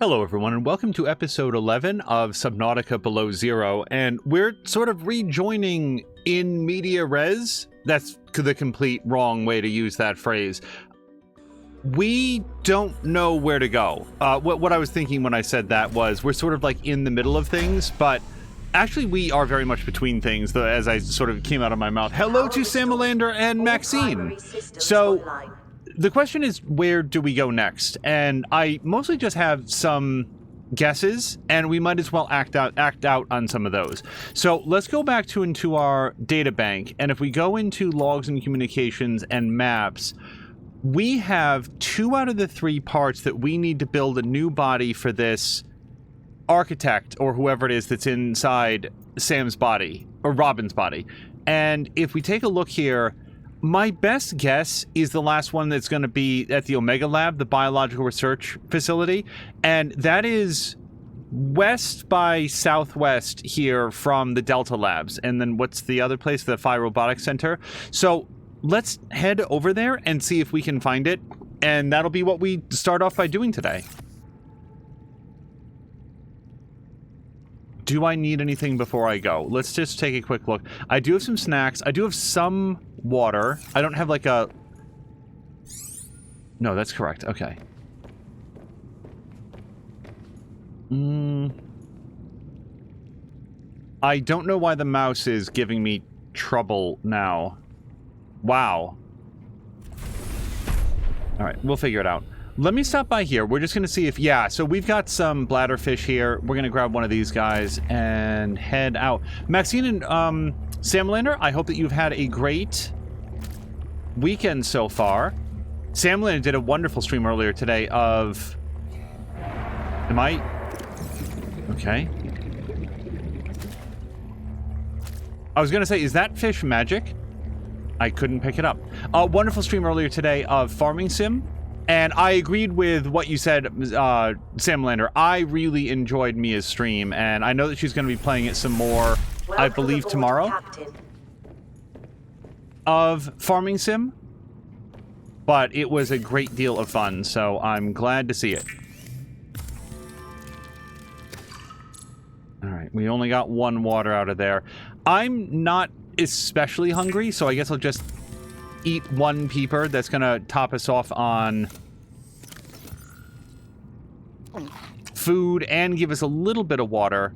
Hello everyone and welcome to episode 11 of Subnautica Below Zero, and we're sort of rejoining in media res. That's the complete wrong way to use that phrase. We don't know where to go. What I was thinking when I said that was we're sort of like in the middle of things, but actually we are very much between things, as I sort of came out of my mouth. Hello to Samalander and Maxine. So the question is, where do we go next? And I mostly just have some guesses, and we might as well act out on some of those. So let's go back into our data bank, and if we go into logs and communications and maps, we have 2 out of the 3 parts that we need to build a new body for this architect or whoever it is that's inside Sam's body, or Robin's body. And if we take a look here, my best guess is the last one that's going to be at the Omega Lab, the biological research facility, and that is west by southwest here from the Delta Labs. And then what's the other place? The Phi Robotics Center. So let's head over there and see if we can find it, and that'll be what we start off by doing today. Do I need anything before I go? Let's just take a quick look. I do have some snacks. I do have some water. I don't have like a... No, that's correct. Okay. I don't know why the mouse is giving me trouble now. Wow. Alright, we'll figure it out. Let me stop by here. We're just going to see if... Yeah, so we've got some bladderfish here. We're going to grab one of these guys and head out. Maxine and Samalander, I hope that you've had a great weekend so far. Samalander did a wonderful stream earlier today of... Am I... Okay. I was going to say, is that fish magic? I couldn't pick it up. A wonderful stream earlier today of Farming Sim. And I agreed with what you said, Samalander. I really enjoyed Mia's stream, and I know that she's going to be playing it some more, I believe, tomorrow. Of Farming Sim. But it was a great deal of fun, so I'm glad to see it. Alright, we only got 1 water out of there. I'm not especially hungry, so I guess I'll just eat 1 peeper. That's gonna top us off on food and give us a little bit of water.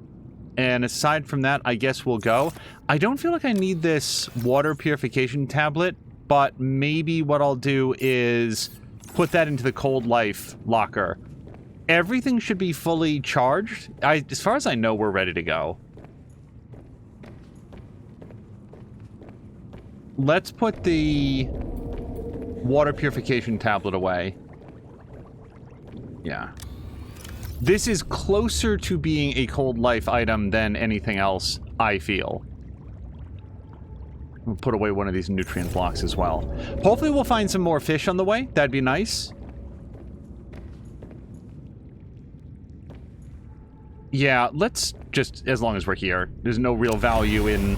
And aside from that, I guess we'll go. I don't feel like I need this water purification tablet, but maybe what I'll do is put that into the cold life locker. Everything should be fully charged. As far as I know, we're ready to go. Let's put the water purification tablet away. Yeah. This is closer to being a cold life item than anything else, I feel. We'll put away one of these nutrient blocks as well. Hopefully we'll find some more fish on the way. That'd be nice. Yeah, let's just, as long as we're here. There's no real value in...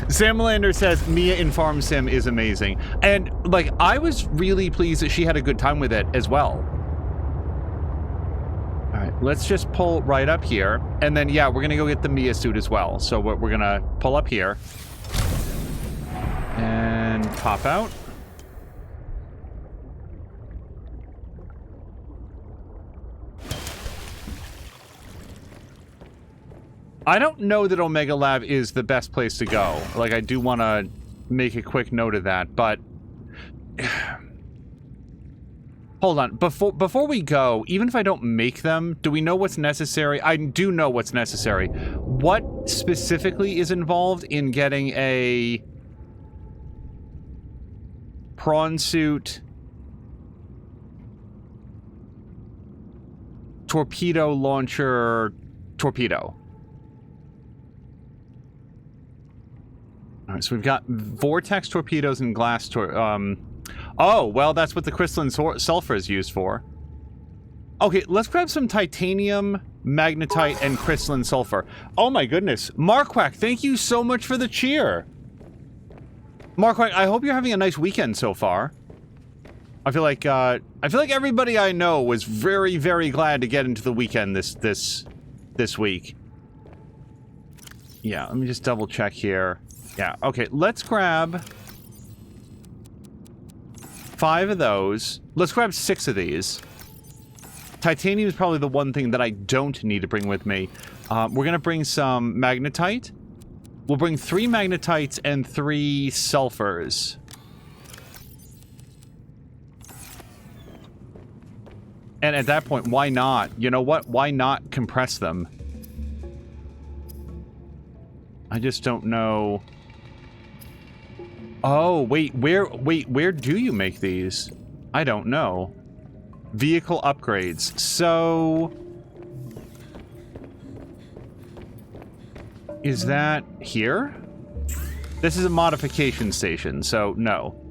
Samalander says Mia in Farm Sim is amazing. And, like, I was really pleased that she had a good time with it as well. Alright, let's just pull right up here. And then, yeah, we're gonna go get the Mia suit as well. So we're gonna pull up here. And pop out. I don't know that Omega Lab is the best place to go. Like, I do want to make a quick note of that, but... Hold on. Before we go, even if I don't make them, do we know what's necessary? I do know what's necessary. What specifically is involved in getting a... prawn suit... torpedo launcher... torpedo? Alright, so we've got vortex torpedoes and glass oh, well, that's what the crystalline sulfur is used for. Okay, let's grab some titanium, magnetite, and crystalline sulfur. Oh my goodness. Marquack, thank you so much for the cheer. Marquack, I hope you're having a nice weekend so far. I feel like everybody I know was very, very glad to get into the weekend this week. Yeah, let me just double check here. Yeah, okay, let's grab 5 of those. Let's grab 6 of these. Titanium is probably the one thing that I don't need to bring with me. We're gonna bring some magnetite. We'll bring 3 magnetites and 3 sulfurs. And at that point, why not? You know what? Why not compress them? I just don't know. Oh, wait, where do you make these? I don't know. Vehicle upgrades. So... is that here? This is a modification station, so no.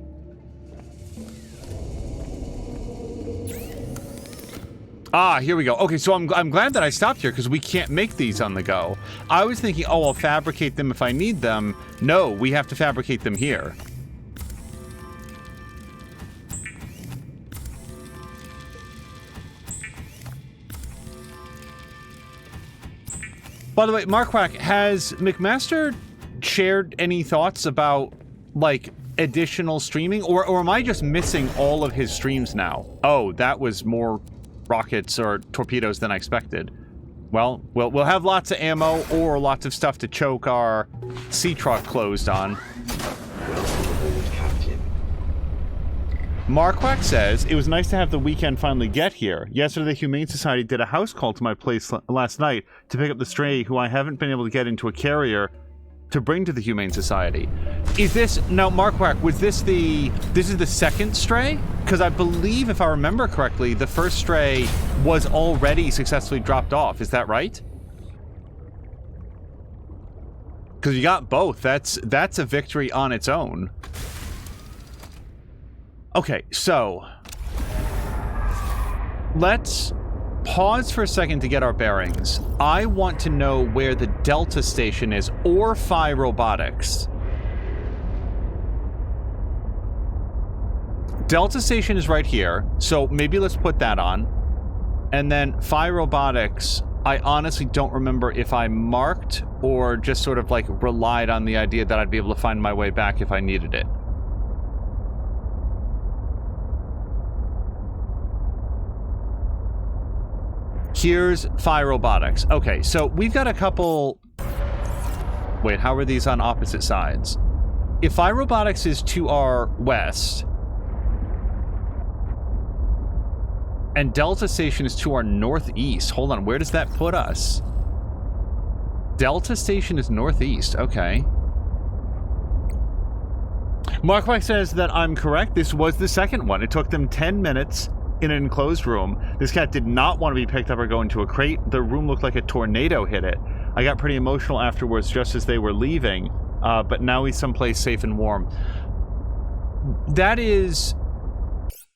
Ah, here we go. Okay, so I'm glad that I stopped here because we can't make these on the go. I was thinking, oh, I'll fabricate them if I need them. No, we have to fabricate them here. By the way, Markwack, has McMaster shared any thoughts about, like, additional streaming? Or am I just missing all of his streams now? Oh, that was more rockets or torpedoes than I expected. Well, we'll have lots of ammo or lots of stuff to choke our sea truck closed on. Markwack says, it was nice to have the weekend finally get here. Yesterday, the Humane Society did a house call to my place last night to pick up the stray who I haven't been able to get into a carrier to bring to the Humane Society. Is this... now, Markwack, was this the... this is the second stray? Because I believe, if I remember correctly, the first stray was already successfully dropped off. Is that right? Because you got both. That's a victory on its own. Okay, so let's pause for a second to get our bearings. I want to know where the Delta Station is, or Phi Robotics. Delta Station is right here, so maybe let's put that on. And then Phi Robotics, I honestly don't remember if I marked or just sort of like relied on the idea that I'd be able to find my way back if I needed it. Here's Phi Robotics. Okay, so we've got a couple... wait, how are these on opposite sides? If Phi Robotics is to our west, and Delta Station is to our northeast. Hold on, where does that put us? Delta Station is northeast, okay. Markwack says that I'm correct. This was the second one. It took them 10 minutes in an enclosed room. This cat did not want to be picked up or go into a crate. The room looked like a tornado hit it. I got pretty emotional afterwards just as they were leaving, but now he's someplace safe and warm. That is...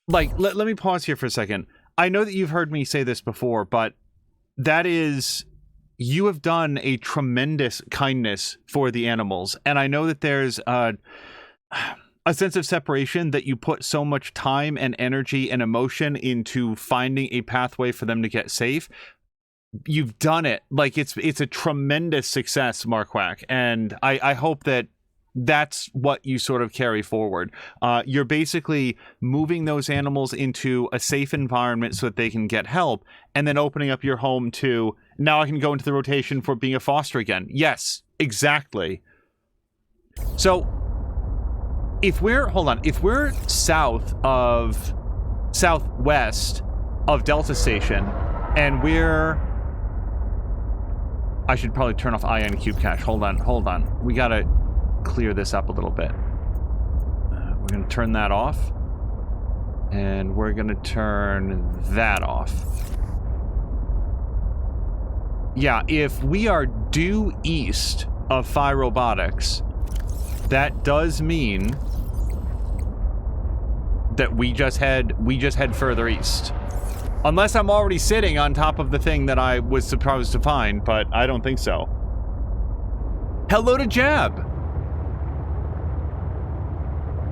like, let me pause here for a second. I know that you've heard me say this before, but that is... you have done a tremendous kindness for the animals, and I know that there's a sense of separation that you put so much time and energy and emotion into finding a pathway for them to get safe. You've done it. Like, it's a tremendous success, Markwack, and I hope that that's what you sort of carry forward. You're basically moving those animals into a safe environment so that they can get help, and then opening up your home to, now I can go into the rotation for being a foster again. Yes, exactly. So, if we're, hold on, if we're southwest of Delta Station, and we're, I should probably turn off ion cube cache. Hold on. We gotta clear this up a little bit. We're gonna turn that off, and we're gonna turn that off. Yeah, if we are due east of Phi Robotics, that does mean that we just head further east. Unless I'm already sitting on top of the thing that I was supposed to find, but I don't think so. Hello to Jab.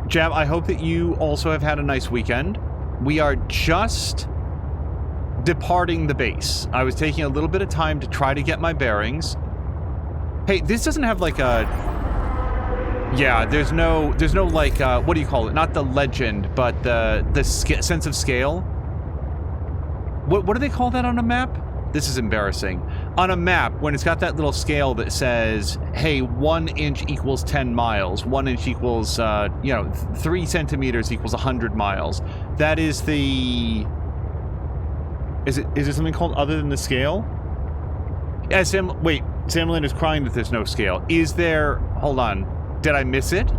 Jab, I hope that you also have had a nice weekend. We are just departing the base. I was taking a little bit of time to try to get my bearings. Hey, this doesn't have like a... Yeah, there's no like, what do you call it? Not the legend, but the sense of scale. What do they call that on a map? This is embarrassing. On a map, when it's got that little scale that says, hey, 1 inch equals 10 miles, 1 inch equals, 3 centimeters equals 100 miles. That is the... Is it something called other than the scale? Yeah, wait, Sam Linder's crying that there's no scale. Is there... Hold on. Did I miss it?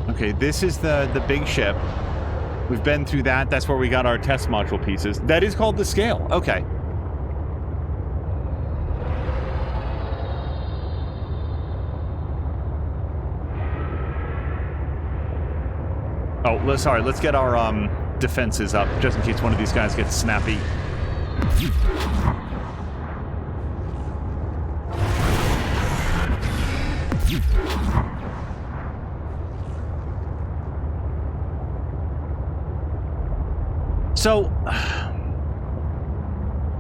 Okay, this is the big ship. We've been through that. That's where we got our test module pieces. That is called the scale. Okay. Oh, sorry. Let's get our defenses up, just in case one of these guys gets snappy. So,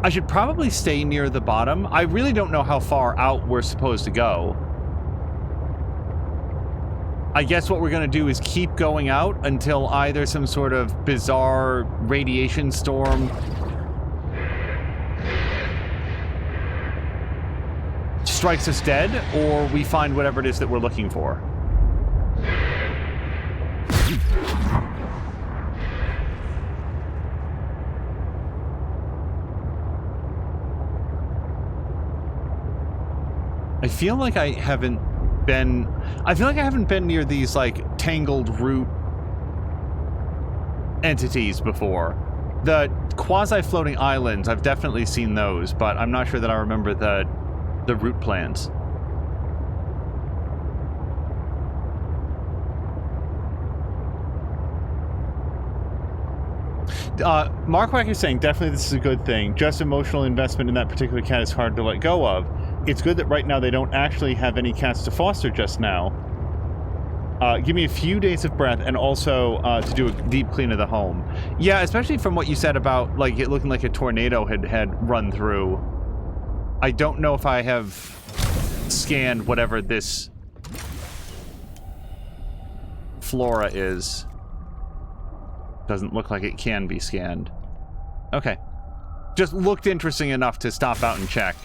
I should probably stay near the bottom. I really don't know how far out we're supposed to go. I guess what we're going to do is keep going out until either some sort of bizarre radiation storm strikes us dead, or we find whatever it is that we're looking for. I feel like I haven't been near these, like, tangled root entities before. The quasi-floating islands, I've definitely seen those, but I'm not sure that I remember the root plans. Mark Wack is saying, definitely this is a good thing. Just emotional investment in that particular cat is hard to let go of. It's good that right now they don't actually have any cats to foster just now. Give me a few days of breath, and also to do a deep clean of the home. Yeah, especially from what you said about, like, it looking like a tornado had run through. I don't know if I have scanned whatever this flora is. Doesn't look like it can be scanned. Okay. Just looked interesting enough to stop out and check.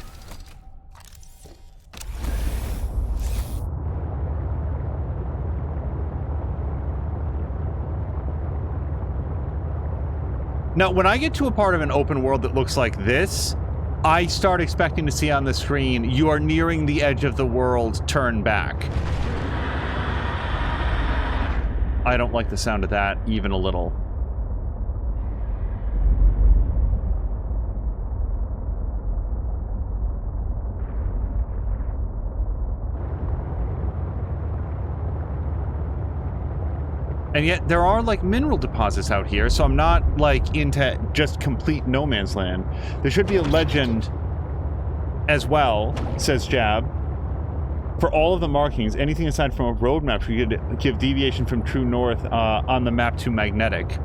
Now, when I get to a part of an open world that looks like this, I start expecting to see on the screen, you are nearing the edge of the world, turn back. I don't like the sound of that, even a little. And yet, there are, like, mineral deposits out here, so I'm not, like, into just complete no man's land. There should be a legend as well, says Jab. For all of the markings, anything aside from a road map should give deviation from true north on the map to magnetic.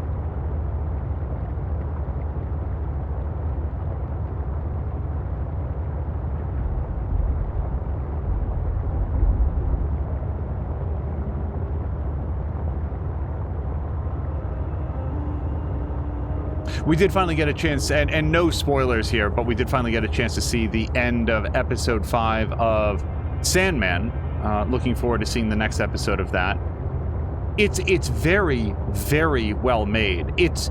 We did finally get a chance, and no spoilers here, but we did finally get a chance to see the end of episode 5 of Sandman. Looking forward to seeing the next episode of that. It's very, very well made. It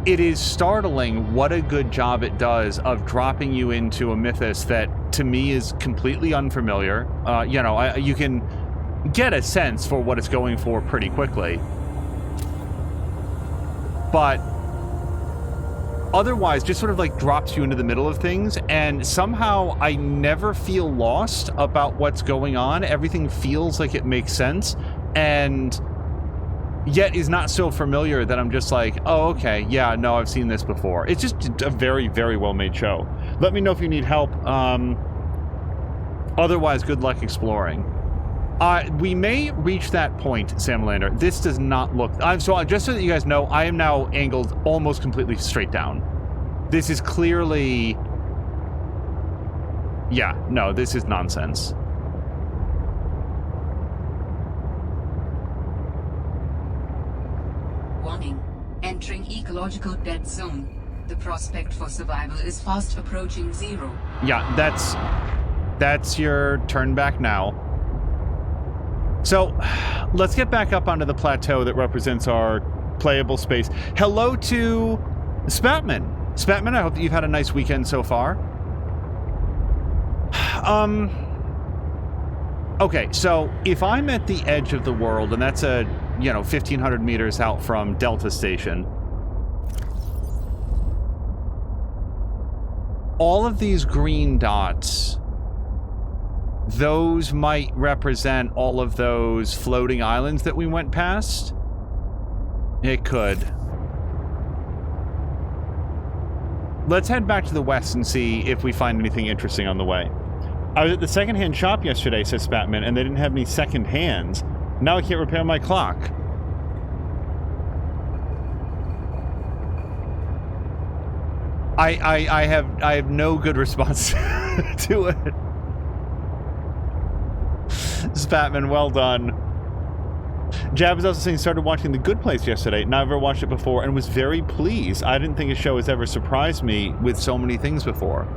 is startling what a good job it does of dropping you into a mythos that, to me, is completely unfamiliar. You can get a sense for what it's going for pretty quickly. But otherwise, just sort of like drops you into the middle of things, and somehow I never feel lost about what's going on. Everything feels like it makes sense, and yet is not so familiar that I'm just like, oh, okay, yeah, no, I've seen this before. It's just a very, very well-made show. Let me know if you need help. Otherwise, good luck exploring. We may reach that point, Samlander. This does not look... so just so that you guys know, I am now angled almost completely straight down. This is clearly... Yeah, no, this is nonsense. Warning. Entering ecological dead zone. The prospect for survival is fast approaching 0. Yeah, that's your turn back now. So, let's get back up onto the plateau that represents our playable space. Hello to Spatman. Spatman, I hope that you've had a nice weekend so far. Okay, so if I'm at the edge of the world, and that's 1,500 meters out from Delta Station, all of these green dots, those might represent all of those floating islands that we went past. It could. Let's head back to the west and see if we find anything interesting on the way. I was at the secondhand shop yesterday, says Spatman, and they didn't have any second hands. Now I can't repair my clock. I have no good response to it. Spatman, well done. Jab is also saying started watching The Good Place yesterday. Never watched it before and was very pleased. I didn't think a show has ever surprised me with so many things before.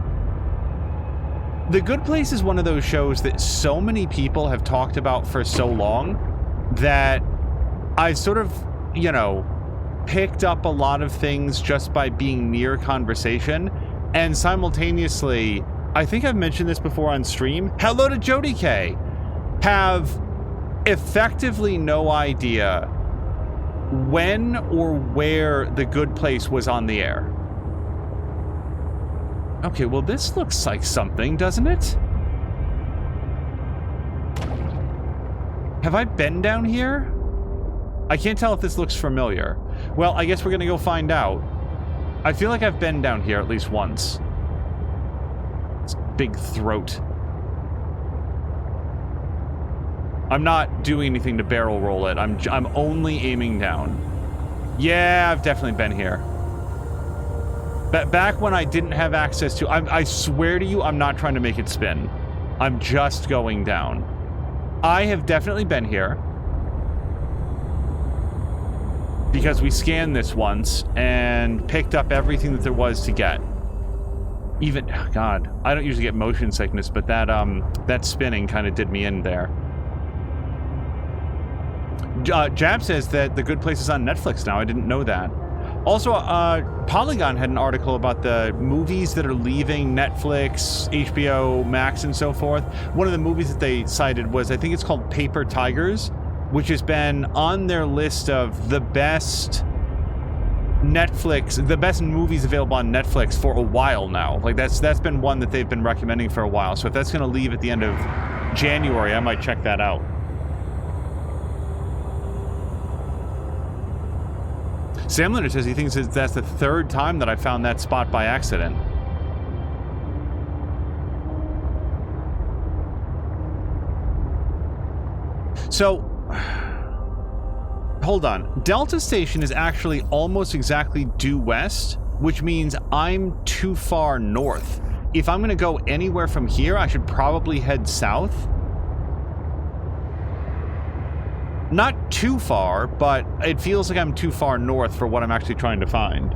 The Good Place is one of those shows that so many people have talked about for so long that I sort of, picked up a lot of things just by being near conversation. And simultaneously, I think I've mentioned this before on stream. Hello to Jody K. Have effectively no idea when or where The Good Place was on the air. Okay, well, this looks like something, doesn't it? Have I been down here? I can't tell if this looks familiar. Well, I guess we're gonna go find out. I feel like I've been down here at least once. It's big throat. I'm not doing anything to barrel roll it. I'm only aiming down. Yeah, I've definitely been here. Back when I didn't have access to... I swear to you, I'm not trying to make it spin. I'm just going down. I have definitely been here. Because we scanned this once and picked up everything that there was to get. Even... Oh God. I don't usually get motion sickness, but that spinning kind of did me in there. Jab says that The Good Place is on Netflix now. I didn't know that. Also, Polygon had an article about the movies that are leaving Netflix, HBO Max, and so forth. One of the movies that they cited was, I think it's called Paper Tigers, which has been on their list of the best movies available on Netflix for a while now. Like, that's been one that they've been recommending for a while. So if that's going to leave at the end of January, I might check that out. Samlander says he thinks that's the third time that I found that spot by accident. So, hold on. Delta Station is actually almost exactly due west, which means I'm too far north. If I'm going to go anywhere from here, I should probably head south. Not too far, but it feels like I'm too far north for what I'm actually trying to find.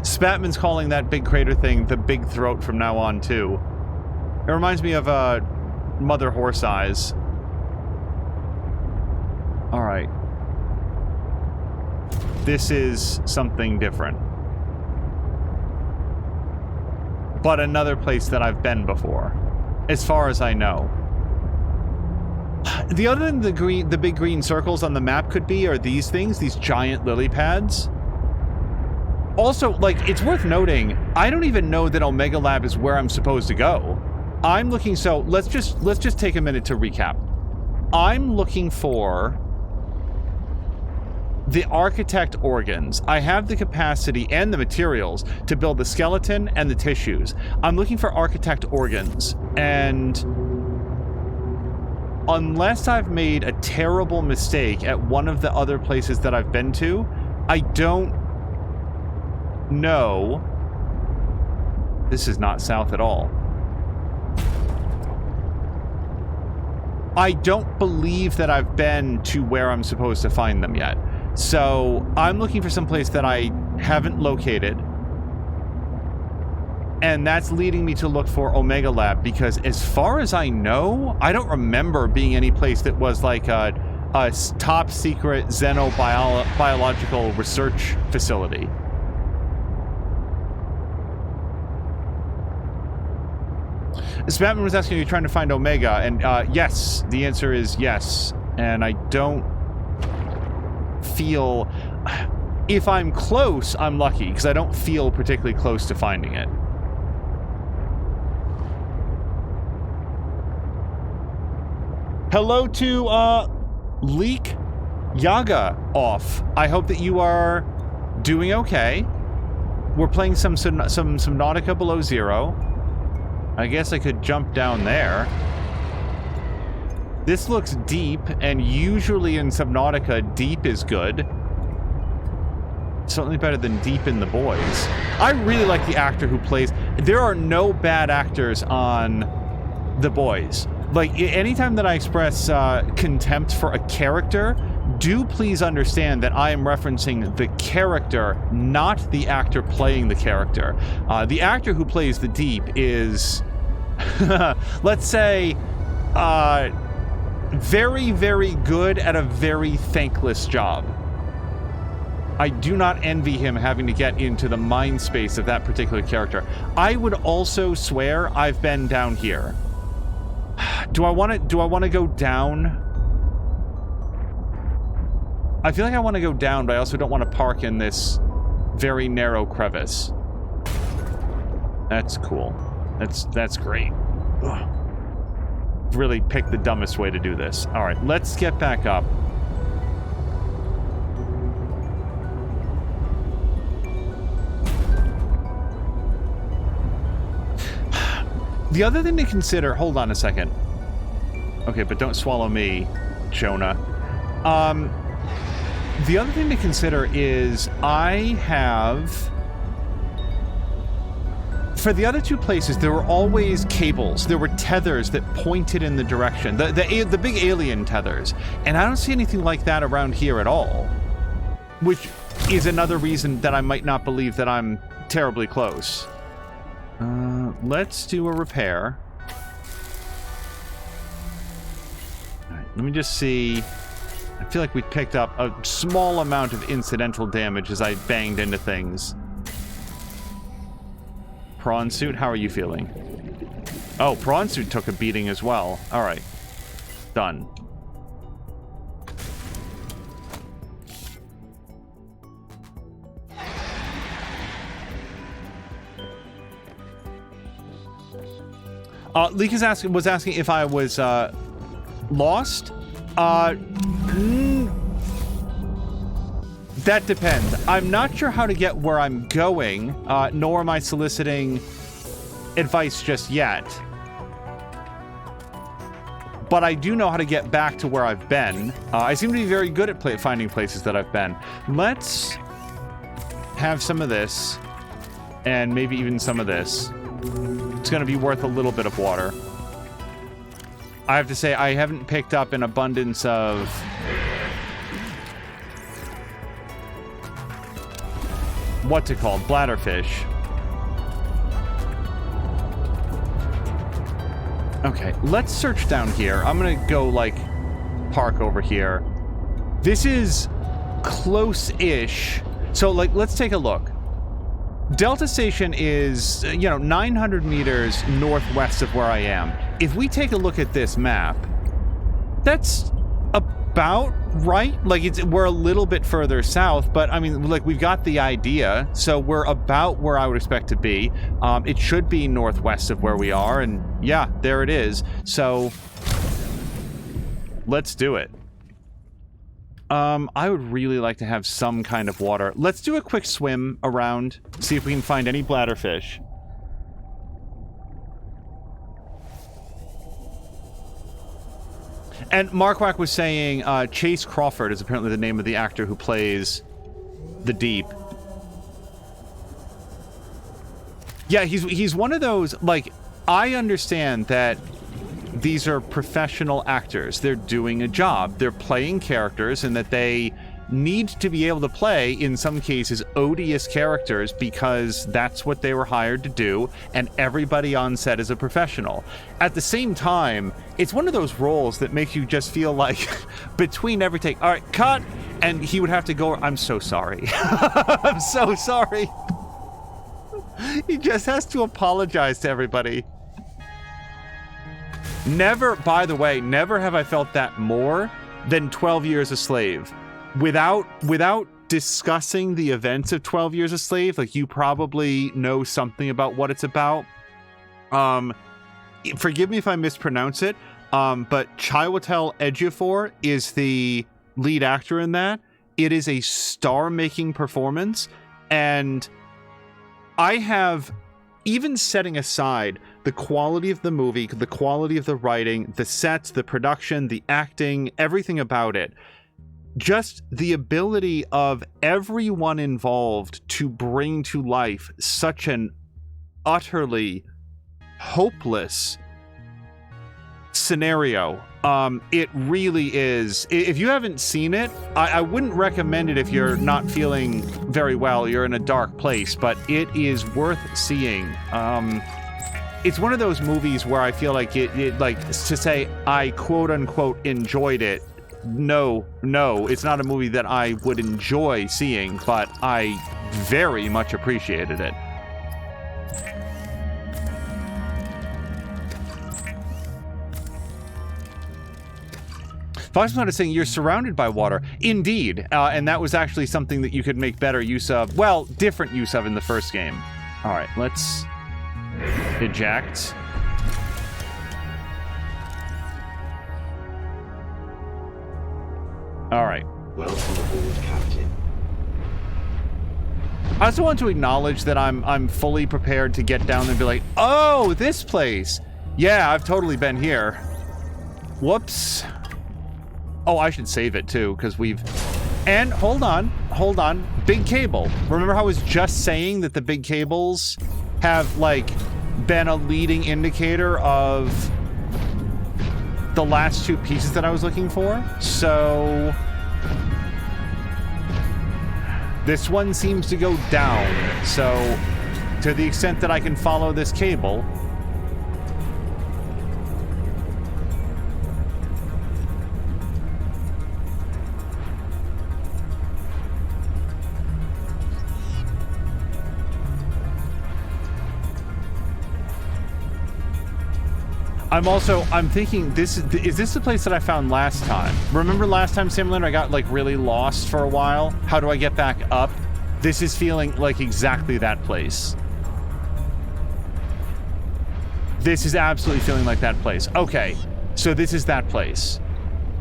Spatman's calling that big crater thing the Big Throat from now on, too. It reminds me of Mother Horse Eyes. Alright. This is something different. But another place that I've been before. As far as I know. The other than the big green circles on the map could be are these things, these giant lily pads. Also, like, it's worth noting, I don't even know that Omega Lab is where I'm supposed to go. I'm looking, so let's just take a minute to recap. I'm looking for the architect organs. I have the capacity and the materials to build the skeleton and the tissues. I'm looking for architect organs, and unless I've made a terrible mistake at one of the other places that I've been to, I don't know. This is not south at all. I don't believe that I've been to where I'm supposed to find them yet. So I'm looking for some place that I haven't located. And that's leading me to look for Omega Lab, because as far as I know, I don't remember being any place that was like a top secret xenobiological research facility. Spatman was asking, are you trying to find Omega? And yes, the answer is yes. And I don't feel... If I'm close, I'm lucky, because I don't feel particularly close to finding it. Hello to Leak Yaga off. I hope that you are doing okay. We're playing some Subnautica Below Zero. I guess I could jump down there. This looks deep, and usually in Subnautica, deep is good. Certainly better than Deep in the Boys. I really like the actor who plays... There are no bad actors on The Boys. Like, anytime that I express contempt for a character, do please understand that I am referencing the character, not the actor playing the character. The actor who plays the Deep is, let's say, very, very good at a very thankless job. I do not envy him having to get into the mind space of that particular character. I would also swear I've been down here. Do I want to go down? I feel like I want to go down, but I also don't want to park in this very narrow crevice. That's cool. That's great. Ugh. Really picked the dumbest way to do this. All right, let's get back up. The other thing to consider... Hold on a second. Okay, but don't swallow me, Jonah. The other thing to consider is I have... For the other two places, there were always cables. There were tethers that pointed in the direction. The big alien tethers. And I don't see anything like that around here at all. Which is another reason that I might not believe that I'm terribly close. Let's do a repair. Alright, let me just see. I feel like we picked up a small amount of incidental damage as I banged into things. Prawn Suit, how are you feeling? Oh, Prawn Suit took a beating as well. Alright. Done. Leek was asking if I was lost. That depends. I'm not sure how to get where I'm going, nor am I soliciting advice just yet. But I do know how to get back to where I've been. I seem to be very good at finding places that I've been. Let's have some of this, and maybe even some of this. It's going to be worth a little bit of water. I have to say, I haven't picked up an abundance of... what's it called? Bladderfish. Okay, let's search down here. I'm going to go, like, park over here. This is close-ish. So, like, let's take a look. Delta Station is, 900 meters northwest of where I am. If we take a look at this map, that's about right. Like, we're a little bit further south, but, I mean, like, we've got the idea, so we're about where I would expect to be. It should be northwest of where we are, and, yeah, there it is. So, let's do it. I would really like to have some kind of water. Let's do a quick swim around, see if we can find any bladderfish. And Mark Wack was saying Chase Crawford is apparently the name of the actor who plays the Deep. Yeah, he's one of those, like, I understand that these are professional actors. They're doing a job. They're playing characters, and that they need to be able to play, in some cases, odious characters because that's what they were hired to do, and everybody on set is a professional. At the same time, it's one of those roles that makes you just feel like, between every take, all right, cut, and he would have to go, I'm so sorry. I'm so sorry. He just has to apologize to everybody. Never, by the way, never have I felt that more than 12 Years a Slave. Without discussing the events of 12 Years a Slave, like, you probably know something about what it's about. Forgive me if I mispronounce it, but Chiwetel Ejiofor is the lead actor in that. It is a star-making performance, and I have, even setting aside the quality of the movie, the quality of the writing, the sets, the production, the acting, everything about it, just the ability of everyone involved to bring to life such an utterly hopeless scenario. It really is. If you haven't seen it, I wouldn't recommend it if you're not feeling very well, you're in a dark place, but it is worth seeing. It's one of those movies where I feel like it like, to say I quote unquote enjoyed it. No, it's not a movie that I would enjoy seeing, but I very much appreciated it. Foxman is saying you're surrounded by water. Indeed, and that was actually something that you could make better use of, well, different use of in the first game. All right, let's eject. All right. Welcome aboard, Captain. I also want to acknowledge that I'm fully prepared to get down there and be like, oh, this place. Yeah, I've totally been here. Whoops. Oh, I should save it too, because we've... And hold on. Big cable. Remember how I was just saying that the big cables have, like, been a leading indicator of the last two pieces that I was looking for? So this one seems to go down. So to the extent that I can follow this cable... I'm thinking, is this the place that I found last time? Remember last time, Simulator, I got, like, really lost for a while? How do I get back up? This is feeling like exactly that place. This is absolutely feeling like that place. Okay, so this is that place.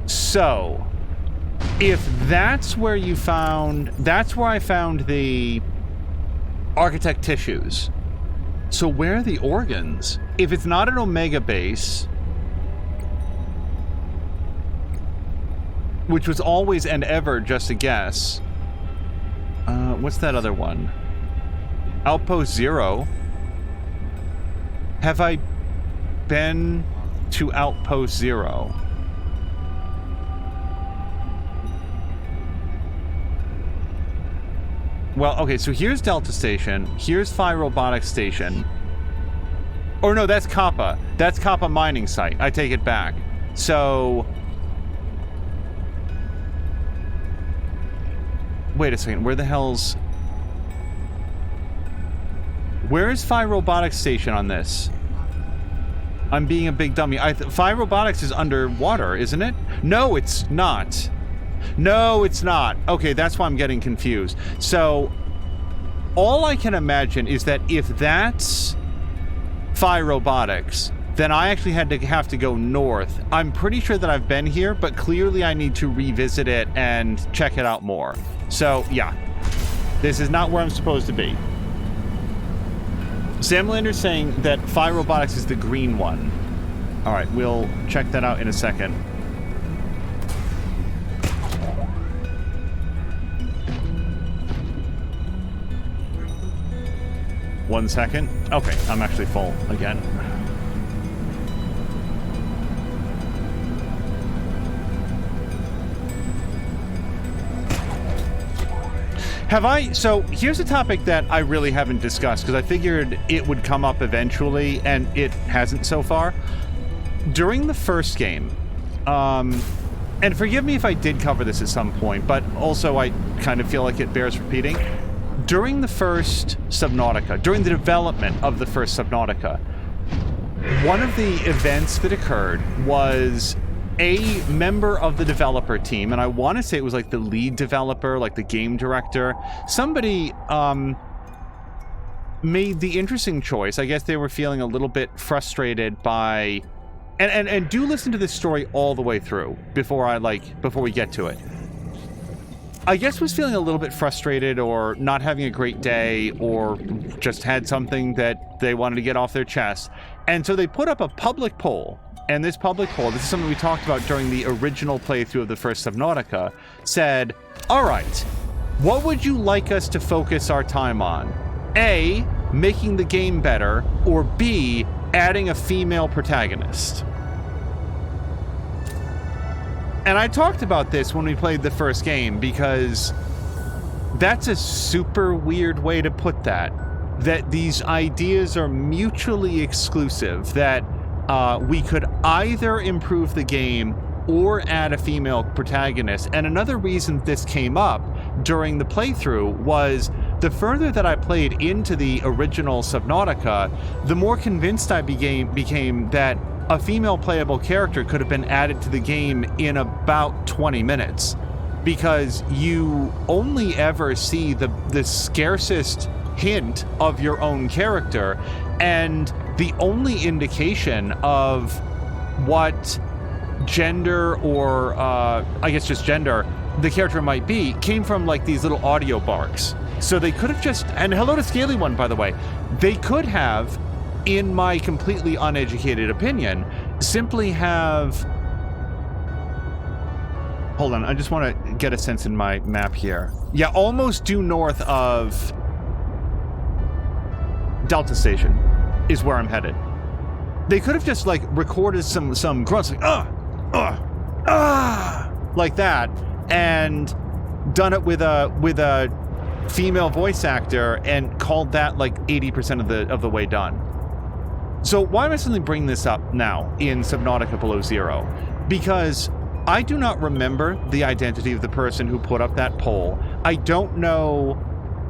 So, if that's where you found... That's where I found the Architect tissues. So where are the organs? If it's not an Omega base, which was always and ever just a guess. What's that other one? Outpost 0. Have I been to Outpost 0? Well, okay, so here's Delta Station. Here's Phi Robotics Station. Or no, that's Kappa. That's Kappa mining site. I take it back. So... Wait a second, where the hell's... Where is Phi Robotics Station on this? I'm being a big dummy. Phi Robotics is underwater, isn't it? No, it's not. No, it's not. Okay, that's why I'm getting confused. So, all I can imagine is that if that's Phi Robotics, then I actually have to go north. I'm pretty sure that I've been here, but clearly I need to revisit it and check it out more. So, yeah. This is not where I'm supposed to be. Samlander's saying that Phi Robotics is the green one. All right, we'll check that out in a second. One second. Okay, I'm actually full again. Have I? So here's a topic that I really haven't discussed because I figured it would come up eventually, and it hasn't so far. During the first game, and forgive me if I did cover this at some point, but also I kind of feel like it bears repeating. During the first Subnautica, during the development of the first Subnautica, one of the events that occurred was a member of the developer team, and I want to say it was like the lead developer, like the game director, somebody made the interesting choice. I guess they were feeling a little bit frustrated by, and do listen to this story all the way through before we get to it. I guess was feeling a little bit frustrated or not having a great day or just had something that they wanted to get off their chest. And so they put up a public poll. And this public poll, this is something we talked about during the original playthrough of the first Subnautica, said, all right, what would you like us to focus our time on? A, making the game better, or B, adding a female protagonist? And I talked about this when we played the first game because that's a super weird way to put that. That these ideas are mutually exclusive, that we could either improve the game or add a female protagonist. And another reason this came up during the playthrough was the further that I played into the original Subnautica, the more convinced I became that a female playable character could have been added to the game in about 20 minutes. Because you only ever see the scarcest hint of your own character, and the only indication of what gender or I guess just gender the character might be came from like these little audio barks. So they could have just, and hello to Scaly One, by the way, they could have, in my completely uneducated opinion, simply have, hold on, I just want to get a sense in my map here. Yeah, almost due north of Delta Station is where I'm headed. They could have just like recorded some grunts like like that, and done it with a female voice actor and called that like 80% of the way done. So why am I suddenly bringing this up now in Subnautica Below Zero? Because I do not remember the identity of the person who put up that poll. I don't know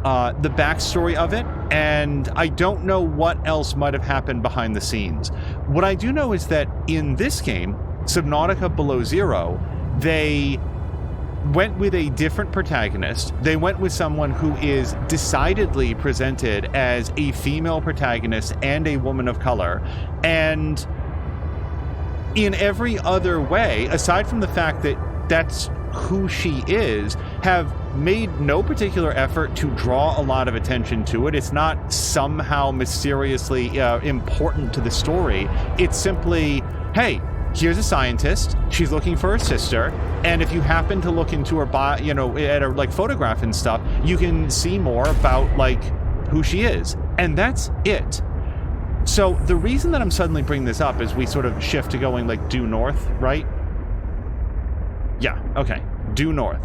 the backstory of it, and I don't know what else might have happened behind the scenes. What I do know is that in this game, Subnautica Below Zero, they went with a different protagonist. They went with someone who is decidedly presented as a female protagonist and a woman of color. And in every other way, aside from the fact that that's who she is, have made no particular effort to draw a lot of attention to it. It's not somehow mysteriously important to the story. It's simply, hey, here's a scientist. She's looking for her sister, and if you happen to look into her at her like photograph and stuff, you can see more about like who she is, and that's it. So the reason that I'm suddenly bringing this up is we sort of shift to going like due north, right? Yeah, okay, due north.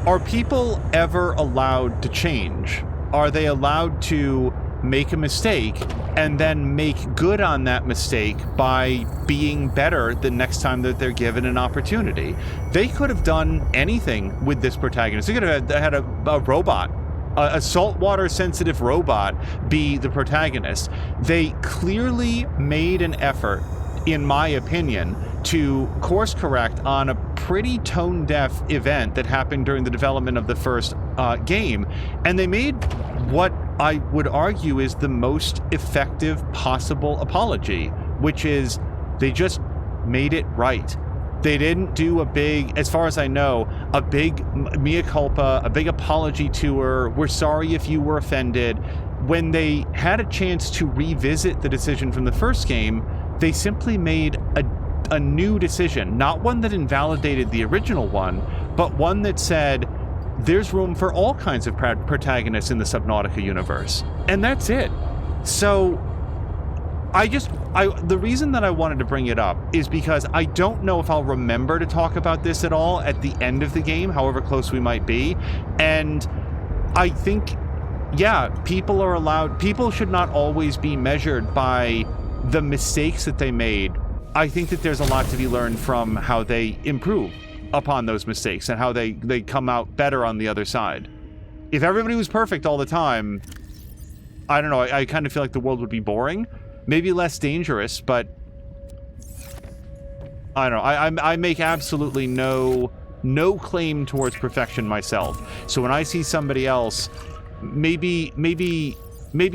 Are people ever allowed to change? Are they allowed to make a mistake and then make good on that mistake by being better the next time that they're given an opportunity? They could have done anything with this protagonist. They could have had a robot, a saltwater sensitive robot, be the protagonist. They clearly made an effort, in my opinion, to course correct on a pretty tone-deaf event that happened during the development of the first game, and they made what I would argue, is the most effective possible apology, which is they just made it right. They didn't do a big, as far as I know, a big mea culpa, a big apology tour. We're sorry if you were offended. When they had a chance to revisit the decision from the first game, they simply made a new decision, not one that invalidated the original one, but one that said, there's room for all kinds of protagonists in the Subnautica universe. And that's it. So the reason that I wanted to bring it up is because I don't know if I'll remember to talk about this at all at the end of the game, however close we might be. And I think, yeah, people should not always be measured by the mistakes that they made. I think that there's a lot to be learned from how they improve upon those mistakes and how they come out better on the other side. If everybody was perfect all the time, I don't know, I kind of feel like the world would be boring. Maybe less dangerous, but I don't know. I make absolutely no claim towards perfection myself. So when I see somebody else maybe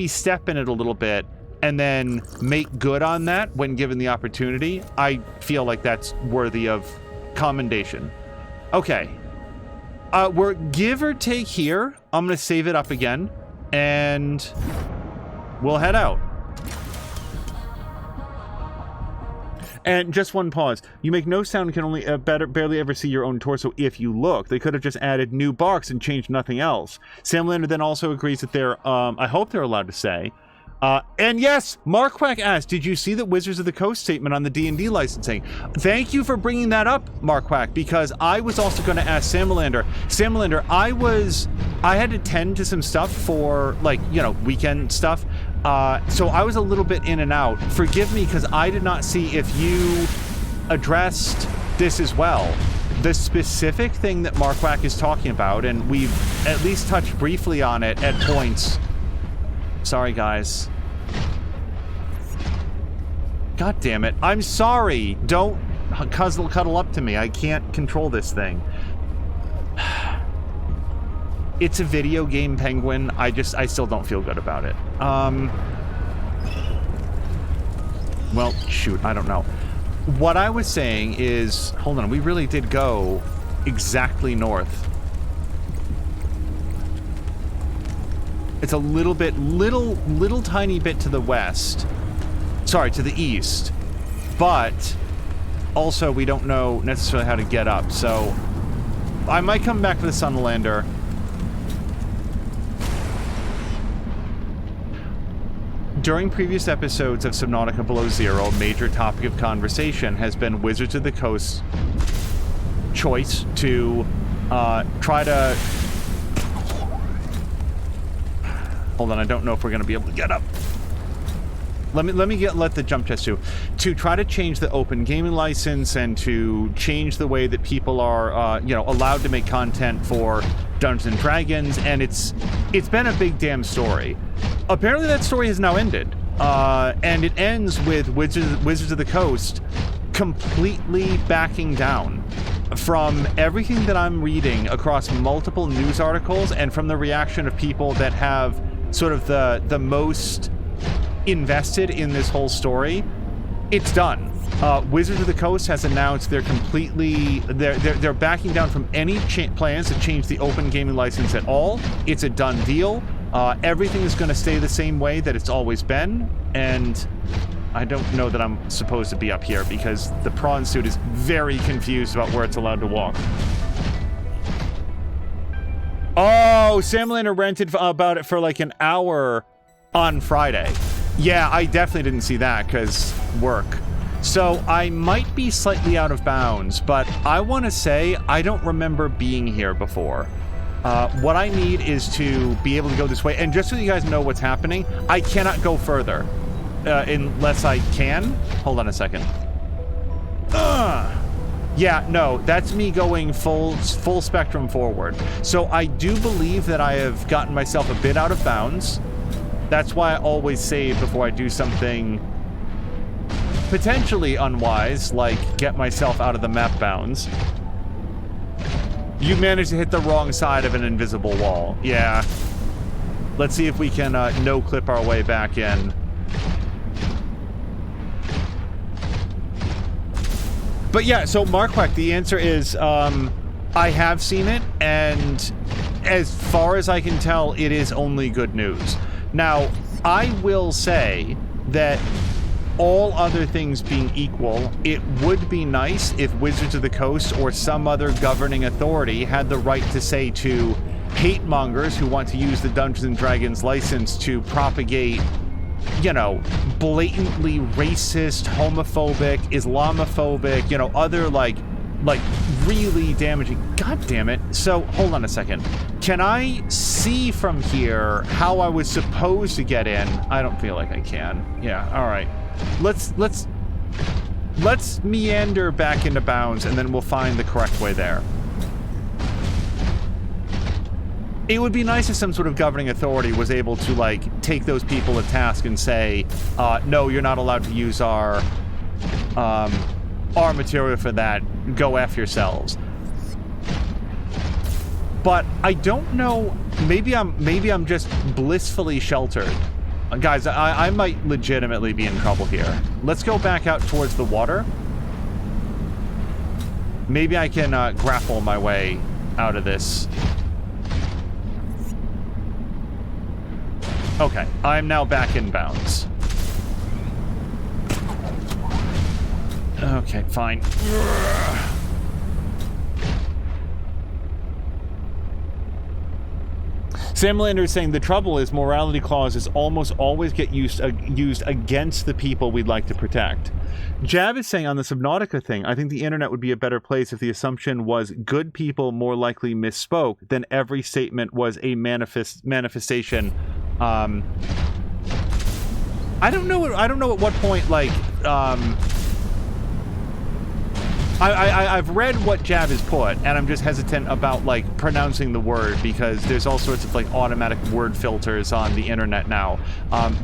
step in it a little bit and then make good on that when given the opportunity, I feel like that's worthy of commendation. Okay. We're give or take here. I'm going to save it up again, and we'll head out. And just one pause. You make no sound and can only barely ever see your own torso if you look. They could have just added new barks and changed nothing else. Sam Lander then also agrees that they're, I hope they're allowed to say. And yes, Mark Quack asked, did you see the Wizards of the Coast statement on the D&D licensing? Thank you for bringing that up, Mark Quack, because I was also going to ask Samalander. Samalander, I had to tend to some stuff for, like, you know, weekend stuff. So I was a little bit in and out. Forgive me, because I did not see if you addressed this as well. The specific thing that Mark Quack is talking about, and we've at least touched briefly on it at points. Sorry, guys. God damn it. I'm sorry. Don't cuddle up to me. I can't control this thing. It's a video game, Penguin. I still don't feel good about it. Well, shoot. I don't know. What I was saying is... Hold on. We really did go exactly north. It's a little tiny bit to the west. Sorry, to the east. But also we don't know necessarily how to get up, so I might come back for the Sunlander. During previous episodes of Subnautica Below Zero, a major topic of conversation has been Wizards of the Coast's choice to try to... Hold on, I don't know if we're going to be able to get up. Let the jump test do. To try to change the open gaming license and to change the way that people are, allowed to make content for Dungeons & Dragons, and it's been a big damn story. Apparently that story has now ended, and it ends with Wizards of the Coast completely backing down. From everything that I'm reading across multiple news articles and from the reaction of people that have sort of the most invested in this whole story, it's done. Wizards of the Coast has announced they're backing down from any plans to change the open gaming license at all. It's a done deal. Everything is going to stay the same way that it's always been, and I don't know that I'm supposed to be up here because the prawn suit is very confused about where it's allowed to walk. Oh, Samlander rented about it for like an hour on Friday. Yeah, I definitely didn't see that because work. So I might be slightly out of bounds, but I want to say I don't remember being here before. What I need is to be able to go this way. And just so you guys know what's happening, I cannot go further unless I can. Hold on a second. Yeah, no, that's me going full spectrum forward. So I do believe that I have gotten myself a bit out of bounds. That's why I always save before I do something potentially unwise, like get myself out of the map bounds. You managed to hit the wrong side of an invisible wall. Yeah. Let's see if we can no-clip our way back in. But yeah, so Marquek, the answer is, I have seen it, and as far as I can tell, it is only good news. Now, I will say that all other things being equal, it would be nice if Wizards of the Coast or some other governing authority had the right to say to hate mongers who want to use the Dungeons & Dragons license to propagate, you know, blatantly racist, homophobic, Islamophobic, you know, other like really damaging. God damn it. So, hold on a second. Can I see from here how I was supposed to get in? I don't feel like I can. Yeah, all right. Let's meander back into bounds, and then we'll find the correct way there. It would be nice if some sort of governing authority was able to, like, take those people to task and say, no, you're not allowed to use our material for that. Go F yourselves. But I don't know. Maybe I'm just blissfully sheltered. Guys, I might legitimately be in trouble here. Let's go back out towards the water. Maybe I can grapple my way out of this. Okay, I'm now back in bounds. Okay, fine. Sam Lander is saying the trouble is morality clauses almost always get used against the people we'd like to protect. Jab is saying on the Subnautica thing, I think the internet would be a better place if the assumption was good people more likely misspoke than every statement was a manifestation. I don't know at what point, like, I've read what Jab has put, and I'm just hesitant about, like, pronouncing the word because there's all sorts of, like, automatic word filters on the internet now.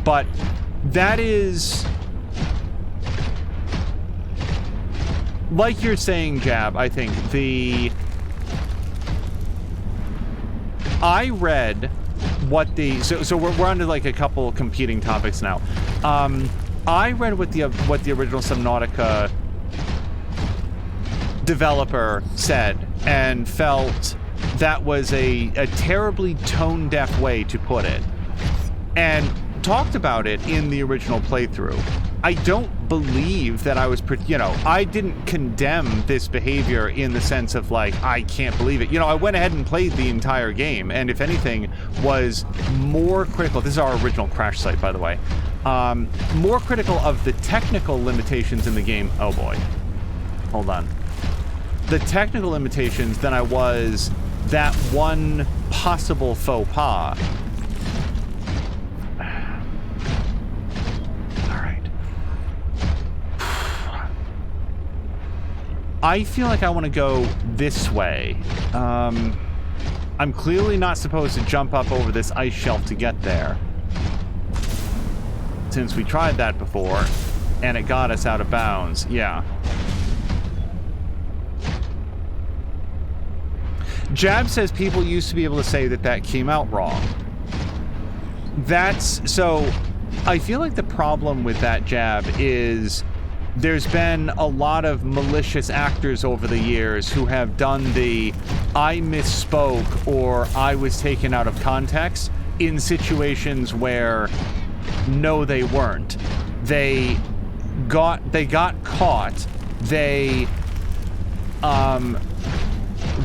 But that is... Like you're saying, Jab, I think I read what the... So we're on to, like, a couple competing topics now. I read what the original Subnautica developer said and felt that was a terribly tone-deaf way to put it, and talked about it in the original playthrough. I don't believe that I was, I didn't condemn this behavior in the sense of, like, I can't believe it. I went ahead and played the entire game, and if anything, was more critical. This is our original crash site, by the way. More critical of the technical limitations in the game. Oh boy. Hold on. The technical limitations than I was that one possible faux pas. Alright. I feel like I want to go this way. I'm clearly not supposed to jump up over this ice shelf to get there, since we tried that before, and it got us out of bounds. Yeah. Jab says people used to be able to say that came out wrong. So I feel like the problem with that, Jab, is there's been a lot of malicious actors over the years who have done the I misspoke or I was taken out of context in situations where no, they weren't. They got caught. They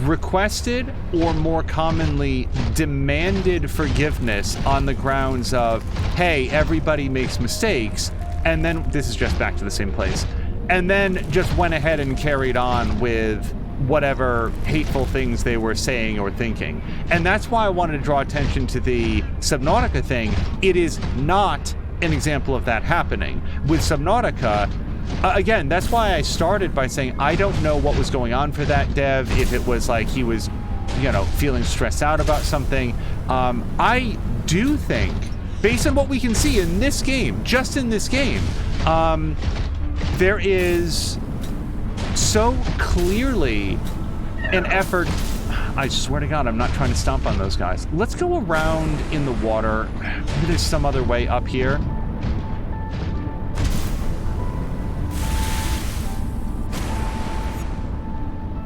requested, or more commonly demanded, forgiveness on the grounds of, hey, everybody makes mistakes, and then this is just back to the same place, and then just went ahead and carried on with whatever hateful things they were saying or thinking. And that's why I wanted to draw attention to the Subnautica thing. It is not an example of that happening. With Subnautica, again, that's why I started by saying I don't know what was going on for that dev, if it was like he was, feeling stressed out about something. I do think, based on what we can see in this game, just in this game, there is so clearly an effort... I swear to God, I'm not trying to stomp on those guys. Let's go around in the water. Maybe there's some other way up here.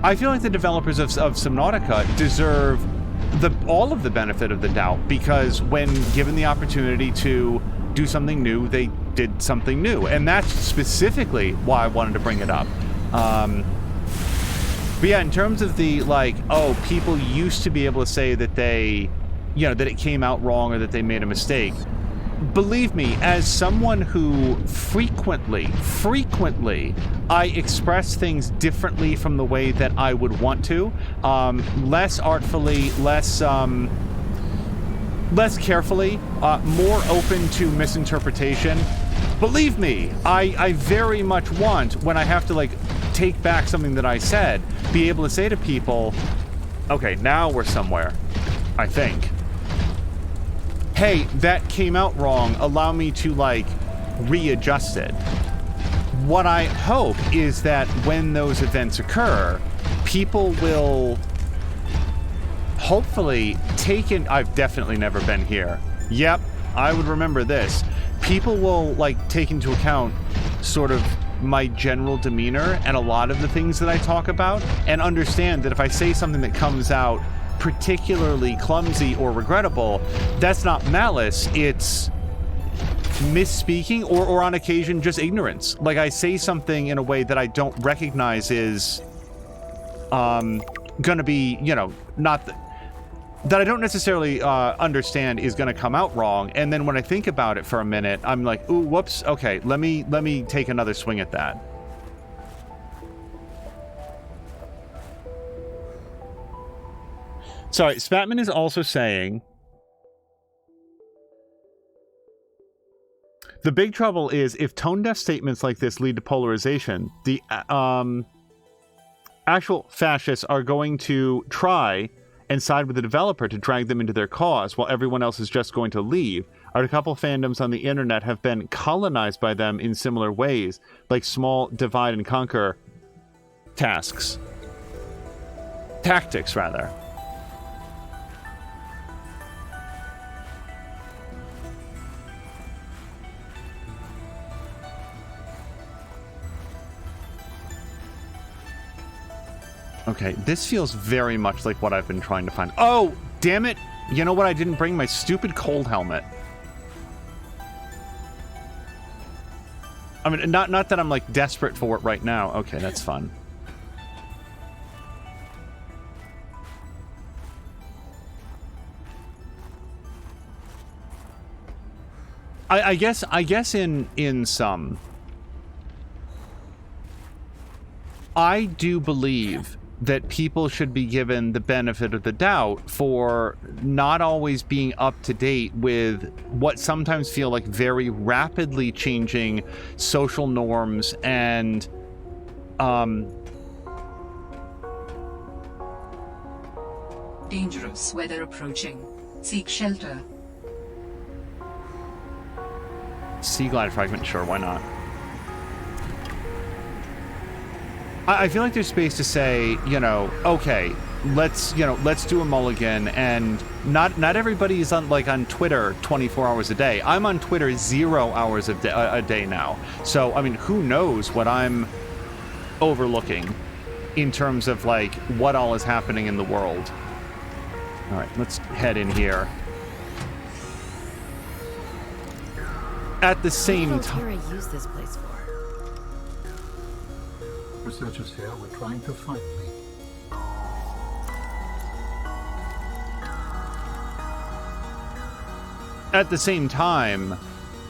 I feel like the developers of Subnautica deserve all of the benefit of the doubt, because when given the opportunity to do something new, they did something new. And that's specifically why I wanted to bring it up. But yeah, in terms of the, like, oh, people used to be able to say that they, you know, that it came out wrong or that they made a mistake. Believe me, as someone who frequently, I express things differently from the way that I would want to, less artfully, less carefully, more open to misinterpretation. Believe me, I very much want, when I have to, like, take back something that I said, be able to say to people, okay, now we're somewhere, I think. Hey, that came out wrong. Allow me to, like, readjust it. What I hope is that when those events occur, people will hopefully take in... I've definitely never been here. Yep, I would remember this. People will, like, take into account sort of my general demeanor and a lot of the things that I talk about, and understand that if I say something that comes out particularly clumsy or regrettable, that's not malice, it's misspeaking or on occasion just ignorance. Like, I say something in a way that I don't recognize is gonna be, you know, not that I don't necessarily understand is gonna come out wrong, and then when I think about it for a minute, I'm like, ooh, whoops, okay, let me take another swing at that. Sorry, Spatman is also saying, the big trouble is if tone-deaf statements like this lead to polarization, the actual fascists are going to try and side with the developer to drag them into their cause, while everyone else is just going to leave. A couple fandoms on the internet have been colonized by them in similar ways, like small divide and conquer tactics, rather. Okay, this feels very much like what I've been trying to find. Oh, damn it! You know what? I didn't bring my stupid cold helmet. I mean, not that I'm, like, desperate for it right now. Okay, that's fun. I guess in some, I do believe that people should be given the benefit of the doubt for not always being up to date with what sometimes feel like very rapidly changing social norms and Dangerous weather approaching. Seek shelter. Sea glide fragment, sure, why not? I feel like there's space to say, you know, okay, let's do a mulligan, and not everybody is on Twitter 24 hours a day. I'm on Twitter 0 hours a day now. So, I mean, who knows what I'm overlooking in terms of, like, what all is happening in the world. All right, let's head in here. At the same time, use this place for? Researchers here were trying to find me. at the same time,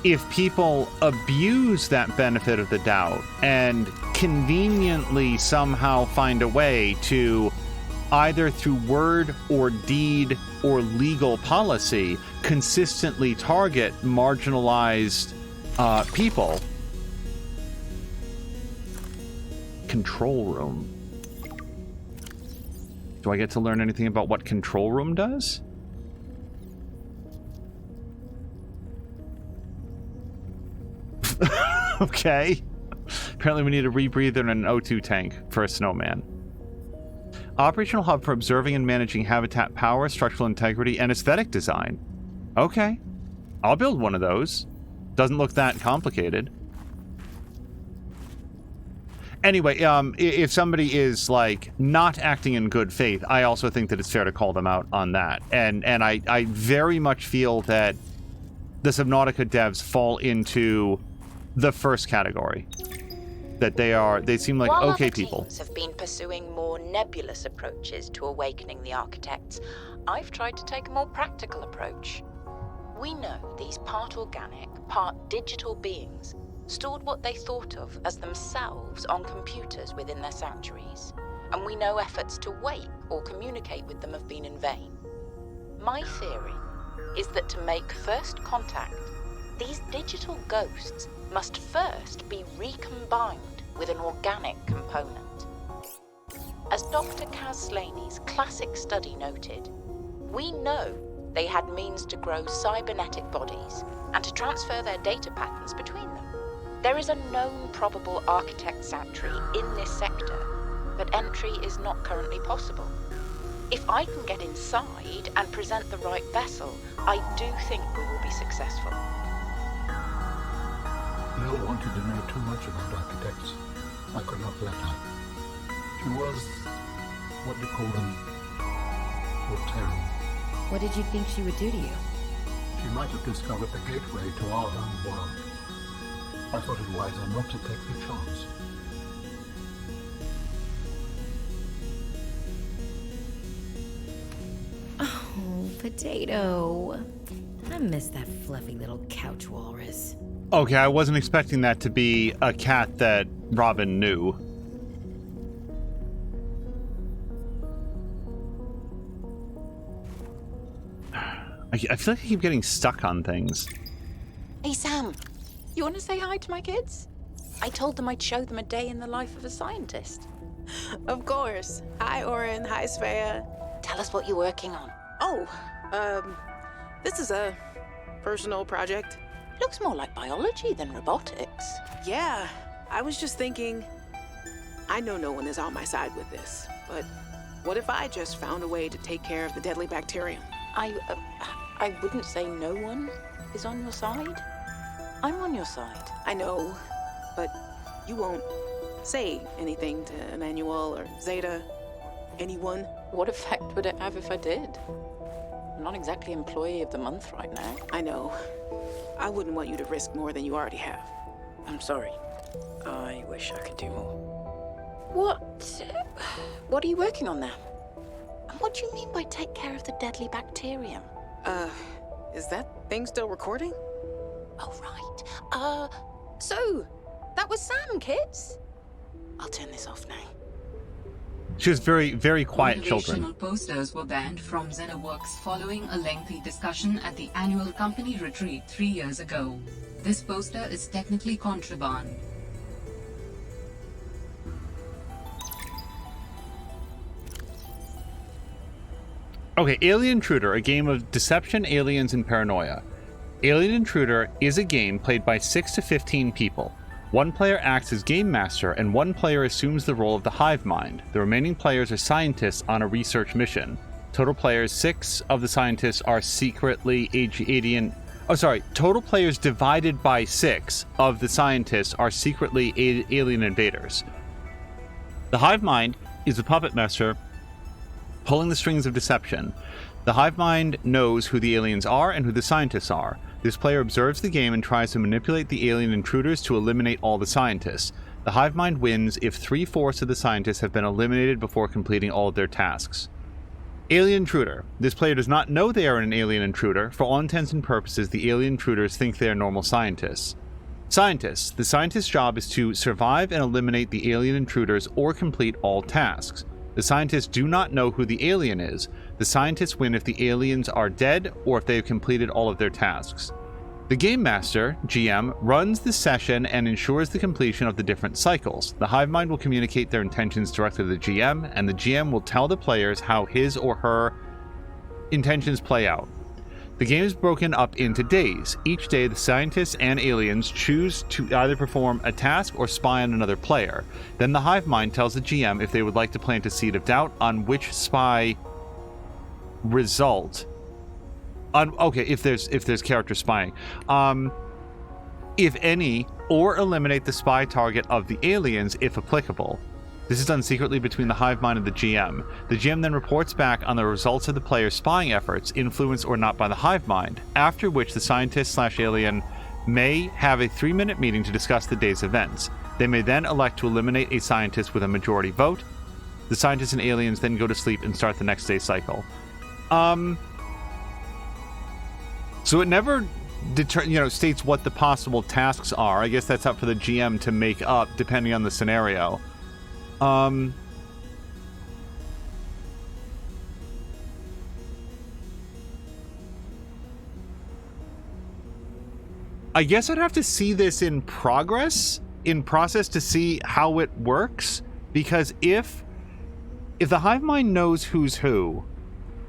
if people abuse that benefit of the doubt and conveniently somehow find a way to, either through word or deed or legal policy, consistently target marginalized people. Control room. Do I get to learn anything about what control room does? Okay. Apparently we need a rebreather and an O2 tank for a snowman. Operational hub for observing and managing habitat power, structural integrity, and aesthetic design. Okay. I'll build one of those. Doesn't look that complicated. Anyway, if somebody is, like, not acting in good faith, I also think that it's fair to call them out on that. And I very much feel that the Subnautica devs fall into the first category. That they seem like While okay other people. teams have been pursuing more nebulous approaches to awakening the architects, I've tried to take a more practical approach. We know these part organic, part digital beings stored what they thought of as themselves on computers within their sanctuaries, and we know efforts to wake or communicate with them have been in vain. My theory is that to make first contact, these digital ghosts must first be recombined with an organic component. As Dr. Kaz Slaney's classic study noted, we know they had means to grow cybernetic bodies and to transfer their data patterns between them. There is a known probable architect sanctuary in this sector, but entry is not currently possible. If I can get inside and present the right vessel, I do think we will be successful. Nell wanted to know too much about architects. I could not let her. She was, what do you call them, Rotarian. What did you think she would do to you? She might have discovered the gateway to our own world. I thought it wiser not to take the chance. Oh, Potato. I miss that fluffy little couch walrus. Okay, I wasn't expecting that to be a cat that Robin knew. I feel like I keep getting stuck on things. Hey Sam, you want to say hi to my kids? I told them I'd show them a day in the life of a scientist. Of course. Hi, Oren. Hi, Svea. Tell us what you're working on. Oh, this is a personal project. Looks more like biology than robotics. Yeah, I was just thinking, I know no one is on my side with this, but what if I just found a way to take care of the deadly bacterium? I wouldn't say no one is on your side. I'm on your side. I know, but you won't say anything to Emmanuel or Zeta, anyone. What effect would it have if I did? I'm not exactly employee of the month right now. I know. I wouldn't want you to risk more than you already have. I'm sorry. I wish I could do more. What are you working on now? And what do you mean by take care of the deadly bacterium? Is that thing still recording? Oh, right. So, that was Sam, kids. I'll turn this off now. She was very, very quiet children. Motivational posters were banned from ZetaWorks following a lengthy discussion at the annual company retreat 3 years ago. This poster is technically contraband. Okay, Alien Intruder, a game of deception, aliens, and paranoia. Alien Intruder is a game played by 6 to 15 people. One player acts as game master, and one player assumes the role of the hive mind. The remaining players are scientists on a research mission. Total players, 6 of the scientists are secretly alien... Oh, sorry. Total players divided by 6 of the scientists are secretly alien invaders. The hive mind is the puppet master pulling the strings of deception. The hive mind knows who the aliens are and who the scientists are. This player observes the game and tries to manipulate the alien intruders to eliminate all the scientists. The hive mind wins if 3/4 of the scientists have been eliminated before completing all of their tasks. Alien Intruder. This player does not know they are an alien intruder. For all intents and purposes, the alien intruders think they are normal scientists. Scientists. The scientist's job is to survive and eliminate the alien intruders or complete all tasks. The scientists do not know who the alien is. The scientists win if the aliens are dead or if they have completed all of their tasks. The Game Master, GM, runs the session and ensures the completion of the different cycles. The hive mind will communicate their intentions directly to the GM, and the GM will tell the players how his or her intentions play out. The game is broken up into days. Each day, the scientists and aliens choose to either perform a task or spy on another player. Then the hive mind tells the GM if they would like to plant a seed of doubt on which spy result. Okay, if there's character spying. If any, or eliminate the spy target of the aliens if applicable. This is done secretly between the hive mind and the GM. The GM then reports back on the results of the player's spying efforts, influenced or not by the hive mind, after which the scientist/alien may have a 3-minute meeting to discuss the day's events. They may then elect to eliminate a scientist with a majority vote. The scientists and aliens then go to sleep and start the next day's cycle. So it never states what the possible tasks are. I guess that's up for the GM to make up depending on the scenario. I guess I'd have to see this in process to see how it works, because if the hive mind knows who's who,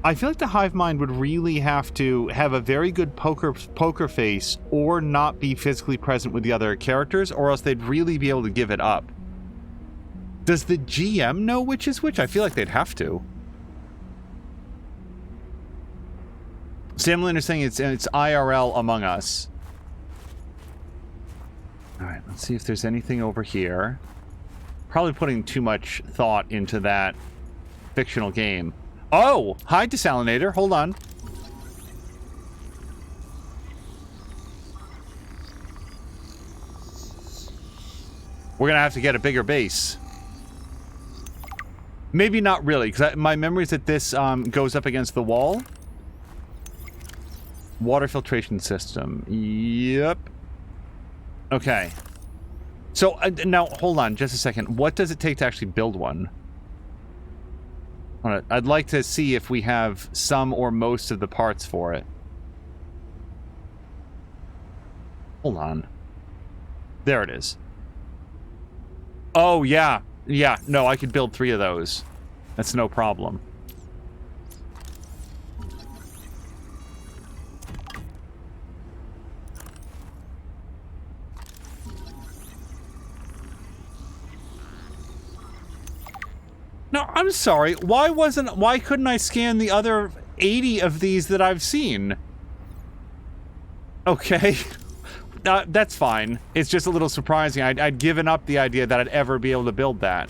I feel like the hive mind would really have to have a very good poker face or not be physically present with the other characters, or else they'd really be able to give it up. Does the GM know which is which? I feel like they'd have to. Samlin is saying it's IRL Among Us. Alright, let's see if there's anything over here. Probably putting too much thought into that fictional game. Oh! Hi, Desalinator. Hold on. We're gonna have to get a bigger base. Maybe not really, because my memory is that this goes up against the wall. Water filtration system. Yep. Okay. So, now, hold on just a second. What does it take to actually build one? All right, I'd like to see if we have some or most of the parts for it. Hold on. There it is. Oh, yeah. Yeah, no, I could build 3 of those. That's no problem. No, I'm sorry. Why couldn't I scan the other 80 of these that I've seen? Okay. That's fine. It's just a little surprising. I'd given up the idea that I'd ever be able to build that.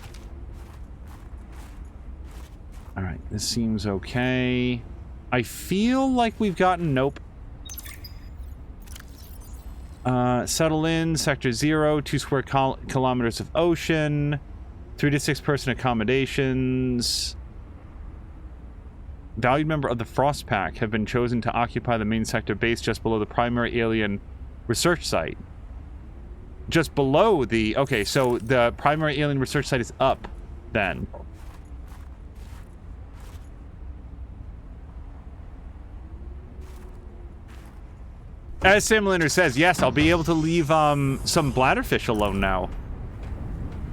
Alright, this seems okay. I feel like we've gotten... Nope. Settle in, Sector 0, 2 square kilometers of ocean, 3 to 6 person accommodations. Valued member of the Frost Pack have been chosen to occupy the main sector base just below the primary alien research site. Just below the... Okay, so the primary alien research site is up, then. As Samlander says, yes, I'll be able to leave some bladderfish alone now.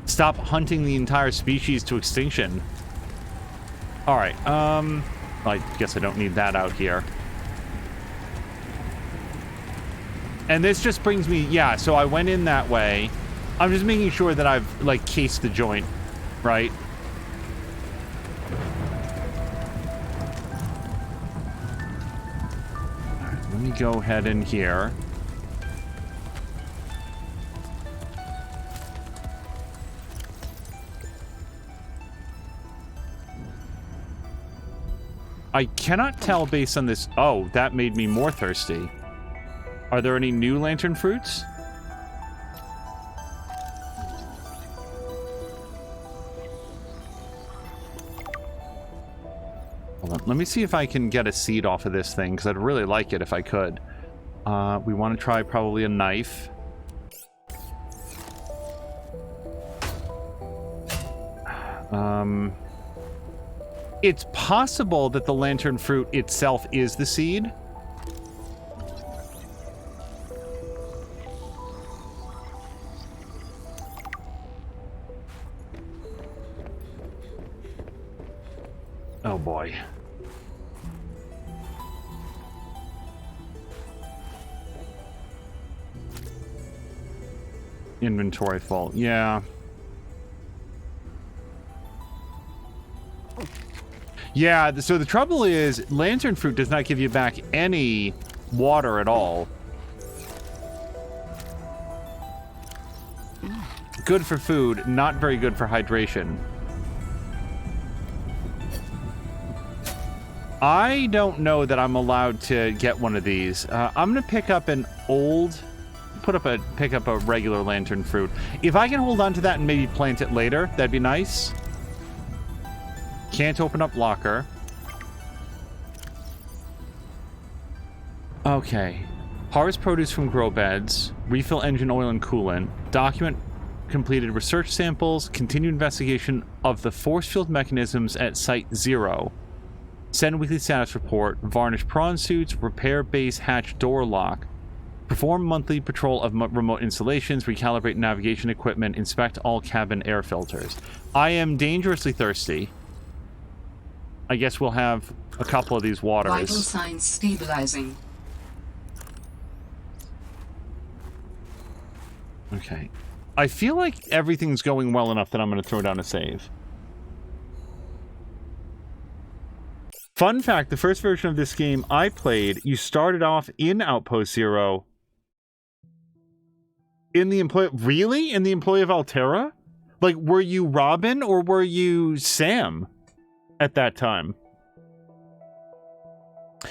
Stop hunting the entire species to extinction. Alright, I guess I don't need that out here. And this just brings me... Yeah, so I went in that way. I'm just making sure that I've, like, cased the joint, right? Alright, let me go ahead in here. I cannot tell based on this... Oh, that made me more thirsty. Are there any new lantern fruits? Hold on. Let me see if I can get a seed off of this thing, because I'd really like it if I could. We want to try probably a knife. It's possible that the lantern fruit itself is the seed. Oh boy. Inventory full. Yeah. Yeah, so the trouble is, lantern fruit does not give you back any water at all. Good for food, not very good for hydration. I don't know that I'm allowed to get one of these. I'm gonna pick up an old... pick up a regular lantern fruit. If I can hold on to that and maybe plant it later, that'd be nice. Can't open up locker. Okay. Harvest produce from grow beds. Refill engine oil and coolant. Document completed research samples. Continue investigation of the force field mechanisms at Site 0. Send weekly status report. Varnish prawn suits. Repair base hatch door lock. Perform monthly patrol of remote installations. Recalibrate navigation equipment. Inspect all cabin air filters. I am dangerously thirsty. I guess we'll have a couple of these waters. Vital signs stabilizing. Okay. I feel like everything's going well enough that I'm going to throw down a save. Fun fact, the first version of this game I played, you started off in Outpost Zero. In the employee... Really? In the employee of Altera? Like, were you Robin or were you Sam at that time?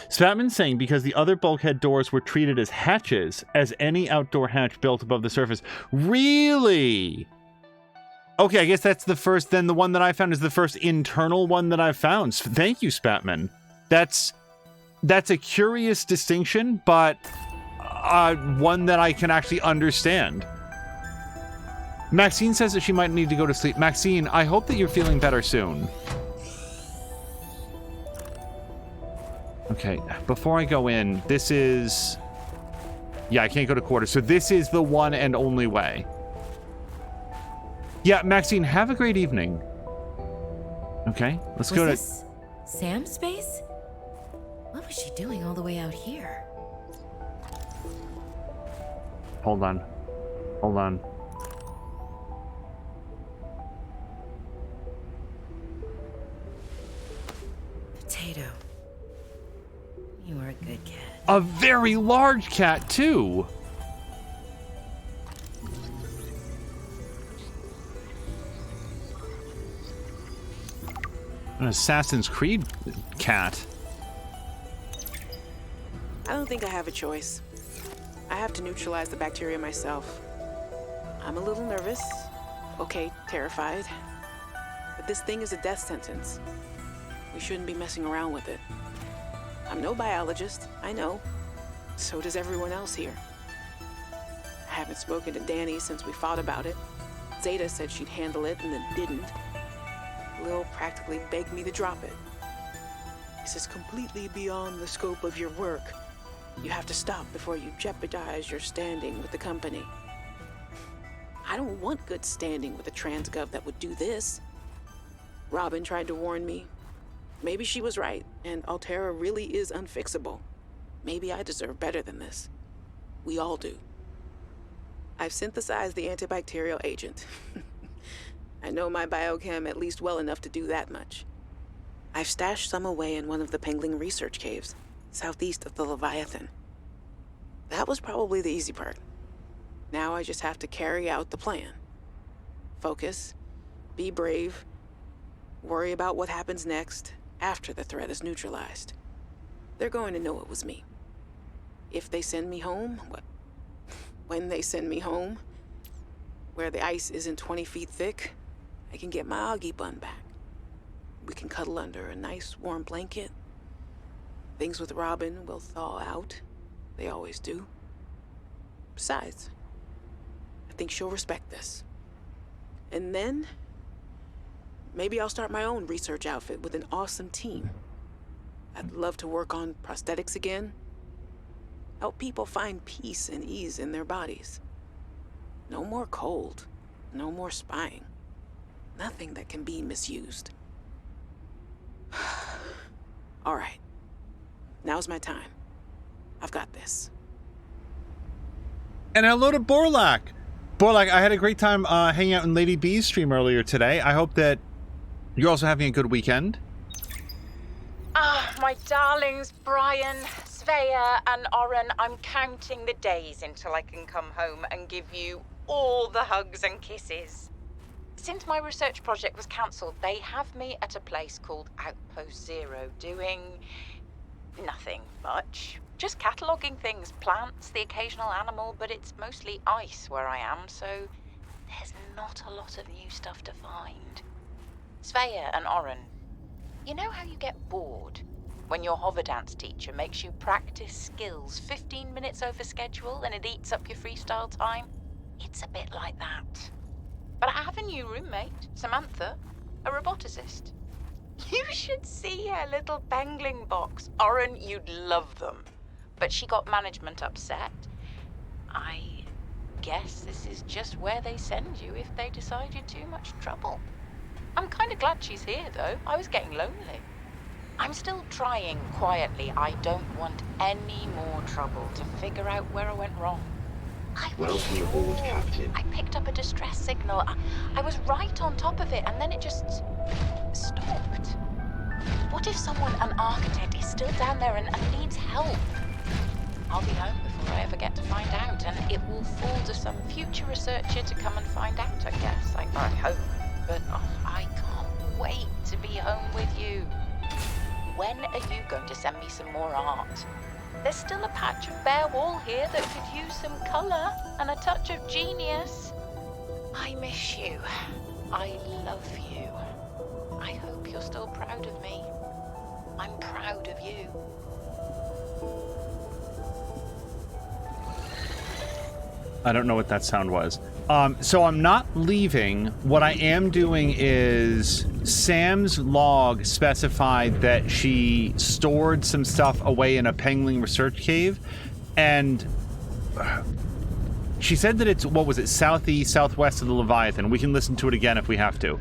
Spatman's saying because the other bulkhead doors were treated as hatches, as any outdoor hatch built above the surface. Really? Okay, I guess that's the first, then the one that I found is the first internal one that I've found. Thank you, Spatman. That's a curious distinction, but one that I can actually understand. Maxine says that she might need to go to sleep. Maxine, I hope that you're feeling better soon. Okay, before I go in, this is... Yeah, I can't go to quarters, so this is the one and only way. Yeah, Maxine, have a great evening. Okay, let's go to... Was this Sam's space? What was she doing all the way out here? Hold on. Hold on. Potato. You were a good cat. A very large cat, too! An Assassin's Creed cat. I don't think I have a choice. I have to neutralize the bacteria myself. I'm a little nervous. Okay, terrified. But this thing is a death sentence. We shouldn't be messing around with it. I'm no biologist, I know. So does everyone else here. I haven't spoken to Danny since we fought about it. Zeta said she'd handle it and then didn't. Lil practically begged me to drop it. This is completely beyond the scope of your work. You have to stop before you jeopardize your standing with the company. I don't want good standing with a transgov that would do this. Robin tried to warn me. Maybe she was right, and Altera really is unfixable. Maybe I deserve better than this. We all do. I've synthesized the antibacterial agent. I know my biochem at least well enough to do that much. I've stashed some away in one of the Pengling research caves, southeast of the Leviathan. That was probably the easy part. Now I just have to carry out the plan. Focus, be brave, worry about what happens next after the threat is neutralized. They're going to know it was me. If they send me home, when they send me home, where the ice isn't 20 feet thick, I can get my Augie bun back. We can cuddle under a nice warm blanket. Things with Robin will thaw out. They always do. Besides, I think she'll respect this. And then, maybe I'll start my own research outfit with an awesome team. I'd love to work on prosthetics again. Help people find peace and ease in their bodies. No more cold. No more spying. Nothing that can be misused. All right. Now's my time. I've got this. And hello to Borlak. Borlak, I had a great time hanging out in Lady B's stream earlier today. I hope that you're also having a good weekend. Ah, my darlings, Brian, Svea, and Oren, I'm counting the days until I can come home and give you all the hugs and kisses. Since my research project was cancelled, they have me at a place called Outpost Zero, doing nothing much. Just cataloguing things, plants, the occasional animal, but it's mostly ice where I am, so there's not a lot of new stuff to find. Svea and Oren, you know how you get bored when your hover dance teacher makes you practice skills 15 minutes over schedule and it eats up your freestyle time? It's a bit like that. But I have a new roommate, Samantha, a roboticist. You should see her little bangling box. Oren, you'd love them. But she got management upset. I guess this is just where they send you if they decide you're too much trouble. I'm kind of glad she's here, though. I was getting lonely. I'm still trying quietly. I don't want any more trouble to figure out where I went wrong. I was Welcome aboard, Captain. I picked up a distress signal. I was right on top of it, and then it just stopped. What if someone, an architect, is still down there and needs help? I'll be home before I ever get to find out, and it will fall to some future researcher to come and find out, I guess. I hope. But I can't wait to be home with you. When are you going to send me some more art? There's still a patch of bare wall here that could use some colour and a touch of genius. I miss you. I love you. I hope you're still proud of me. I'm proud of you. I don't know what that sound was. So I'm not leaving. What I am doing is Sam's log specified that she stored some stuff away in a Pengling research cave, and she said that it's, what was it, southeast, southwest of the Leviathan. We can listen to it again if we have to.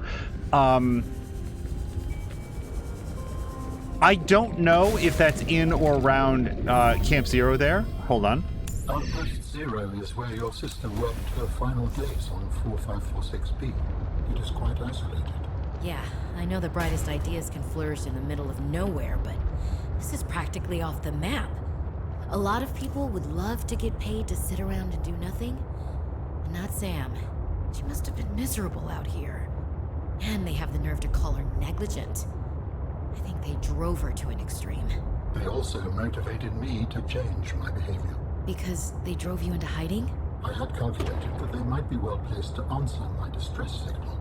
I don't know if that's in or around Camp Zero there. Hold on. Outpost Zero is where your sister worked her final days on 4546B. It is quite isolated. Yeah, I know the brightest ideas can flourish in the middle of nowhere, but this is practically off the map. A lot of people would love to get paid to sit around and do nothing, but not Sam. She must have been miserable out here. And they have the nerve to call her negligent. I think they drove her to an extreme. They also motivated me to change my behavior. Because they drove you into hiding? I had calculated that they might be well placed to answer my distress signal.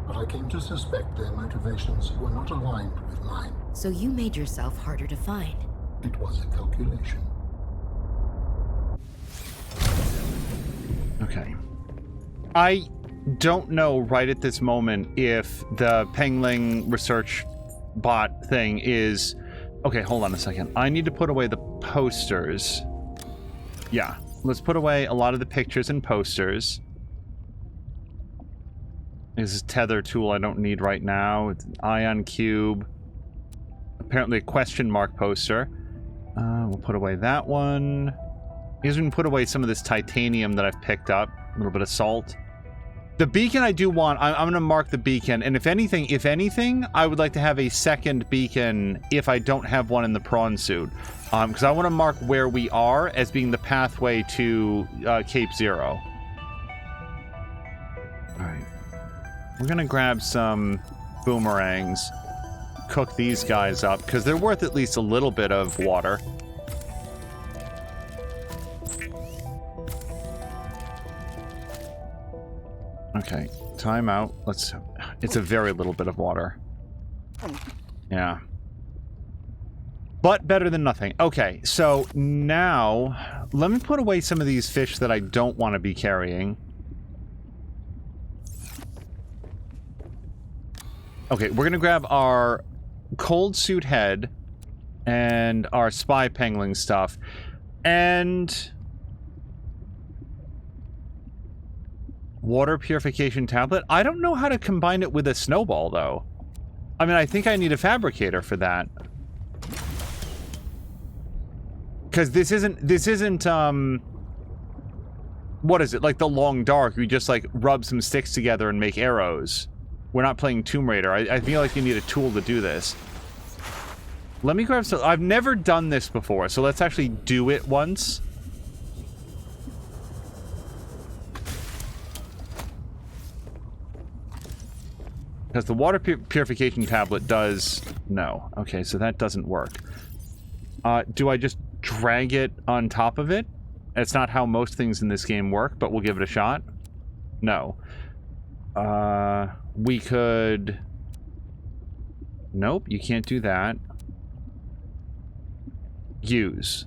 But I came to suspect their motivations were not aligned with mine. So you made yourself harder to find. It was a calculation. Okay. I don't know right at this moment if the Pengling research bot thing is... Okay, hold on a second. I need to put away the posters. Yeah, let's put away a lot of the pictures and posters. This is a tether tool I don't need right now. It's an ion cube. Apparently a question mark poster. We'll put away that one. Here's we can put away some of this titanium that I've picked up. A little bit of salt. The beacon I do want, I'm going to mark the beacon. And if anything, I would like to have a second beacon if I don't have one in the prawn suit. Because I want to mark where we are as being the pathway to Cape Zero. Alright. We're going to grab some boomerangs. Cook these guys up, because they're worth at least a little bit of water. Okay, time out. It's a very little bit of water. Yeah. But better than nothing. Okay, so now let me put away some of these fish that I don't want to be carrying. Okay, we're going to grab our cold suit head and our spy pengling stuff. And... water purification tablet? I don't know how to combine it with a snowball, though. I mean, I think I need a fabricator for that. Because this isn't, what is it, like the Long Dark? You just like rub some sticks together and make arrows. We're not playing Tomb Raider. I feel like you need a tool to do this. Let me grab some. I've never done this before, so let's actually do it once. Because the water purification tablet does... No. Okay, so that doesn't work. Do I just drag it on top of it? It's not how most things in this game work, but we'll give it a shot. No. We could... Nope, you can't do that. Use.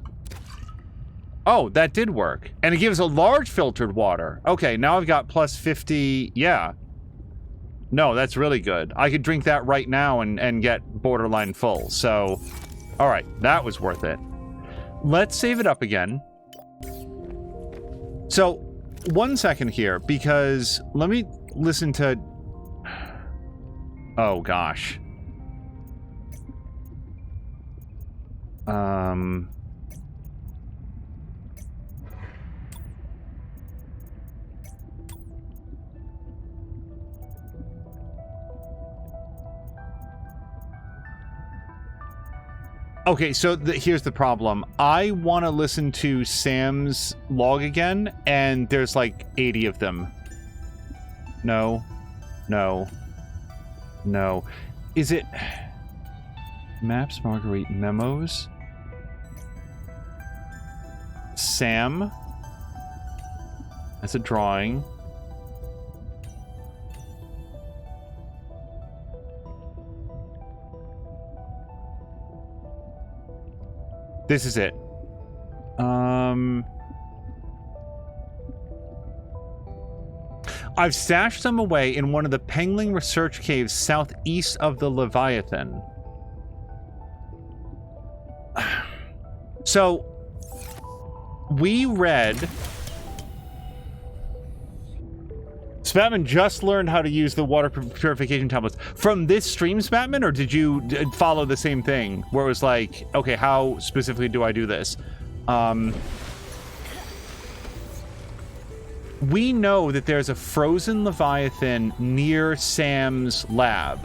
Oh, that did work. And it gives a large filtered water. Okay, now I've got plus 50... Yeah. No, that's really good. I could drink that right now and get borderline full. So, all right, that was worth it. Let's save it up again. So, 1 second here, because let me listen to... Oh, gosh. Okay, so here's the problem. I want to listen to Sam's log again, and there's like 80 of them. No. No. No. Is it... Maps, Marguerite, memos? Sam? That's a drawing. This is it. I've stashed them away in one of the Pengling research caves southeast of the Leviathan. So, we read... Spatman just learned how to use the water purification tablets. From this stream, Spatman, or did you follow the same thing? Where it was like, okay, how specifically do I do this? We know that there's a frozen Leviathan near Sam's lab.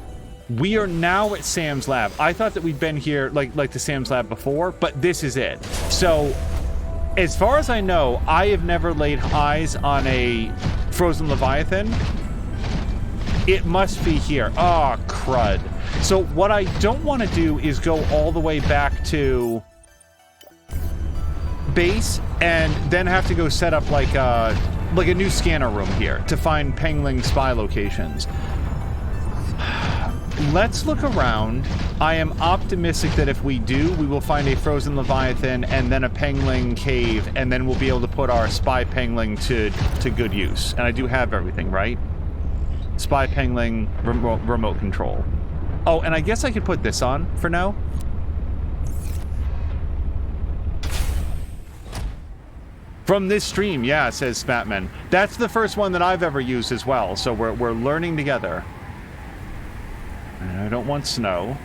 We are now at Sam's lab. I thought that we'd been here, like to Sam's lab before, but this is it. So, as far as I know, I have never laid eyes on a frozen Leviathan. It must be here. Oh, crud. So what I don't want to do is go all the way back to base and then have to go set up like a new scanner room here to find Pengling spy locations. Let's look around. I am optimistic that if we do, we will find a frozen Leviathan and then a Pengling cave, and then we'll be able to put our spy Pengling to good use. And I do have everything, right? Spy Pengling, remote control. Oh, and I guess I could put this on for now. From this stream, yeah, says Spatman. That's the first one that I've ever used as well, so we're learning together. I don't want snow.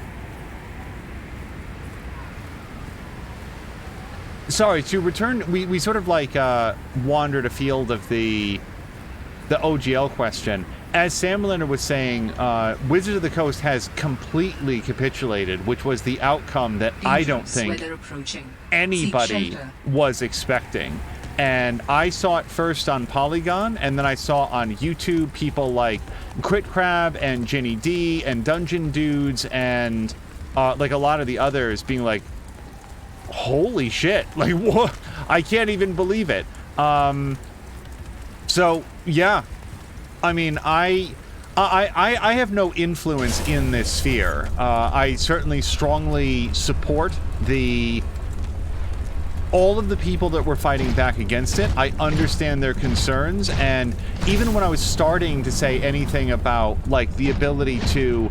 Sorry, to return, we sort of like wandered afield of the OGL question. As Sam Leonard was saying, Wizards of the Coast has completely capitulated, which was the outcome that I don't think anybody was expecting. And I saw it first on Polygon, and then I saw on YouTube people like Crit Crab and Jenny D and Dungeon Dudes and like a lot of the others being like, holy shit, like what? I can't even believe it. So yeah, I mean, I have no influence in this sphere. I certainly strongly support all of the people that were fighting back against it. I understand their concerns, and even when I was starting to say anything about like the ability to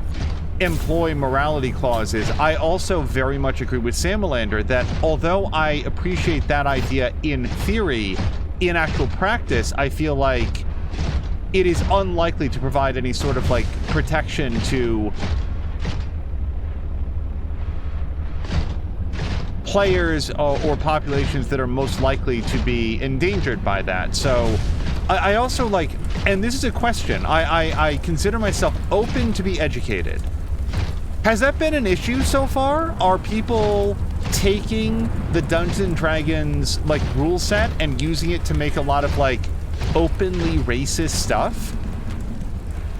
employ morality clauses, I also very much agree with Samalander that although I appreciate that idea in theory, in actual practice, I feel like it is unlikely to provide any sort of like protection to players or populations that are most likely to be endangered by that. So I also like, and this is a question, I consider myself open to be educated. Has that been an issue so far? Are people taking the Dungeons & Dragons like rule set and using it to make a lot of like openly racist stuff?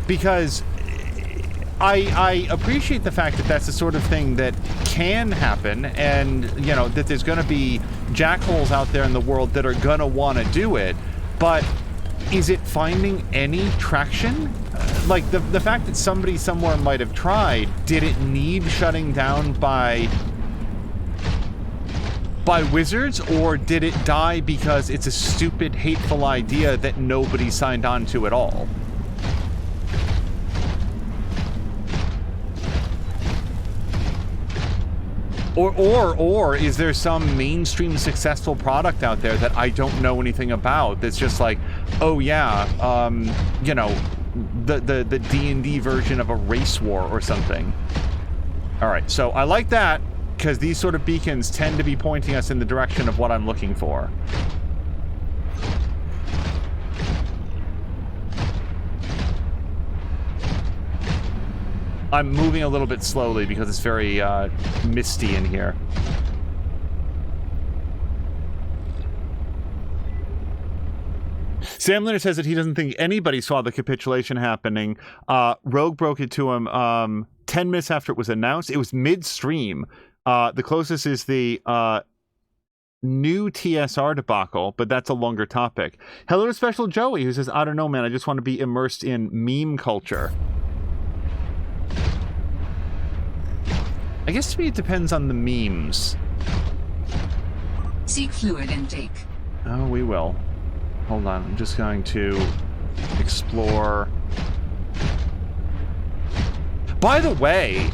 Because I appreciate the fact that that's the sort of thing that can happen, and you know that there's going to be jackholes out there in the world that are going to want to do it, but is it finding any traction? Like the fact that somebody somewhere might have tried, did it need shutting down by Wizards, or did it die because it's a stupid, hateful idea that nobody signed on to at all? Or is there some mainstream successful product out there that I don't know anything about that's just like, oh yeah, you know, the D&D version of a race war or something. All right, so I like that because these sort of beacons tend to be pointing us in the direction of what I'm looking for. I'm moving a little bit slowly because it's very misty in here. Sam Leonard says that he doesn't think anybody saw the capitulation happening. Rogue broke it to him 10 minutes after it was announced. It was midstream. The closest is the new TSR debacle, but that's a longer topic. Hello to Special Joey, who says, I don't know, man, I just want to be immersed in meme culture. I guess to me it depends on the memes. Seek fluid intake. Oh, we will. Hold on, I'm just going to explore. By the way,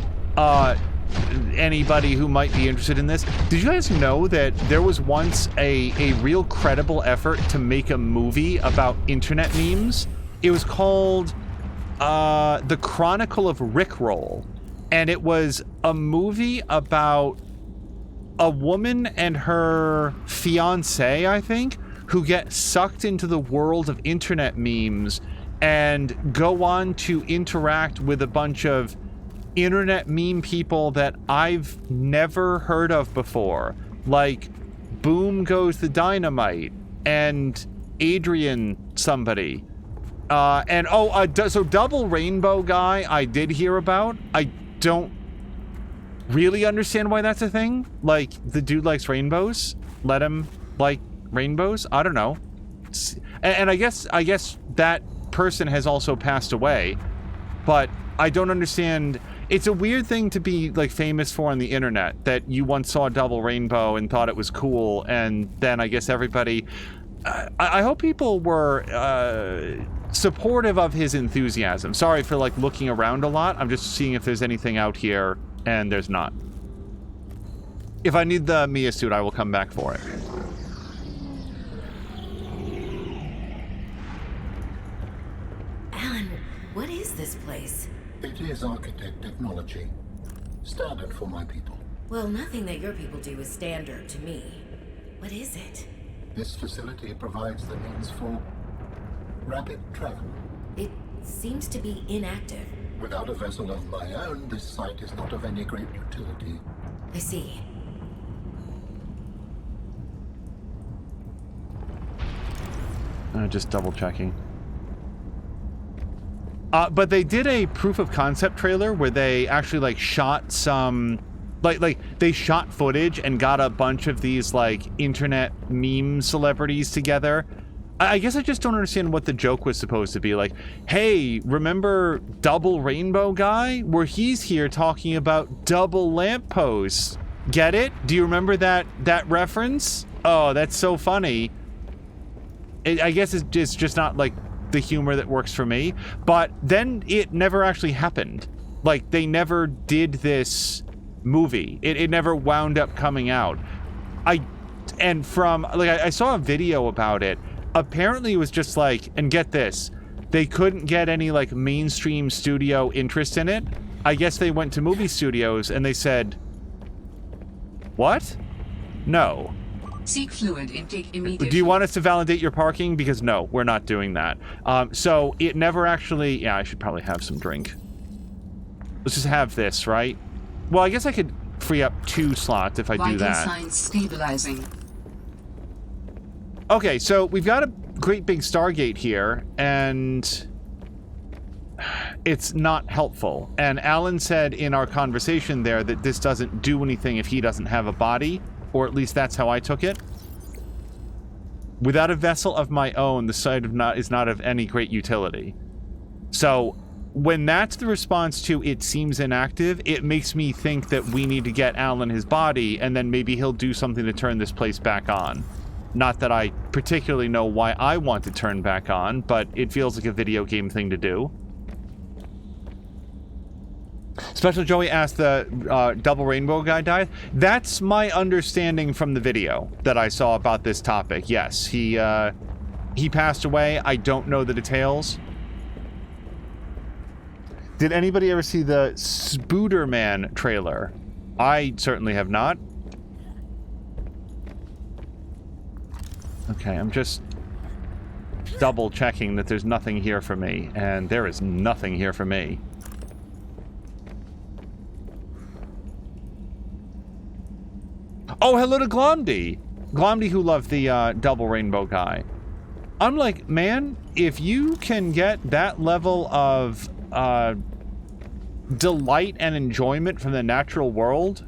anybody who might be interested in this, did you guys know that there was once a real credible effort to make a movie about internet memes? It was called The Chronicle of Rickroll. And it was a movie about a woman and her fiancé, I think, who get sucked into the world of internet memes and go on to interact with a bunch of internet meme people that I've never heard of before. Like Boom Goes the Dynamite and Adrian somebody. So Double Rainbow Guy I did hear about. I don't really understand why that's a thing. Like, the dude likes rainbows. Let him like rainbows. I don't know. And I guess that person has also passed away. But I don't understand. It's a weird thing to be like famous for on the internet, that you once saw Double Rainbow and thought it was cool, and then I guess everybody. I hope people were supportive of his enthusiasm. Sorry for like looking around a lot. I'm just seeing if there's anything out here, and there's not. If I need the Mia suit, I will come back for it. Alan, what is this place? It is architect technology. Standard for my people. Well, nothing that your people do is standard to me. What is it? This facility provides the means for rapid travel. It seems to be inactive. Without a vessel of my own, this site is not of any great utility. I see. Just double checking. But they did a proof of concept trailer where they actually like shot some, like they shot footage and got a bunch of these like internet meme celebrities together. I guess I just don't understand what the joke was supposed to be. Like, hey, remember Double Rainbow Guy? Where he's here talking about double lampposts. Get it? Do you remember that reference? Oh, that's so funny. I guess it's just not like the humor that works for me. But then it never actually happened. Like, they never did this movie. It never wound up coming out. I saw a video about it. Apparently it was just like, and get this, they couldn't get any like mainstream studio interest in it. I guess they went to movie studios and they said, what? No. Seek fluid intake immediately. Do you want us to validate your parking? Because no, we're not doing that. So it never actually... Yeah, I should probably have some drink. Let's just have this, right? Well, I guess I could free up 2 slots if I do that. Vital signs stabilizing. Okay, so we've got a great big Stargate here, and it's not helpful. And Alan said in our conversation there that this doesn't do anything if he doesn't have a body, or at least that's how I took it. Without a vessel of my own, the site is not of any great utility. So when that's the response to it seems inactive, it makes me think that we need to get Alan his body, and then maybe he'll do something to turn this place back on. Not that I particularly know why I want to turn back on, but it feels like a video game thing to do. Special Joey asked the double rainbow guy died. That's my understanding from the video that I saw about this topic. Yes, he passed away. I don't know the details. Did anybody ever see the Spooderman trailer? I certainly have not. Okay, I'm just double checking that there's nothing here for me, and there is nothing here for me. Oh, hello to Glomdy! Glomdy who loved the double rainbow guy. I'm like, man, if you can get that level of delight and enjoyment from the natural world,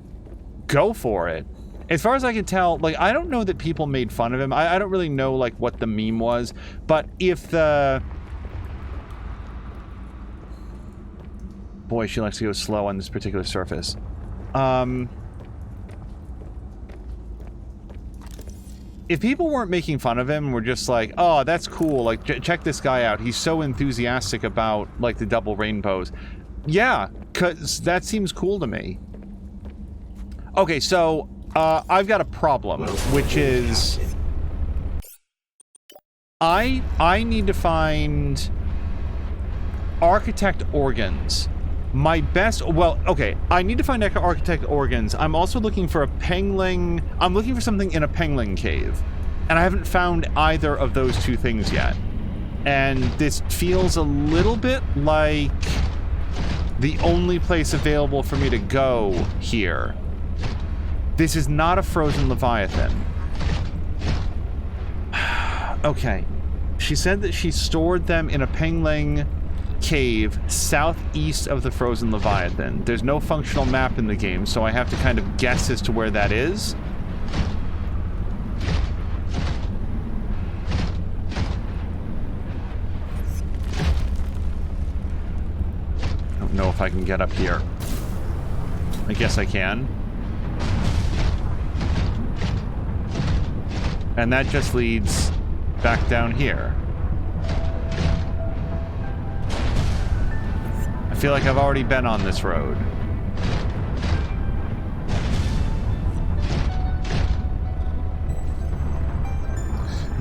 go for it. As far as I can tell, like, I don't know that people made fun of him. I don't really know, like, what the meme was. But if the... Boy, she likes to go slow on this particular surface. If people weren't making fun of him and were just like, oh, that's cool, like, check this guy out. He's so enthusiastic about, like, the double rainbows. Yeah, because that seems cool to me. Okay, so... I've got a problem, which is I need to find architect organs. My best, well, okay, I need to find architect organs. I'm also looking for a pengling. I'm looking for something in a pengling cave, and I haven't found either of those 2 things yet. And this feels a little bit like the only place available for me to go here. This is not a frozen Leviathan. Okay. She said that she stored them in a Pengling cave southeast of the frozen Leviathan. There's no functional map in the game, so I have to kind of guess as to where that is. I don't know if I can get up here. I guess I can. And that just leads back down here. I feel like I've already been on this road.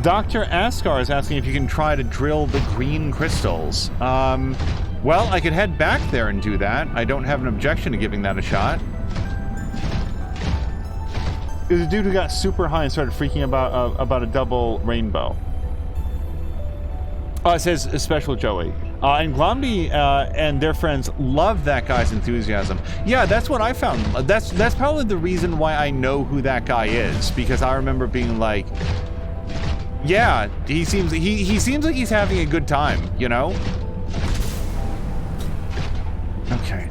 Dr. Askar is asking if you can try to drill the green crystals. Well, I could head back there and do that. I don't have an objection to giving that a shot. There's a dude who got super high and started freaking about a double rainbow. Oh, it says Special Joey. And Glomdy and their friends love that guy's enthusiasm. Yeah, that's what I found. That's probably the reason why I know who that guy is, because I remember being like, yeah, he seems like he's having a good time, you know? Okay.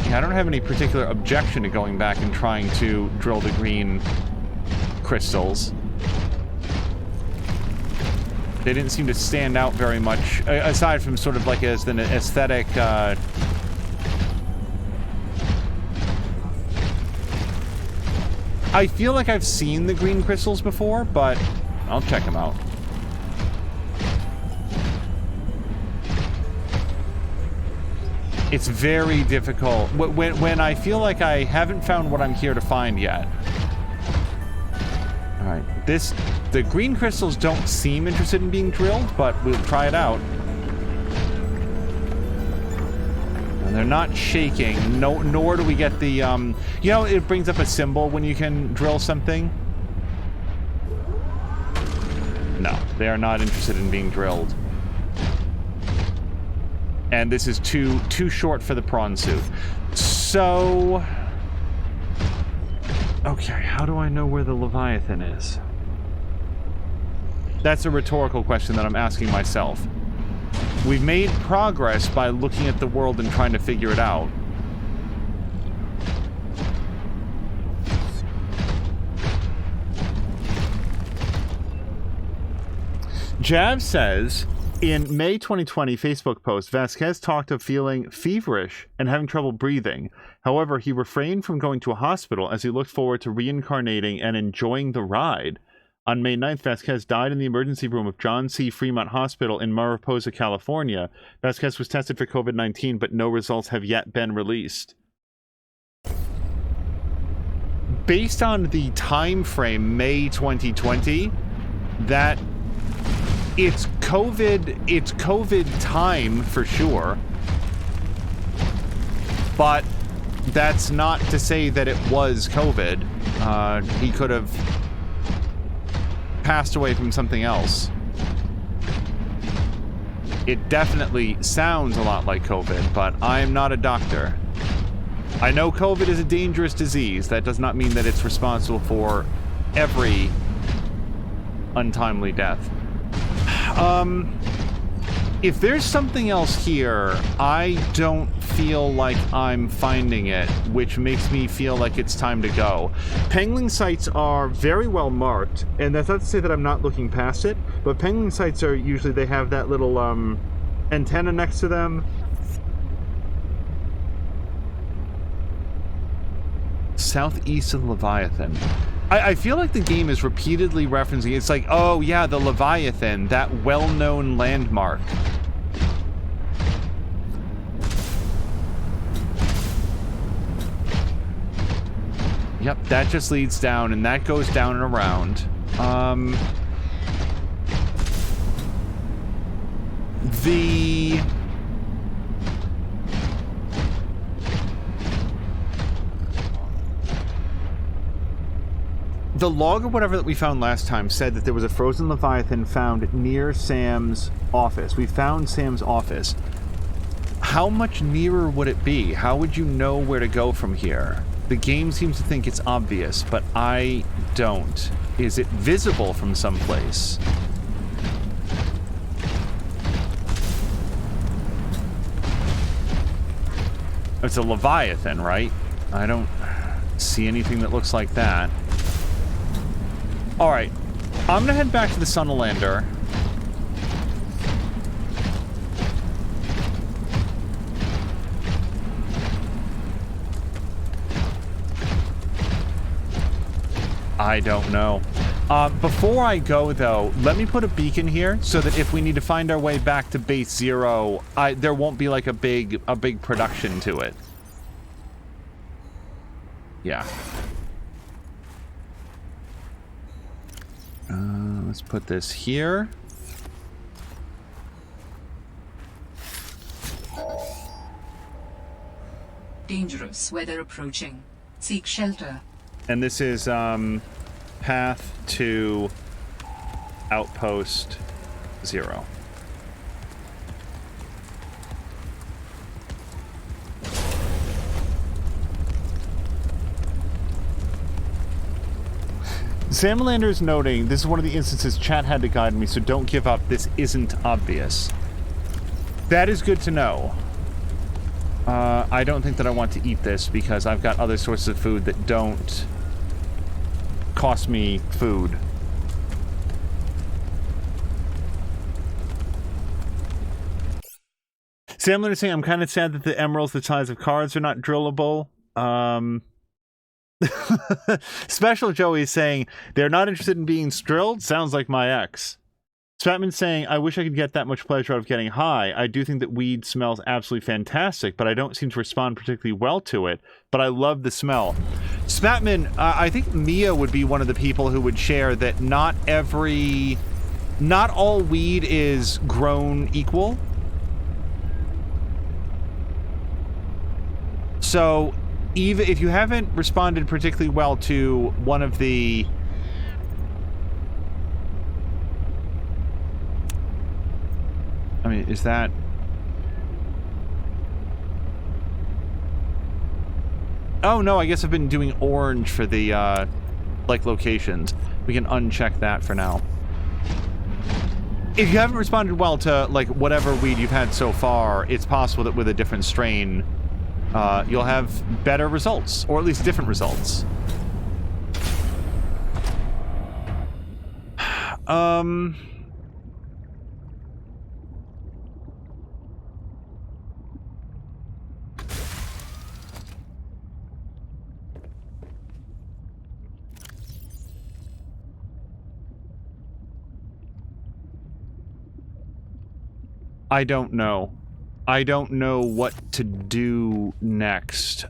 I don't have any particular objection to going back and trying to drill the green crystals. They didn't seem to stand out very much, aside from sort of like as an aesthetic, I feel like I've seen the green crystals before, but I'll check them out. It's very difficult when I feel like I haven't found what I'm here to find yet. All right, the green crystals don't seem interested in being drilled, but we'll try it out. they're not shaking. No, nor do we get the, you know, it brings up a symbol when you can drill something. No, they are not interested in being drilled. And this is too short for the prawn suit. So... okay, how do I know where the Leviathan is? That's a rhetorical question that I'm asking myself. We've made progress by looking at the world and trying to figure it out. Jav says, in May 2020 Facebook post, Vasquez talked of feeling feverish and having trouble breathing. However, he refrained from going to a hospital as he looked forward to reincarnating and enjoying the ride. On May 9th, Vasquez died in the emergency room of John C. Fremont Hospital in Mariposa, California. Vasquez was tested for COVID-19, but no results have yet been released. Based on the time frame, May 2020, that it's COVID time for sure. But that's not to say that it was COVID. He could have passed away from something else. It definitely sounds a lot like COVID, but I'm not a doctor. I know COVID is a dangerous disease. That does not mean that it's responsible for every untimely death. If there's something else here, I don't feel like I'm finding it, which makes me feel like it's time to go. Pangolin sites are very well marked, and that's not to say that I'm not looking past it, but pangolin sites are usually, they have that little antenna next to them. Southeast of Leviathan. I feel like the game is repeatedly referencing, it's like, oh yeah, the Leviathan, that well-known landmark. Yep, that just leads down, and that goes down and around. The log or whatever that we found last time said that there was a frozen Leviathan found near Sam's office. We found Sam's office. How much nearer would it be? How would you know where to go from here? The game seems to think it's obvious, but I don't. Is it visible from someplace? It's a Leviathan, right? I don't see anything that looks like that. Alright, I'm gonna head back to the Sunlander. I don't know. Before I go, though, let me put a beacon here so that if we need to find our way back to base 0, there won't be like a big production to it. Yeah. Let's put this here. Dangerous weather approaching. Seek shelter. And this is path to outpost 0. Samlander is noting, this is one of the instances chat had to guide me, so don't give up. This isn't obvious. That is good to know. I don't think that I want to eat this because I've got other sources of food that don't cost me food. Samlander is saying, I'm kind of sad that the emeralds the size of cards are not drillable. Special Joey is saying, they're not interested in being drilled? Sounds like my ex. Spatman saying, I wish I could get that much pleasure out of getting high. I do think that weed smells absolutely fantastic, but I don't seem to respond particularly well to it. But I love the smell. Spatman, I think Mia would be one of the people who would share that not all weed is grown equal. So even if you haven't responded particularly well to one of the... I mean, is that... Oh, no, I guess I've been doing orange for the, like, locations. We can uncheck that for now. If you haven't responded well to, like, whatever weed you've had so far, it's possible that with a different strain, you'll have better results, or at least different results. I don't know. I don't know what to do next.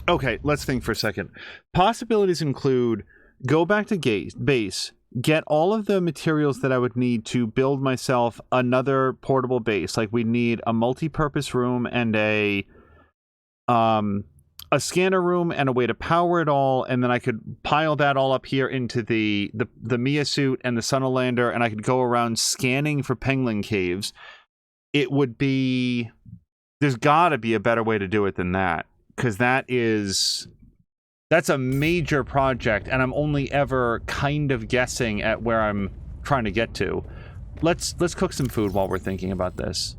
Okay, let's think for a second. Possibilities include go back to base, get all of the materials that I would need to build myself another portable base. Like we'd need a multi-purpose room and a scanner room and a way to power it all, and then I could pile that all up here into the Mia suit and the Sunolander, and I could go around scanning for penguin caves. It would be... There's gotta be a better way to do it than that, because that's a major project, and I'm only ever kind of guessing at where I'm trying to get to. Let's cook some food while we're thinking about this.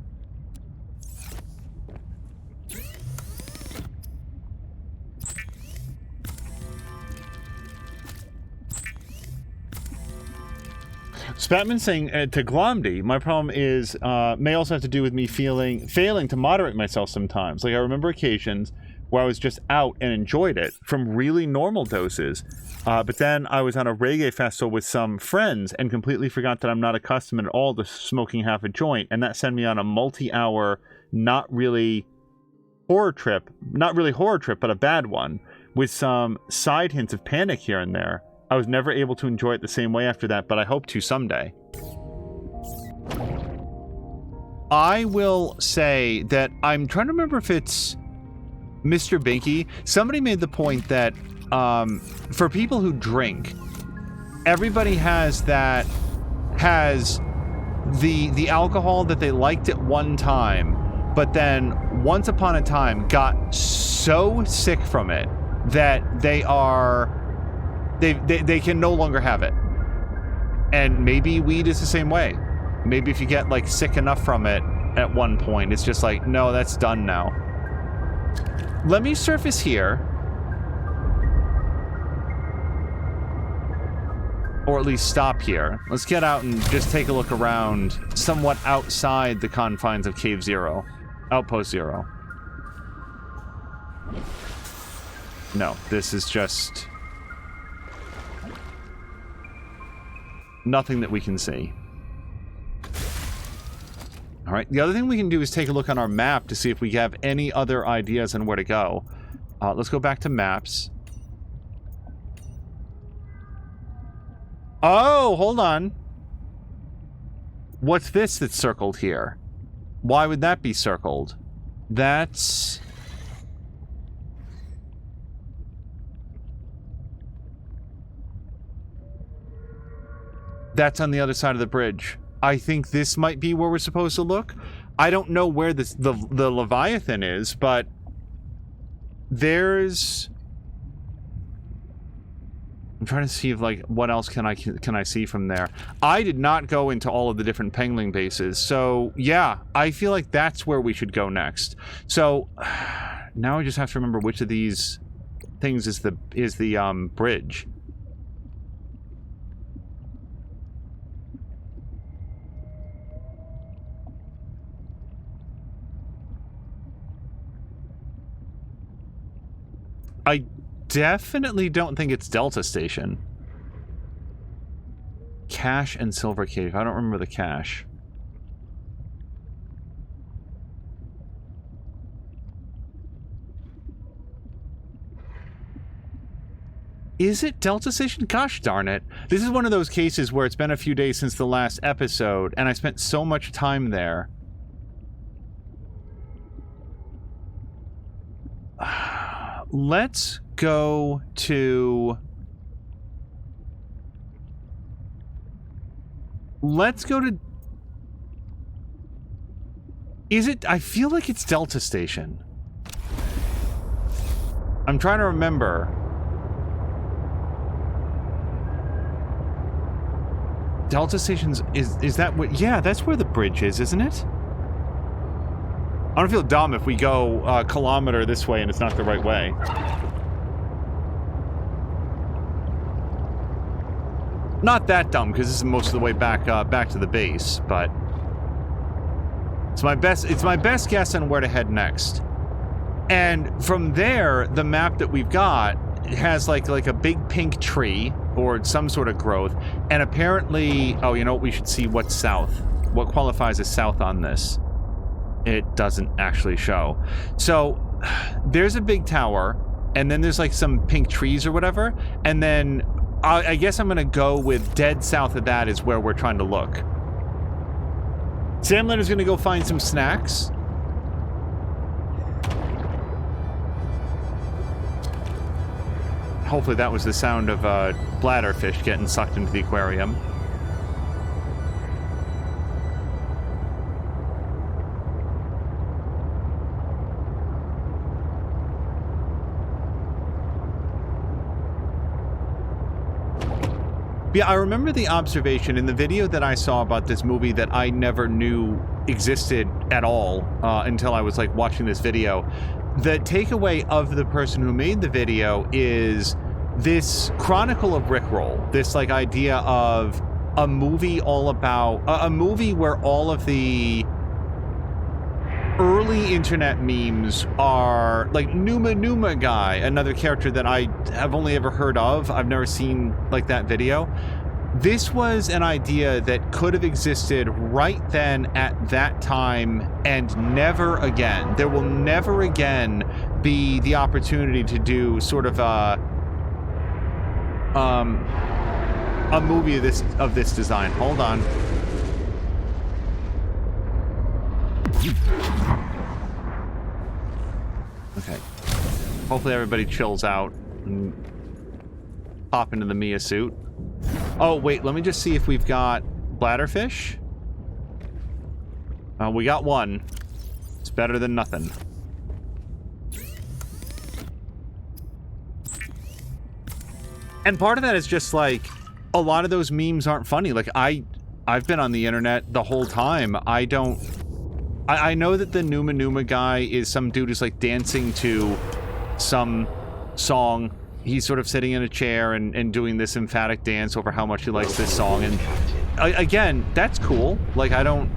Spatman saying to Glomdy, my problem is may also have to do with me failing to moderate myself sometimes. Like I remember occasions where I was just out and enjoyed it from really normal doses, but then I was on a reggae festival with some friends and completely forgot that I'm not accustomed at all to smoking half a joint, and that sent me on a multi-hour, not really horror trip, but a bad one, with some side hints of panic here and there. I was never able to enjoy it the same way after that, but I hope to someday. I will say that I'm trying to remember if it's Mr. Binky. Somebody made the point that for people who drink, everybody has the alcohol that they liked at one time, but then once upon a time got so sick from it that they can no longer have it. And maybe weed is the same way. Maybe if you get like sick enough from it at one point, it's just like, no, that's done now. Let me surface here. Or at least stop here. Let's get out and just take a look around somewhat outside the confines of Cave Zero. Outpost Zero. No, this is just... nothing that we can see. Alright, the other thing we can do is take a look on our map to see if we have any other ideas on where to go. Let's go back to maps. Oh, hold on. What's this that's circled here? Why would that be circled? That's on the other side of the bridge. I think this might be where we're supposed to look. I don't know where the Leviathan is, but there's... I'm trying to see if, like, what else can I see from there. I did not go into all of the different Pengling bases, so yeah, I feel like that's where we should go next. So now I just have to remember which of these things is the bridge. I definitely don't think it's Delta Station. Cache and Silver Cave. I don't remember the cache. Is it Delta Station? Gosh darn it. This is one of those cases where it's been a few days since the last episode, and I spent so much time there. let's go to... Is it... I feel like it's Delta Station. I'm trying to remember. Delta Station's... Is that what... Yeah, that's where the bridge is, isn't it? I don't feel dumb if we go a kilometer this way and it's not the right way. Not that dumb, because this is most of the way back to the base, but it's my best guess on where to head next. And from there, the map that we've got has like a big pink tree or some sort of growth, and apparently, oh, you know what? We should see what's south. What qualifies as south on this? It doesn't actually show. So there's a big tower, and then there's like some pink trees or whatever, and then I guess I'm gonna go with dead south of that is where we're trying to look. Sam Leonard's gonna go find some snacks. Hopefully that was the sound of bladderfish getting sucked into the aquarium. Yeah, I remember the observation in the video that I saw about this movie that I never knew existed at all until I was like watching this video. The takeaway of the person who made the video is this chronicle of Rickroll, this like idea of a movie all about a movie where all of the early internet memes are like Numa Guy, another character that I have only ever heard of. I've never seen like that video. This was an idea that could have existed right then at that time and never again. There will never again be the opportunity to do sort of a movie of this design. Hold on. Okay. Hopefully everybody chills out and pop into the Mia suit. Oh, wait, let me just see if we've got bladderfish. We got one. It's better than nothing. And part of that is just like, a lot of those memes aren't funny. Like, I've been on the internet the whole time. I know that the Numa Guy is some dude who's like dancing to some song. He's sort of sitting in a chair and doing this emphatic dance over how much he likes this song. And again, that's cool. Like, I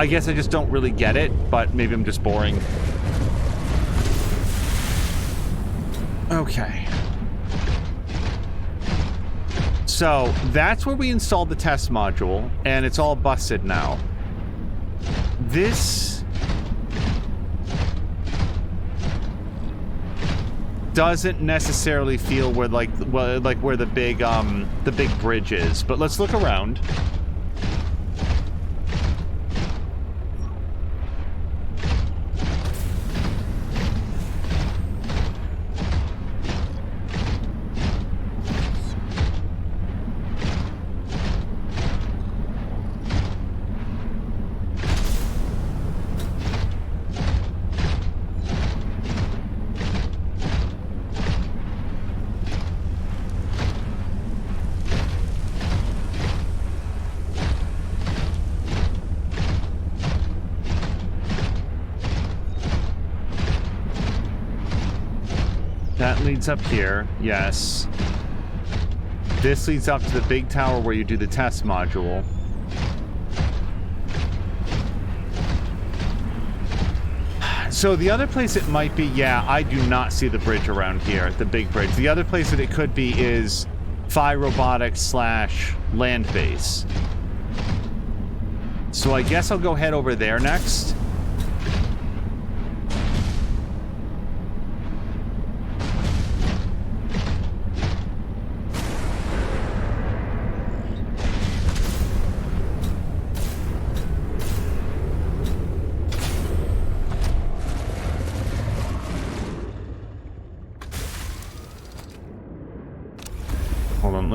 guess I just don't really get it, but maybe I'm just boring. Okay. So that's where we installed the test module, and it's all busted now. This doesn't necessarily feel where where the big bridge is, but let's look around. That leads up here, yes. This leads up to the big tower where you do the test module. So the other place it might be, yeah, I do not see the bridge around here, the big bridge. The other place that it could be is Phi Robotics / land base. So I guess I'll go head over there next.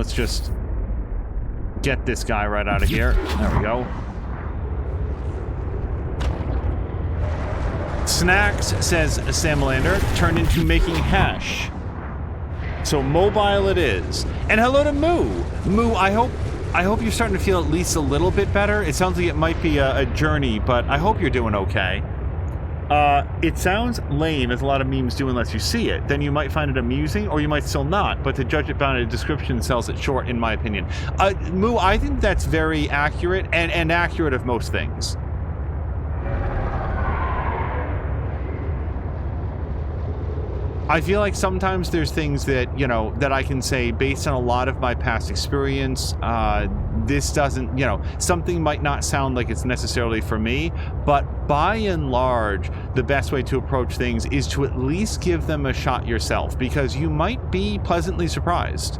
Let's just get this guy right out of here. There we go. Snacks, says Samalander, turned into making hash. So mobile it is. And hello to Moo. Moo, I hope you're starting to feel at least a little bit better. It sounds like it might be a journey, but I hope you're doing okay. It sounds lame, as a lot of memes do unless you see it. Then you might find it amusing, or you might still not. But to judge it by a description sells it short, in my opinion. Moo, I think that's very accurate, and accurate of most things. I feel like sometimes there's things that, you know, that I can say based on a lot of my past experience. This doesn't, you know, something might not sound like it's necessarily for me, but by and large, the best way to approach things is to at least give them a shot yourself, because you might be pleasantly surprised.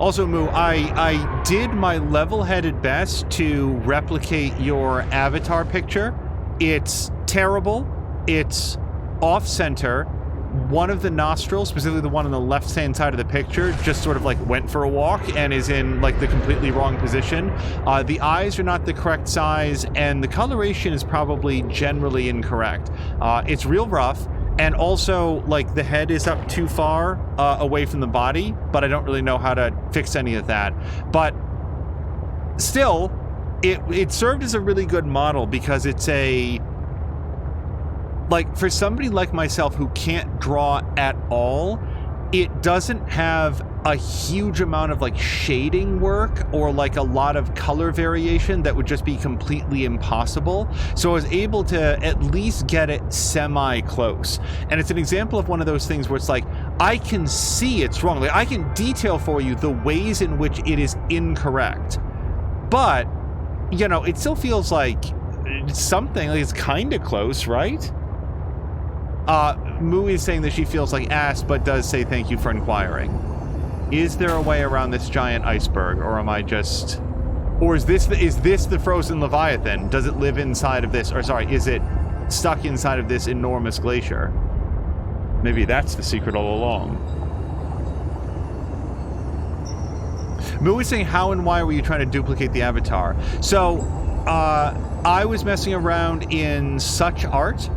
Also, Moo, I did my level-headed best to replicate your avatar picture. It's terrible. It's off-center. One of the nostrils, specifically the one on the left-hand side of the picture, just sort of like went for a walk and is in like the completely wrong position. The eyes are not the correct size, and the coloration is probably generally incorrect. It's real rough, and also like the head is up too far away from the body, but I don't really know how to fix any of that. But still, it served as a really good model, because it's a, like, for somebody like myself who can't draw at all, it doesn't have a huge amount of like shading work or like a lot of color variation that would just be completely impossible. So I was able to at least get it semi-close. And it's an example of one of those things where it's like, I can see it's wrong. Like, I can detail for you the ways in which it is incorrect. But, you know, it still feels like something, like it's kind of close, right? Moo is saying that she feels like ass, but does say thank you for inquiring. Is there a way around this giant iceberg, or am I just... Or is this the frozen Leviathan? Does it live inside of this? Or sorry, is it stuck inside of this enormous glacier? Maybe that's the secret all along. Moo is saying, how and why were you trying to duplicate the avatar? So, I was messing around in such art,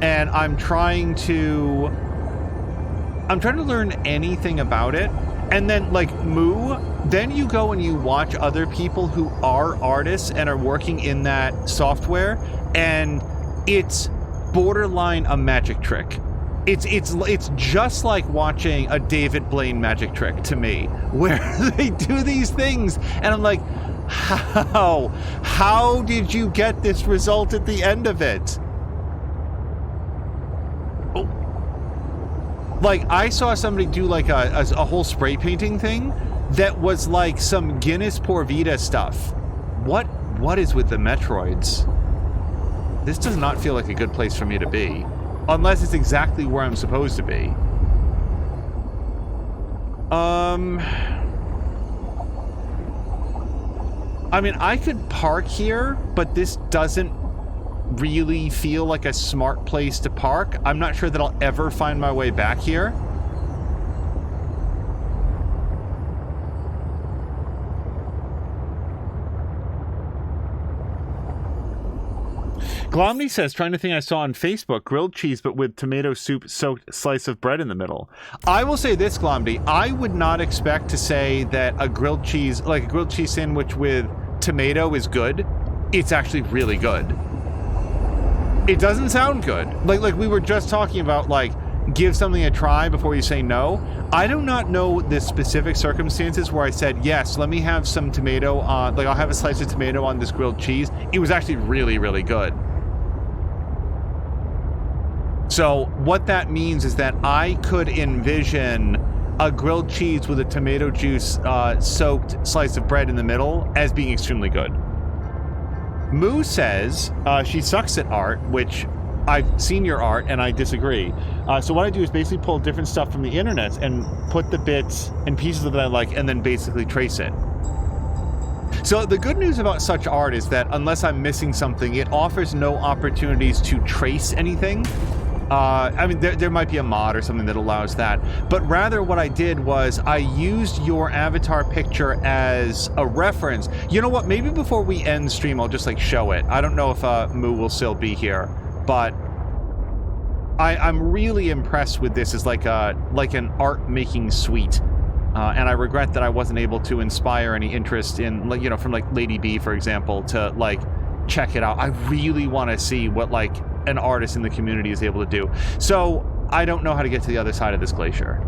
and I'm trying to learn anything about it. And then, like, Moo, then you go and you watch other people who are artists and are working in that software, and it's borderline a magic trick. It's just like watching a David Blaine magic trick to me, where they do these things, and I'm like, how did you get this result at the end of it? Like, I saw somebody do like a whole spray painting thing that was like some Guinness Por Vita stuff. What is with the Metroids? This does not feel like a good place for me to be. Unless it's exactly where I'm supposed to be. I mean, I could park here, but this doesn't really feel like a smart place to park. I'm not sure that I'll ever find my way back here. Glomny says, trying to think I saw on Facebook, grilled cheese but with tomato soup soaked slice of bread in the middle. I will say this, Glomny, I would not expect to say that a grilled cheese, like a grilled cheese sandwich with tomato is good. It's actually really good. It doesn't sound good. Like we were just talking about, like, give something a try before you say no. I do not know the specific circumstances where I said, yes, let me have some tomato on, like, I'll have a slice of tomato on this grilled cheese. It was actually really, really good. So what that means is that I could envision a grilled cheese with a tomato juice soaked slice of bread in the middle as being extremely good. Moo says she sucks at art, which I've seen your art and I disagree. So what I do is basically pull different stuff from the internet and put the bits and pieces of that I like and then basically trace it. So the good news about such art is that unless I'm missing something, it offers no opportunities to trace anything. I mean, there might be a mod or something that allows that. But rather what I did was I used your avatar picture as a reference. You know what? Maybe before we end stream, I'll just, like, show it. I don't know if Moo will still be here, but I'm really impressed with this as, like, an art-making suite. And I regret that I wasn't able to inspire any interest in, like, you know, from, like, Lady B, for example, to, like, check it out. I really want to see what, like, an artist in the community is able to do. So I don't know how to get to the other side of this glacier.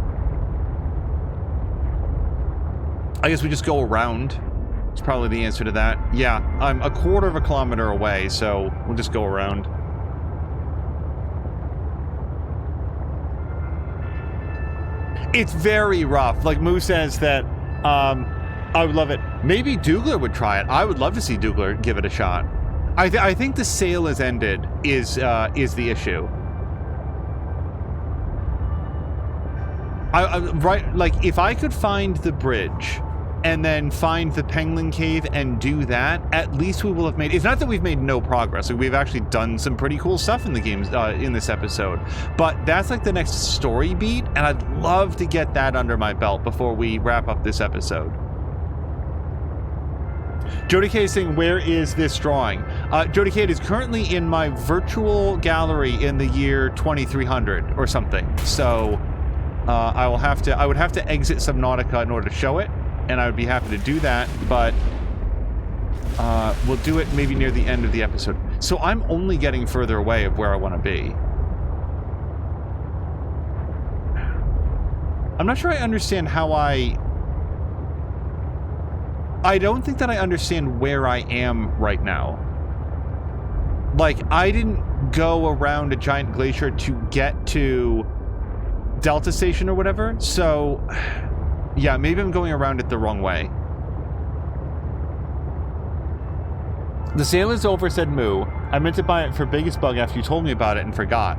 I guess we just go around. It's probably the answer to that. Yeah, I'm a quarter of a kilometer away, so we'll just go around. It's very rough. Like Moo says that I would love it. Maybe Dougler would try it. I would love to see Dougler give it a shot. I think the sale has ended is the issue. Right, like if I could find the bridge and then find the Penguin Cave and do that, at least we will have made. It's not that we've made no progress. Like we've actually done some pretty cool stuff in the games in this episode, but that's like the next story beat, and I'd love to get that under my belt before we wrap up this episode. Jody K is saying, where is this drawing? Jody K is currently in my virtual gallery in the year 2300 or something. So I would have to exit Subnautica in order to show it, and I would be happy to do that, but we'll do it maybe near the end of the episode. So I'm only getting further away of where I want to be. I'm not sure I understand how I don't think that I understand where I am right now. Like, I didn't go around a giant glacier to get to Delta Station or whatever, so yeah, maybe I'm going around it the wrong way. The sale is over, said Moo. I meant to buy it for Biggest Bug after you told me about it and forgot.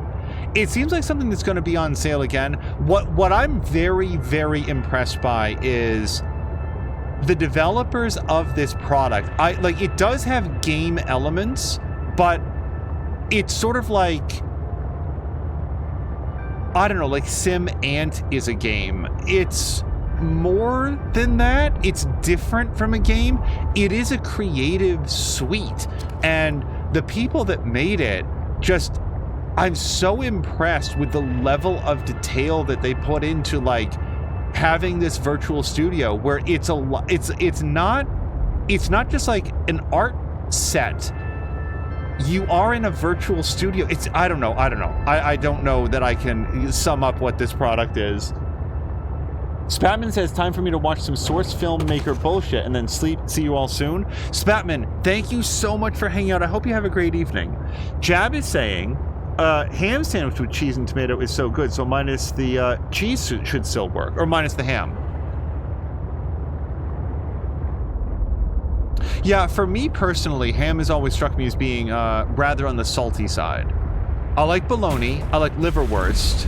It seems like something that's going to be on sale again. What I'm very, very impressed by is the developers of this product. It does have game elements, but it's sort of like, I don't know, like Sim Ant is a game. It's more than that. It's different from a game. It is a creative suite, and the people that made it, just, I'm so impressed with the level of detail that they put into, like, having this virtual studio where it's not just like an art set. You are in a virtual studio. I don't know. I don't know that I can sum up what this product is. Spatman says, time for me to watch some source filmmaker bullshit and then sleep. See you all soon. Spatman, thank you so much for hanging out. I hope you have a great evening. Jab is saying, ham sandwich with cheese and tomato is so good, so minus the cheese should still work, or minus the ham. Yeah, for me personally, ham has always struck me as being rather on the salty side. I like bologna, I like liverwurst.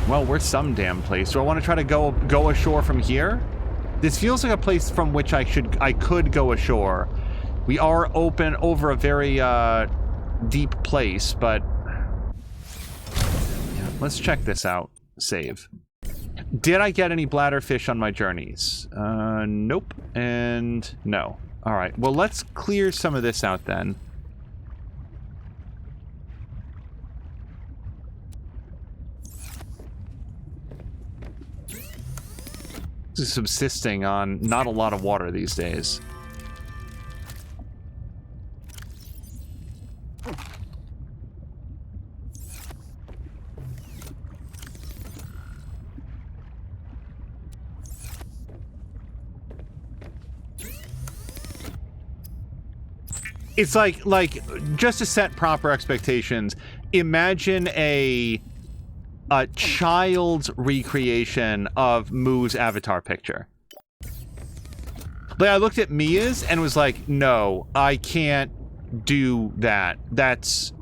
Well, we're some damn place. Do I want to try to go ashore from here? This feels like a place from which I could go ashore. We are open over a very deep place, but yeah, let's check this out. Save. Did I get any bladderfish on my journeys? Nope, and no. All right, well, let's clear some of this out then. This is subsisting on not a lot of water these days. It's like just to set proper expectations, imagine a child's recreation of Moo's avatar picture. Like, I looked at Mia's and was like, no, I can't do that. That's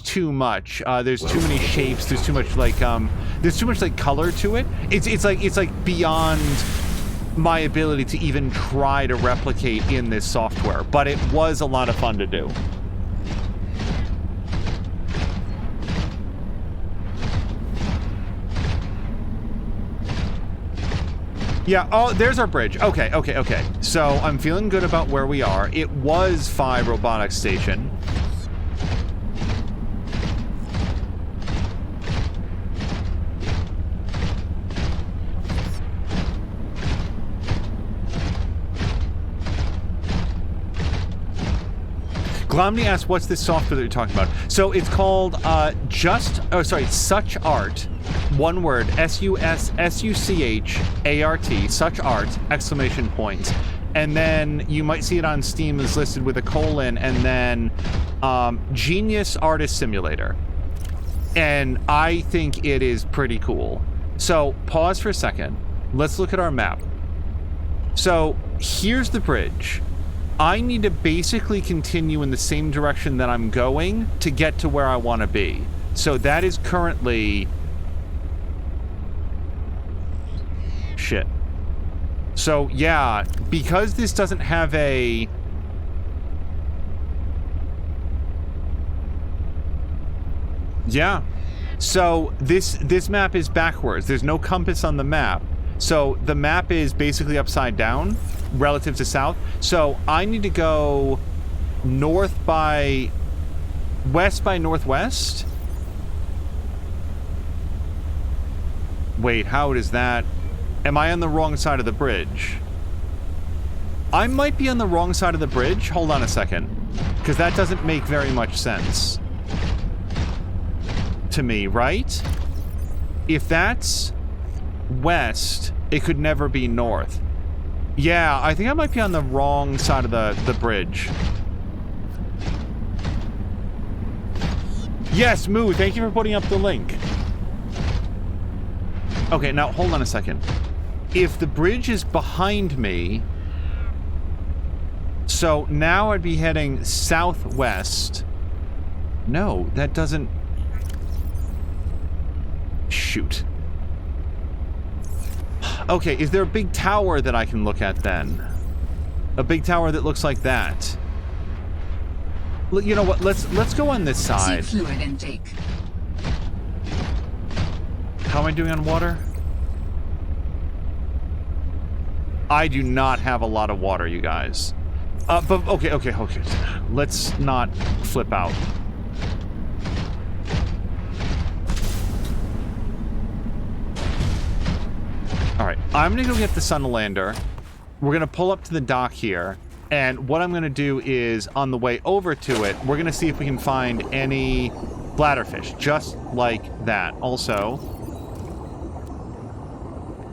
too much. There's too many shapes. There's too much like color to it. It's like beyond my ability to even try to replicate in this software, but it was a lot of fun to do. Yeah, oh, there's our bridge. Okay. So I'm feeling good about where we are. It was Phi Robotics Station. Glomny asks, what's this software that you're talking about? So it's called Such Art. One word, S-U-C-H-A-R-T, Such Art, exclamation point. And then you might see it on Steam as listed with a colon, and then Genius Artist Simulator. And I think it is pretty cool. So pause for a second. Let's look at our map. So here's the bridge. I need to basically continue in the same direction that I'm going to get to where I want to be. So that is currently... Shit. So, yeah, because this doesn't have a... Yeah. So this map is backwards. There's no compass on the map. So the map is basically upside down relative to south. So I need to go west by northwest. Wait, how is that? Am I on the wrong side of the bridge? I might be on the wrong side of the bridge. Hold on a second. Because that doesn't make very much sense to me, right? If that's west, it could never be north. Yeah, I think I might be on the wrong side of the bridge. Yes, Moo, thank you for putting up the link. Okay, now hold on a second. If the bridge is behind me, so now I'd be heading southwest. No, that doesn't... Shoot. Okay, is there a big tower that I can look at then? A big tower that looks like that. You know what? Let's go on this side. Fluid intake. How am I doing on water? I do not have a lot of water, you guys. But okay. Let's not flip out. All right, I'm gonna go get the Sunlander. We're gonna pull up to the dock here, and what I'm gonna do is, on the way over to it, we're gonna see if we can find any bladderfish, just like that. Also,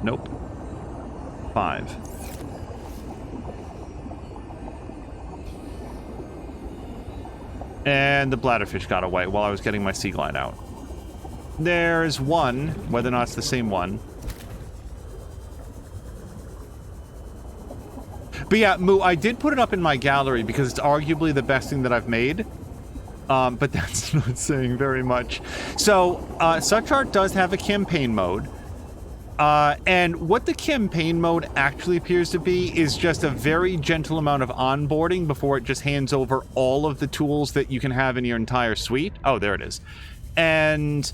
nope. 5. And the bladderfish got away while I was getting my sea glide out. There's one, whether or not it's the same one. But yeah, Moo, I did put it up in my gallery because it's arguably the best thing that I've made. But that's not saying very much. So, Such Art does have a campaign mode. And what the campaign mode actually appears to be is just a very gentle amount of onboarding before it just hands over all of the tools that you can have in your entire suite. Oh, there it is. And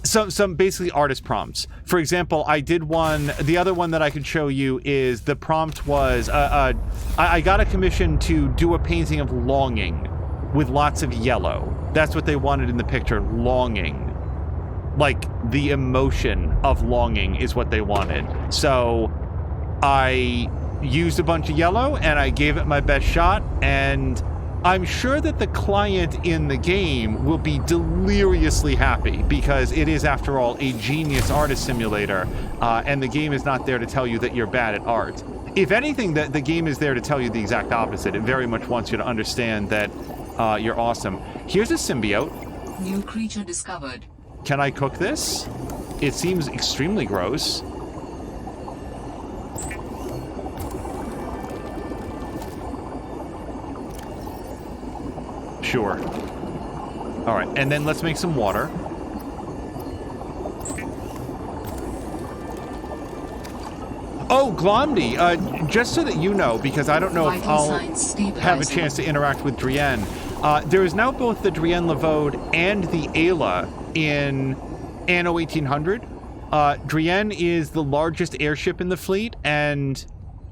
some basically artist prompts. For example, I did one, the other one that I could show you is the prompt was, I got a commission to do a painting of longing with lots of yellow. That's what they wanted in the picture, longing. Like, the emotion of longing is what they wanted. So I used a bunch of yellow and I gave it my best shot, and I'm sure that the client in the game will be deliriously happy because it is, after all, a genius artist simulator, and the game is not there to tell you that you're bad at art. If anything, the game is there to tell you the exact opposite. It very much wants you to understand that you're awesome. Here's a symbiote. New creature discovered. Can I cook this? It seems extremely gross. Sure. All right, and then let's make some water. Oh, Glomdy, just so that you know, because I don't know if I'll have a chance to interact with Drienne. There is now both the Drienne Levode and the Ayla in Anno 1800. Drienne is the largest airship in the fleet, and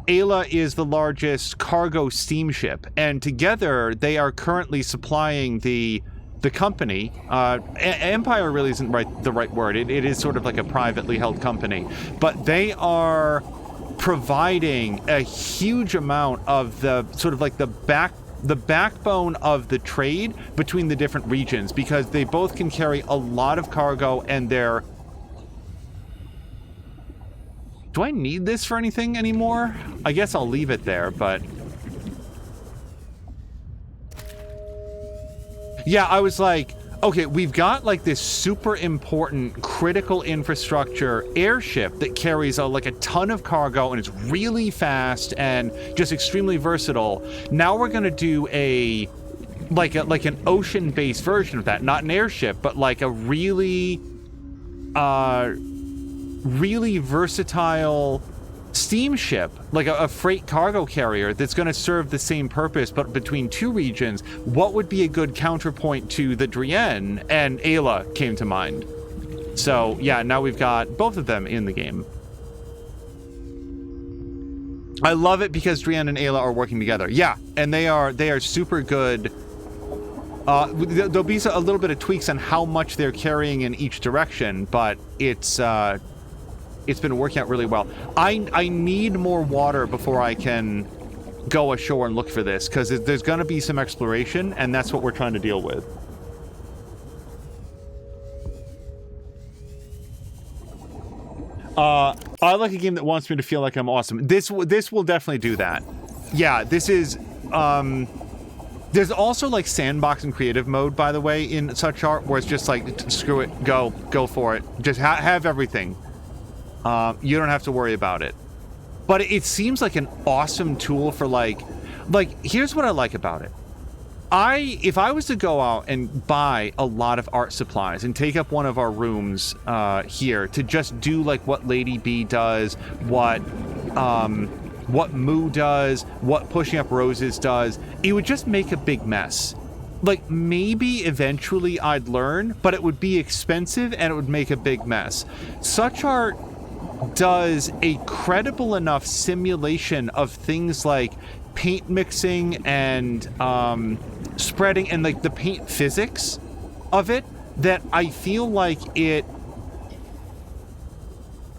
Ayla is the largest cargo steamship. And together, they are currently supplying the company. Empire really isn't the right word. It is sort of like a privately held company. But they are providing a huge amount of the sort of like the backbone of the trade between the different regions, because they both can carry a lot of cargo, and they're... Do I need this for anything anymore? I guess I'll leave it there, but... Yeah, I was like, okay, we've got like this super important critical infrastructure airship that carries like a ton of cargo, and it's really fast and just extremely versatile. Now we're gonna do like an ocean-based version of that, not an airship, but like a really versatile steamship, like a freight cargo carrier that's going to serve the same purpose but between two regions. What would be a good counterpoint to the Drienne? And Ayla came to mind. So yeah, now we've got both of them in the game. I love it because Drienne and Ayla are working together. Yeah, and they are super good. There'll be a little bit of tweaks on how much they're carrying in each direction, but it's been working out really well. I need more water before I can go ashore and look for this, because there's going to be some exploration, and that's what we're trying to deal with. I like a game that wants me to feel like I'm awesome. This will definitely do that. Yeah, this is... There's also like sandbox and creative mode, by the way, in such art, where it's just like, screw it, go for it. Just have everything. You don't have to worry about it. But it seems like an awesome tool for like here's what I like about it. If I was to go out and buy a lot of art supplies and take up one of our rooms here to just do like what Lady B does, what Moo does, what Pushing Up Roses does, it would just make a big mess. Like, maybe eventually I'd learn, but it would be expensive and it would make a big mess. Such art does a credible enough simulation of things like paint mixing and spreading and like the paint physics of it, that I feel like it,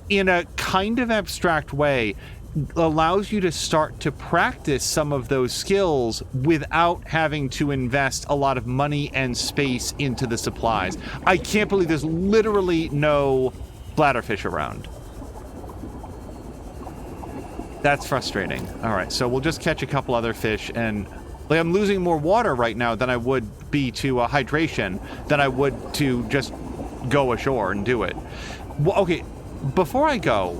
in a kind of abstract way, allows you to start to practice some of those skills without having to invest a lot of money and space into the supplies. I can't believe there's literally no bladderfish around. That's frustrating. All right, so we'll just catch a couple other fish, and like, I'm losing more water right now than I would be to hydration, than I would to just go ashore and do it. Well, okay, before I go,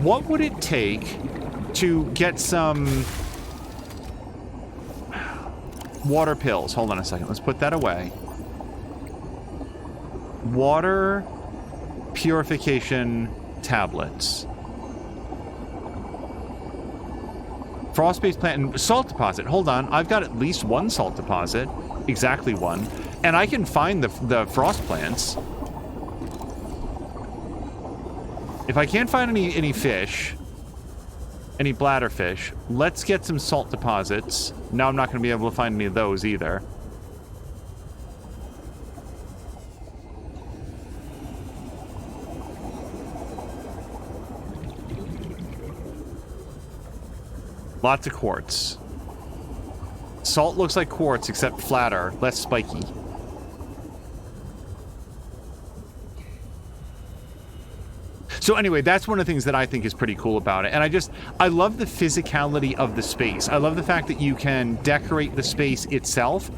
what would it take to get some water pills? Hold on a second. Let's put that away. Water purification tablets. Frost-based plant and salt deposit. Hold on. I've got at least one salt deposit. Exactly one. And I can find the frost plants. If I can't find any fish, any bladderfish, let's get some salt deposits. Now I'm not going to be able to find any of those either. Lots of quartz. Salt looks like quartz, except flatter, less spiky. So anyway, that's one of the things that I think is pretty cool about it. And I love the physicality of the space. I love the fact that you can decorate the space itself,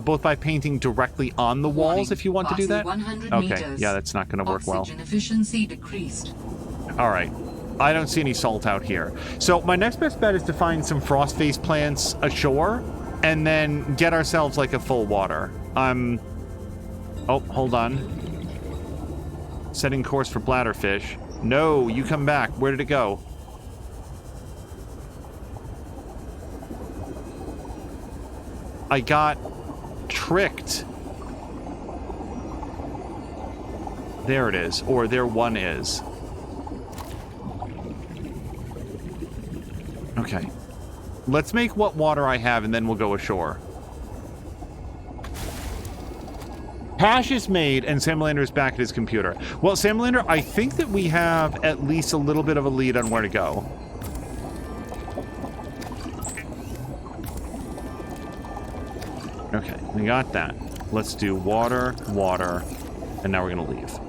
both by painting directly on the walls if you want to do that. Okay, yeah, that's not going to work well. Oxygen efficiency decreased. All right. I don't see any salt out here. So my next best bet is to find some frost-faced plants ashore and then get ourselves like a full water. Oh, hold on. Setting course for bladderfish. No, you come back. Where did it go? I got tricked. There it is. Or there one is. Okay. Let's make what water I have, and then we'll go ashore. Hash is made, and Samlander is back at his computer. Well, Samlander, I think that we have at least a little bit of a lead on where to go. Okay, we got that. Let's do water, water, and now we're going to leave.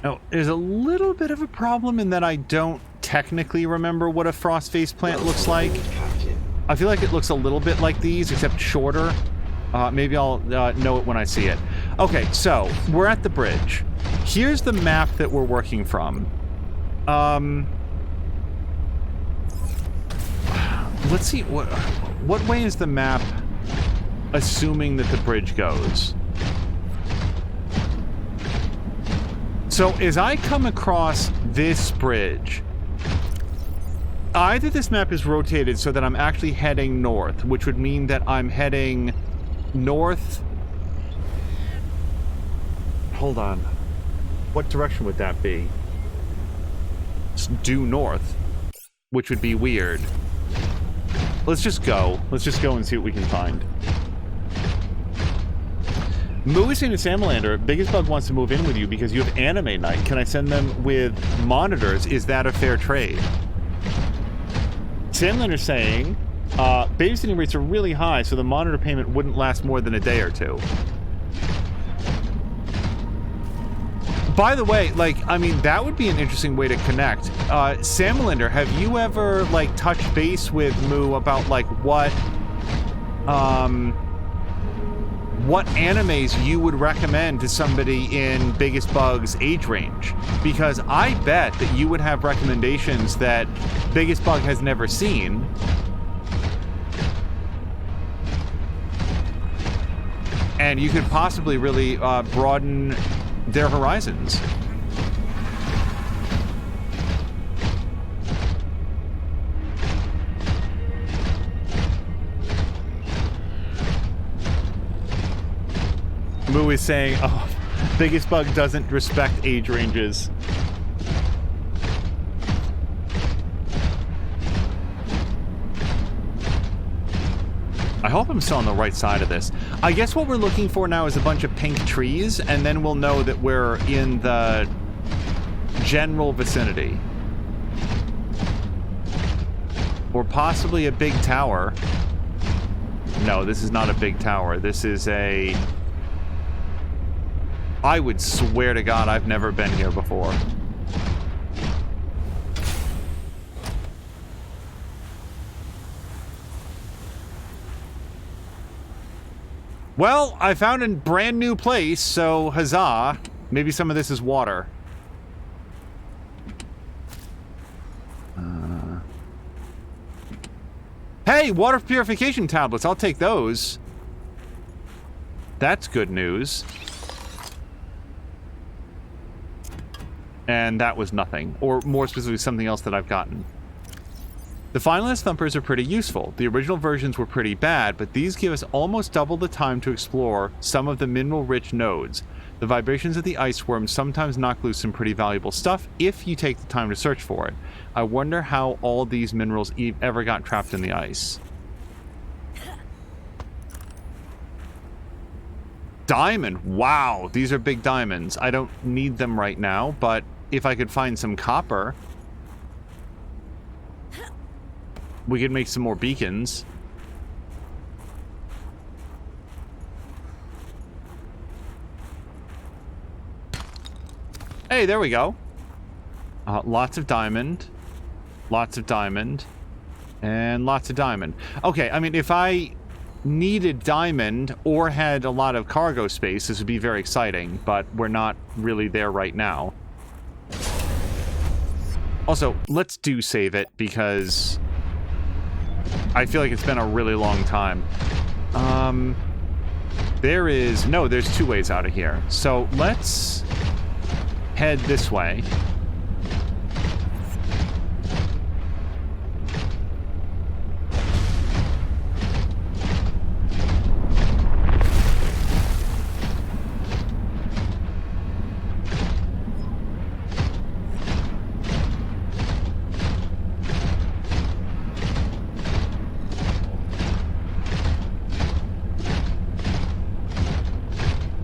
Now, there's a little bit of a problem in that I don't technically remember what a frost-faced plant looks like. Captain. I feel like it looks a little bit like these, except shorter. Maybe I'll know it when I see it. Okay, so we're at the bridge. Here's the map that we're working from. Let's see, what way is the map assuming that the bridge goes? So as I come across this bridge, either this map is rotated so that I'm actually heading north, which would mean that I'm heading north. Hold on. What direction would that be? It's due north, which would be weird. Let's just go. Let's just go and see what we can find. Moo is saying to Samlander, Biggest Bug wants to move in with you because you have anime night. Can I send them with monitors? Is that a fair trade? Samlander saying, babysitting rates are really high, so the monitor payment wouldn't last more than a day or two. By the way, like, I mean, that would be an interesting way to connect. Samlander, have you ever, like, touched base with Moo about, like, what animes you would recommend to somebody in Biggest Bug's age range? Because I bet that you would have recommendations that Biggest Bug has never seen. And you could possibly really broaden their horizons. Moo is saying, oh, Biggest Bug doesn't respect age ranges. I hope I'm still on the right side of this. I guess what we're looking for now is a bunch of pink trees, and then we'll know that we're in the general vicinity. Or possibly a big tower. No, this is not a big tower. This is a... I would swear to God I've never been here before. Well, I found a brand new place, so huzzah. Maybe some of this is water. Hey, water purification tablets. I'll take those. That's good news. And that was nothing. Or more specifically, something else that I've gotten. The finalist thumpers are pretty useful. The original versions were pretty bad, but these give us almost double the time to explore some of the mineral-rich nodes. The vibrations of the ice worms sometimes knock loose some pretty valuable stuff if you take the time to search for it. I wonder how all these minerals ever got trapped in the ice. Diamond! Wow! These are big diamonds. I don't need them right now, but if I could find some copper... we could make some more beacons. Hey, there we go. Lots of diamond. Lots of diamond. And lots of diamond. Okay, I mean, if I needed diamond or had a lot of cargo space, this would be very exciting, but we're not really there right now. Also, let's do save it, because... I feel like it's been a really long time. There's two ways out of here. So let's head this way.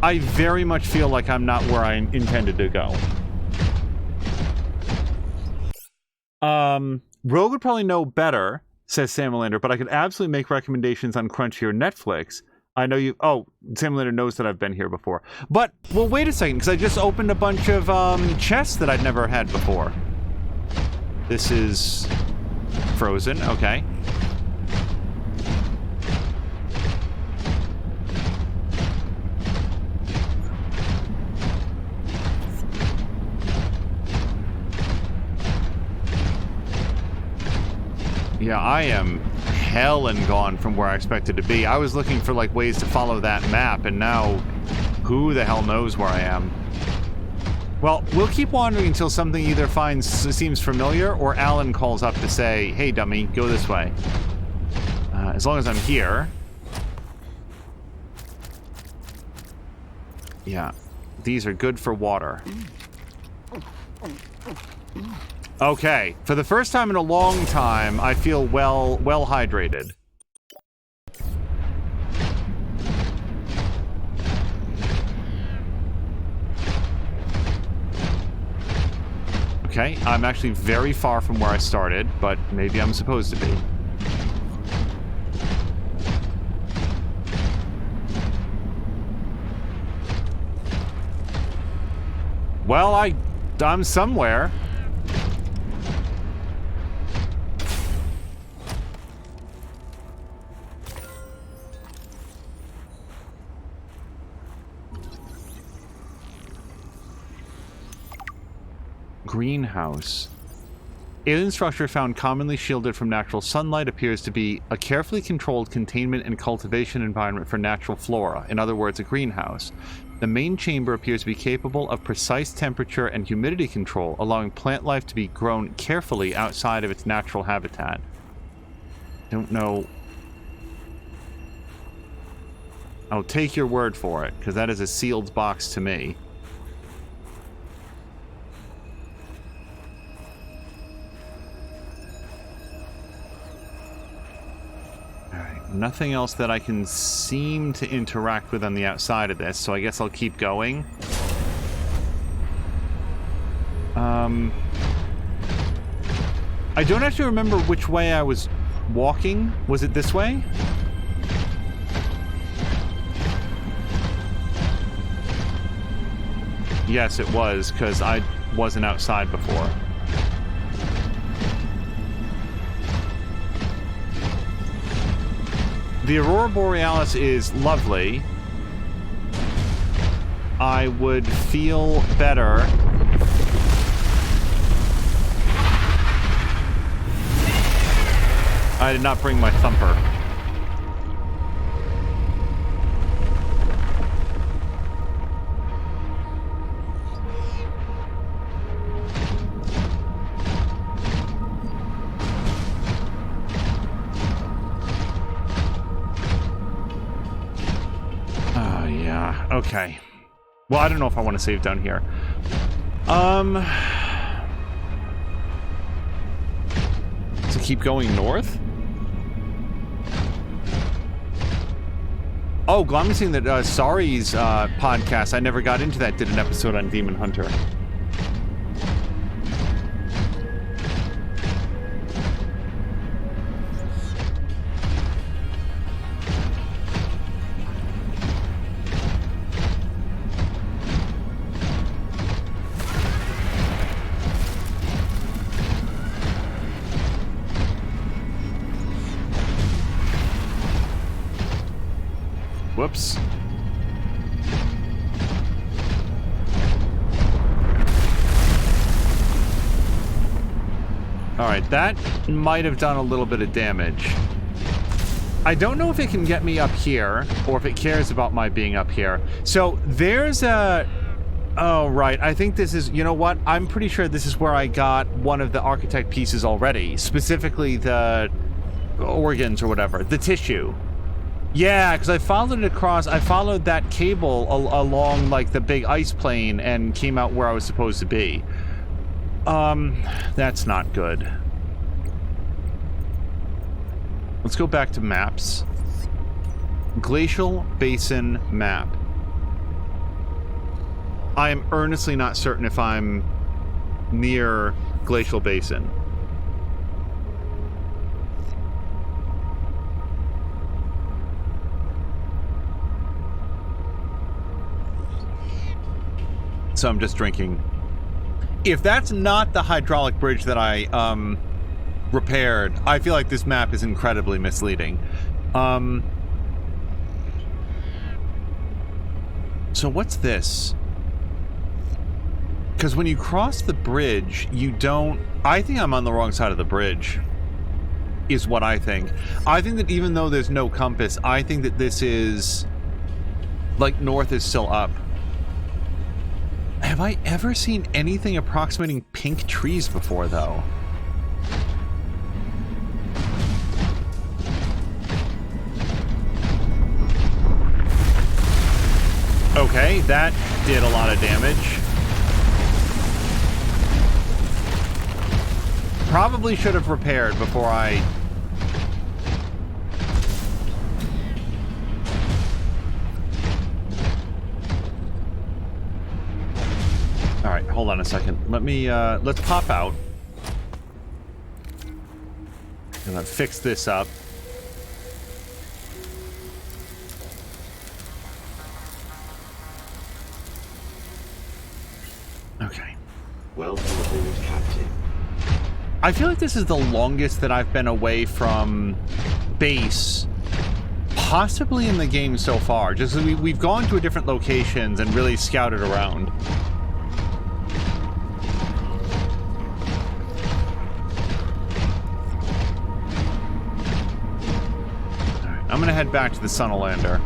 I very much feel like I'm not where I intended to go. Rogue would probably know better, says Samalander, but I could absolutely make recommendations on Crunchy or Netflix. I know you... Oh, Samalander knows that I've been here before. But, well, wait a second, because I just opened a bunch of chests that I'd never had before. This is frozen, okay. Yeah, I am hell and gone from where I expected to be. I was looking for, like, ways to follow that map, and now who the hell knows where I am. Well, we'll keep wandering until something either seems familiar, or Alan calls up to say, hey, dummy, go this way. As long as I'm here. Yeah, these are good for water. Okay, for the first time in a long time, I feel well hydrated. Okay, I'm actually very far from where I started, but maybe I'm supposed to be. Well, I'm somewhere. Greenhouse. Alien structure found commonly shielded from natural sunlight appears to be a carefully controlled containment and cultivation environment for natural flora, in other words, a greenhouse. The main chamber appears to be capable of precise temperature and humidity control, allowing plant life to be grown carefully outside of its natural habitat. Don't know. I'll take your word for it, because that is a sealed box to me. Nothing else that I can seem to interact with on the outside of this, so I guess I'll keep going. I don't actually remember which way I was walking. Was it this way? Yes, it was, because I wasn't outside before. The Aurora Borealis is lovely. I would feel better. I did not bring my thumper. Okay. Well, I don't know if I want to save down here. To keep going north? Oh, I'm seeing that Sari's podcast, I never got into that, did an episode on Demon Hunter. Whoops. Alright, that might have done a little bit of damage. I don't know if it can get me up here, or if it cares about my being up here. So, there's a... Oh, right. I think this is... You know what? I'm pretty sure this is where I got one of the architect pieces already. Specifically the organs or whatever. The tissue. Yeah, because I followed it across. I followed that cable along, like, the big ice plane and came out where I was supposed to be. That's not good. Let's go back to maps. Glacial Basin map. I am earnestly not certain if I'm near Glacial Basin. So I'm just drinking. If that's not the hydraulic bridge that I repaired, I feel like this map is incredibly misleading. So what's this? Because when you cross the bridge, you don't... I think I'm on the wrong side of the bridge, is what I think. I think that even though there's no compass, I think that this is... like, north is still up. Have I ever seen anything approximating pink trees before, though? Okay, that did a lot of damage. Probably should have repaired before I... Alright, hold on a second. Let me, let's pop out. And then fix this up. Okay. Welcome aboard, Captain. I feel like this is the longest that I've been away from base, possibly in the game so far. Just we've gone to different locations and really scouted around. Alright, I'm gonna head back to the Sunolander.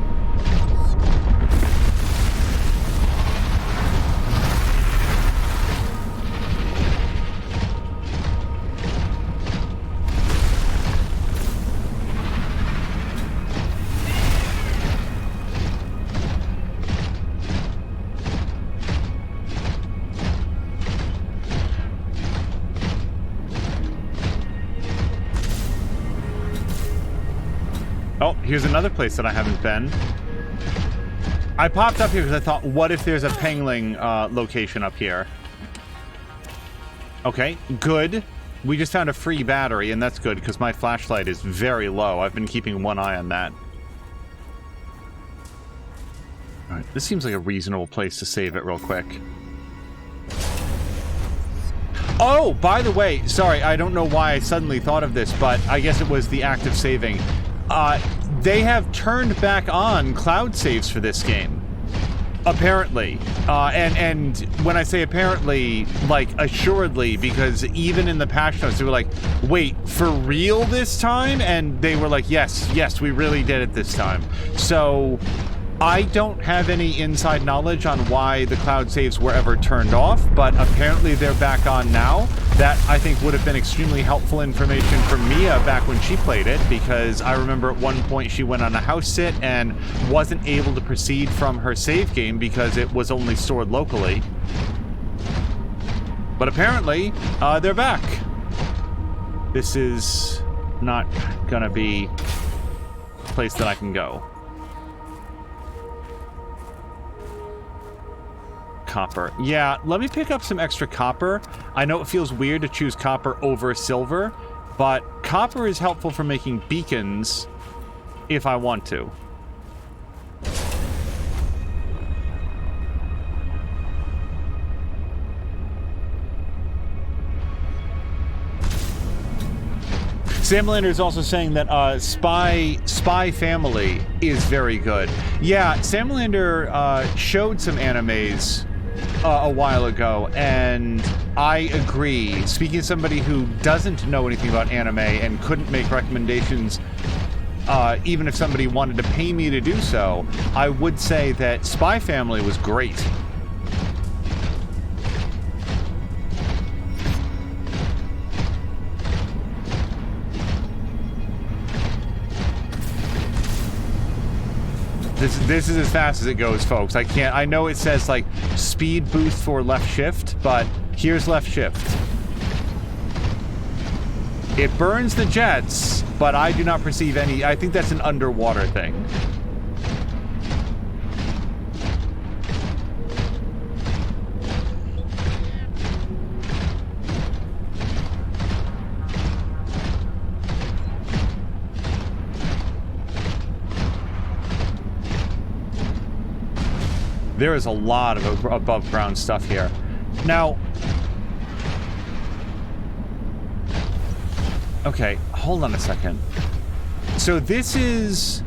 Oh, here's another place that I haven't been. I popped up here because I thought, what if there's a Pangling location up here? Okay, good. We just found a free battery, and that's good because my flashlight is very low. I've been keeping one eye on that. Alright, this seems like a reasonable place to save it real quick. Oh, by the way, sorry, I don't know why I suddenly thought of this, but I guess it was the act of saving. They have turned back on cloud saves for this game, apparently. And when I say apparently, like, assuredly, because even in the patch notes, they were like, wait, for real this time? And they were like, yes, we really did it this time. So I don't have any inside knowledge on why the cloud saves were ever turned off, but apparently they're back on now. That, I think, would have been extremely helpful information for Mia back when she played it, because I remember at one point she went on a house sit and wasn't able to proceed from her save game because it was only stored locally. But apparently, they're back. This is not gonna be a place that I can go. Copper. Yeah, let me pick up some extra copper. I know it feels weird to choose copper over silver, but copper is helpful for making beacons if I want to. Samlander is also saying that Spy Family is very good. Yeah, Samlander showed some animes a while ago, and I agree. Speaking as somebody who doesn't know anything about anime and couldn't make recommendations, even if somebody wanted to pay me to do so, I would say that Spy Family was great. This is as fast as it goes, folks. I know it says, like, speed boost for left shift, but here's left shift. It burns the jets, but I do not perceive any... I think that's an underwater thing. There is a lot of above ground stuff here. Now, okay, hold on a second. So this is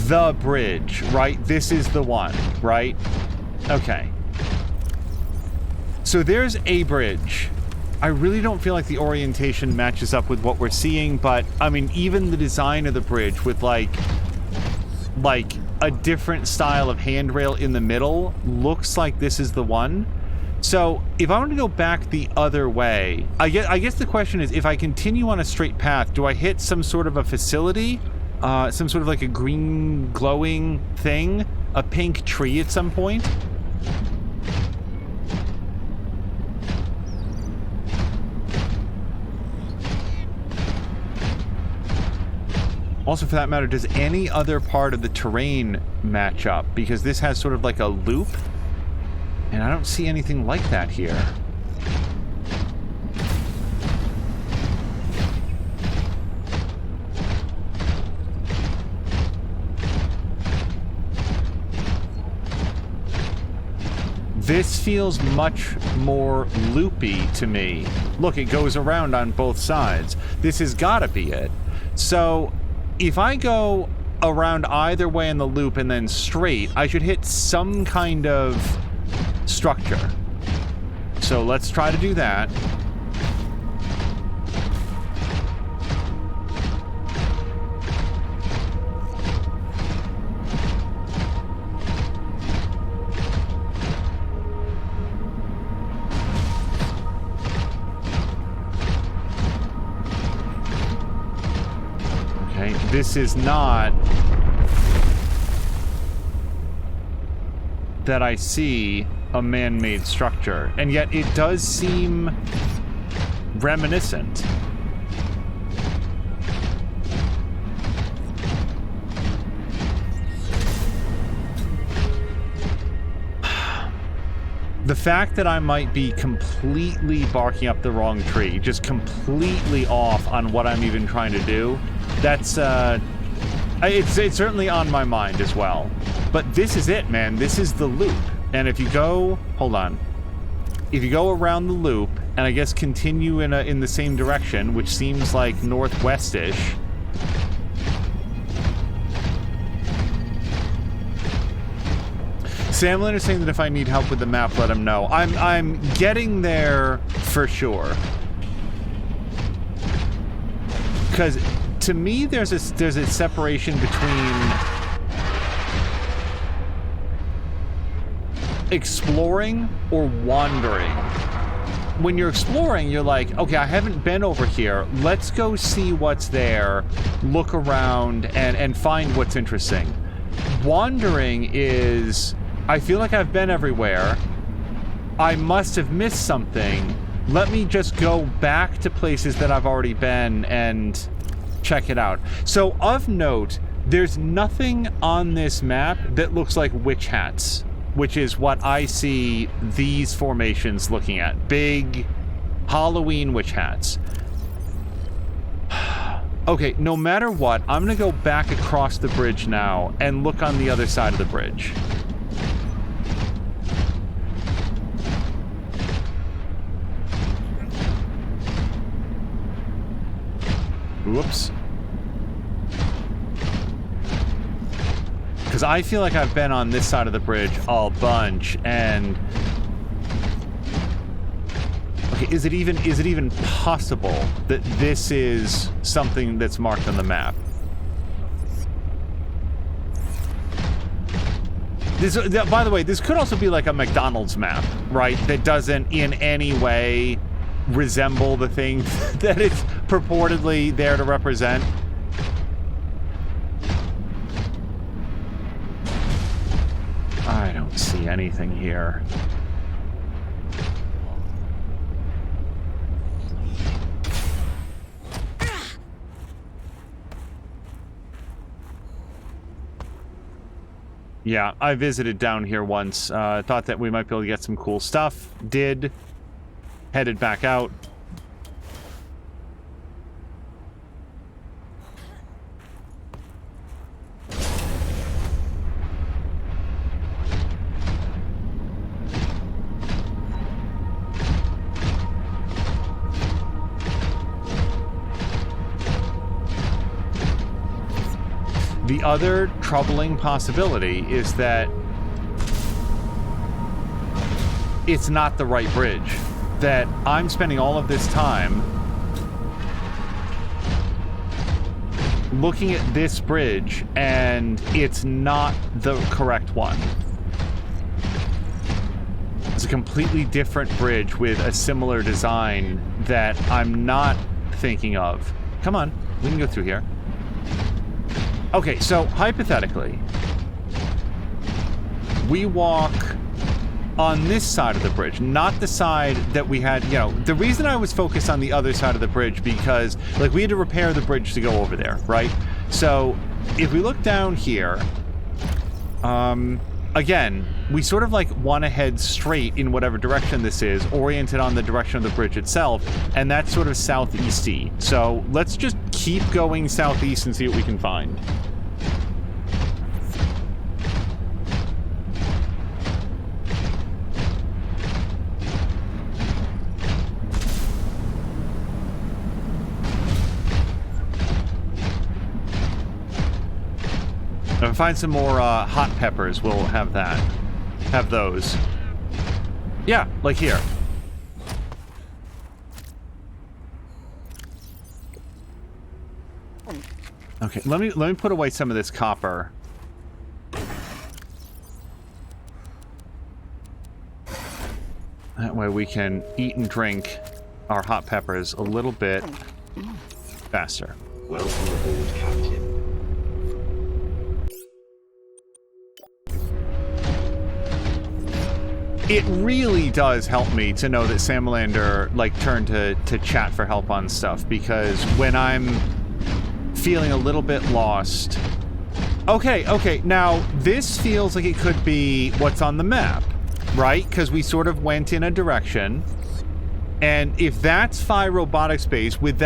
the bridge, right? This is the one, right? Okay. So there's a bridge. I really don't feel like the orientation matches up with what we're seeing, but I mean, even the design of the bridge with like a different style of handrail in the middle looks like this is the one. So if I want to go back the other way, I guess the question is, if I continue on a straight path, do I hit some sort of a facility? Some sort of like a green glowing thing? A pink tree at some point? Also, for that matter, does any other part of the terrain match up? Because this has sort of like a loop, and I don't see anything like that here. This feels much more loopy to me. Look, it goes around on both sides. This has got to be it. So if I go around either way in the loop and then straight, I should hit some kind of structure. So let's try to do that. Okay, this is not that I see a man-made structure, and yet it does seem reminiscent. The fact that I might be completely barking up the wrong tree, just completely off on what I'm even trying to do, that's, it's certainly on my mind as well. But this is it, man. This is the loop. And if you go, hold on. If you go around the loop, and I guess continue in the same direction, which seems like northwest-ish. Samlin is saying that if I need help with the map, let him know. I'm getting there for sure. Because to me, there's a separation between exploring or wandering. When you're exploring, you're like, okay, I haven't been over here. Let's go see what's there, look around, and find what's interesting. Wandering is, I feel like I've been everywhere. I must have missed something. Let me just go back to places that I've already been and check it out. So, of note, there's nothing on this map that looks like witch hats, which is what I see these formations looking at. Big Halloween witch hats. Okay, no matter what, I'm gonna go back across the bridge now and look on the other side of the bridge. Whoops. Because I feel like I've been on this side of the bridge a bunch, and okay, is it even possible that this is something that's marked on the map? This, by the way, this could also be like a McDonald's map, right? That doesn't in any way resemble the thing that it's purportedly there to represent. I don't see anything here. Yeah, I visited down here once. Thought that we might be able to get some cool stuff. Did. Headed back out. the other troubling possibility is that it's not the right bridge. That I'm spending all of this time looking at this bridge and it's not the correct one. It's a completely different bridge with a similar design that I'm not thinking of. Come on, we can go through here. Okay, so hypothetically, we walk on this side of the bridge, not the side that we had, you know, the reason I was focused on the other side of the bridge because, like, we had to repair the bridge to go over there, right? So, if we look down here, again, we sort of, like, want to head straight in whatever direction this is, oriented on the direction of the bridge itself, and that's sort of southeasty. So, let's just keep going southeast and see what we can find. If I find some more hot peppers, we'll have that. Have those. Yeah, like here. Okay, let me put away some of this copper. That way we can eat and drink our hot peppers a little bit faster. Welcome aboard, Captain. It really does help me to know that Salamander, like, turned to chat for help on stuff, because when I'm feeling a little bit lost... Okay, now, this feels like it could be what's on the map, right? Because we sort of went in a direction, and if that's Phi Robotics Base, with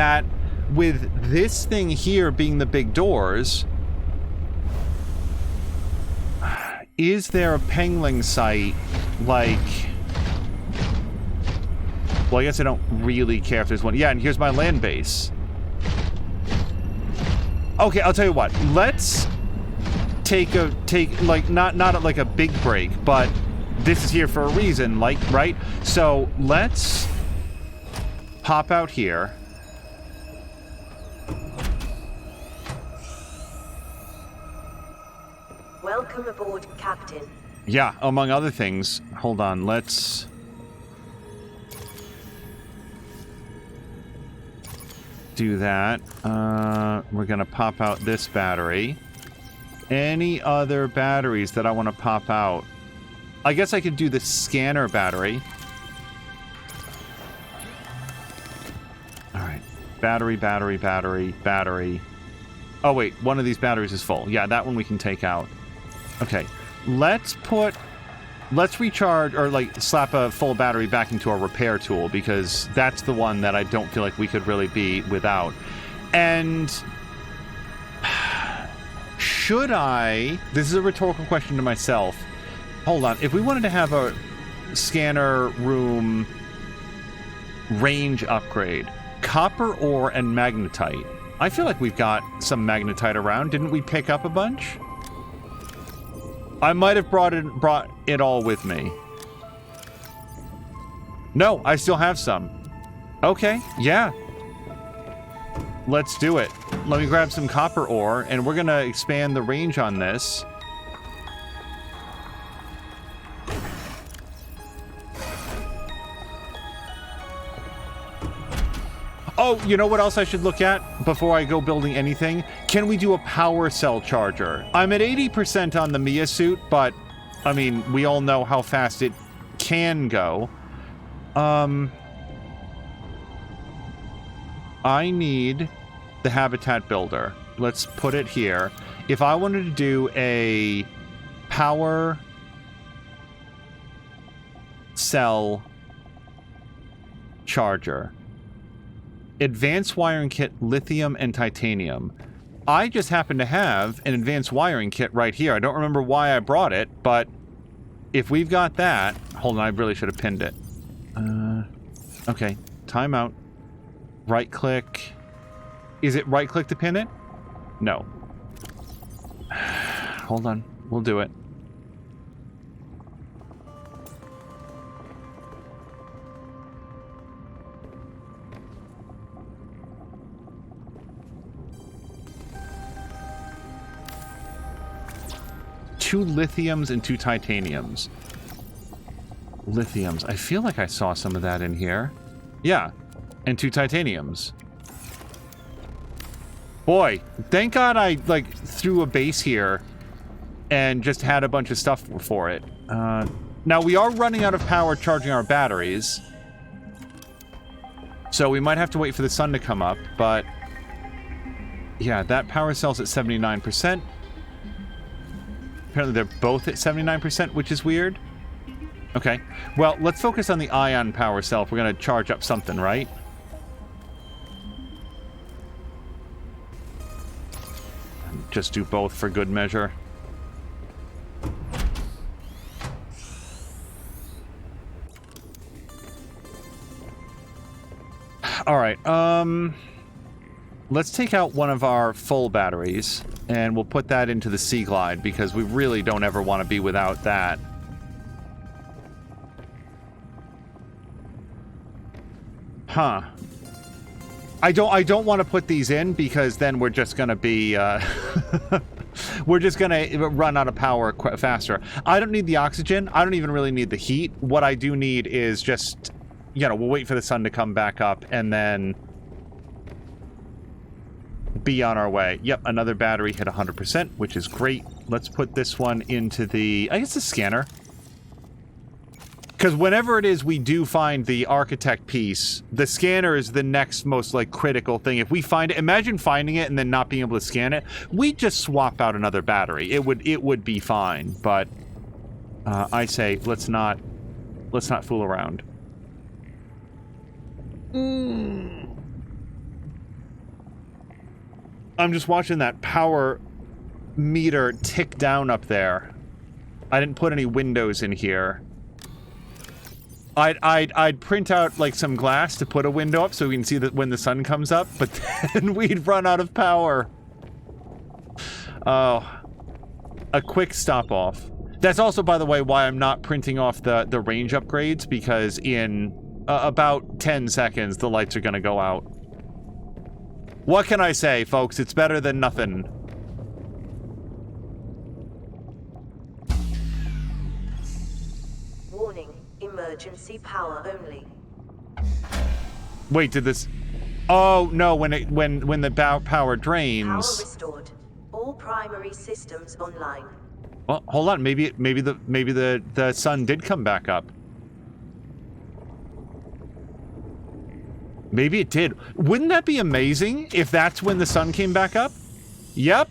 this thing here being the big doors... Is there a Pengling site, like... Well, I guess I don't really care if there's one. Yeah, and here's my land base. Okay, I'll tell you what. Let's take like, not like a big break, but this is here for a reason, like, right? So, let's pop out here. Welcome aboard, Captain. Yeah, among other things. Hold on, let's... do that. We're gonna pop out this battery. Any other batteries that I want to pop out? I guess I could do the scanner battery. Alright. Battery. Oh wait, one of these batteries is full. Yeah, that one we can take out. Okay, let's recharge, or like slap a full battery back into our repair tool, because that's the one that I don't feel like we could really be without. And should I, this is a rhetorical question to myself, hold on, if we wanted to have a scanner room range upgrade, copper ore and magnetite, I feel like we've got some magnetite around. Didn't we pick up a bunch? I might have brought it all with me. No, I still have some. Okay, yeah. Let's do it. Let me grab some copper ore, and we're gonna expand the range on this. Oh, you know what else I should look at before I go building anything? Can we do a power cell charger? I'm at 80% on the Mia suit, but, I mean, we all know how fast it can go. I need the habitat builder. Let's put it here. If I wanted to do a power cell charger, advanced wiring kit, lithium and titanium. I just happen to have an advanced wiring kit right here. I don't remember why I brought it, but if we've got that... Hold on, I really should have pinned it. Okay, timeout. Right click. Is it right click to pin it? No. hold on. We'll do it. Two lithiums and two titaniums. Lithiums. I feel like I saw some of that in here. Yeah. And two titaniums. Boy, thank God I, like, threw a base here and just had a bunch of stuff for it. Now, we are running out of power charging our batteries. So we might have to wait for the sun to come up, but... yeah, that power cell's at 79%. Apparently they're both at 79%, which is weird. Okay. Well, let's focus on the ion power cell if we're going to charge up something, right? Just do both for good measure. All right. Let's take out one of our full batteries, and we'll put that into the Sea Glide, because we really don't ever want to be without that. Huh. I don't want to put these in, because then we're just going to be, we're just going to run out of power faster. I don't need the oxygen. I don't even really need the heat. What I do need is just, you know, we'll wait for the sun to come back up, and then be on our way. Yep, another battery hit 100%, which is great. Let's put this one into the, I guess, the scanner. Because whenever it is we do find the architect piece, the scanner is the next most, like, critical thing. If we find it, imagine finding it and then not being able to scan it. We just swap out another battery. It would be fine, but I say let's not fool around. I'm just watching that power meter tick down up there. I didn't put any windows in here. I'd print out, like, some glass to put a window up so we can see that when the sun comes up, but then we'd run out of power. Oh. A quick stop off. That's also, by the way, why I'm not printing off the range upgrades, because in about 10 seconds the lights are going to go out. What can I say, folks? It's better than nothing. Warning, emergency power only. Wait, did this... oh, no, when the power drains... Power restored. All primary systems online. Well, hold on. Maybe the sun did come back up. Maybe it did. Wouldn't that be amazing if that's when the sun came back up? Yep.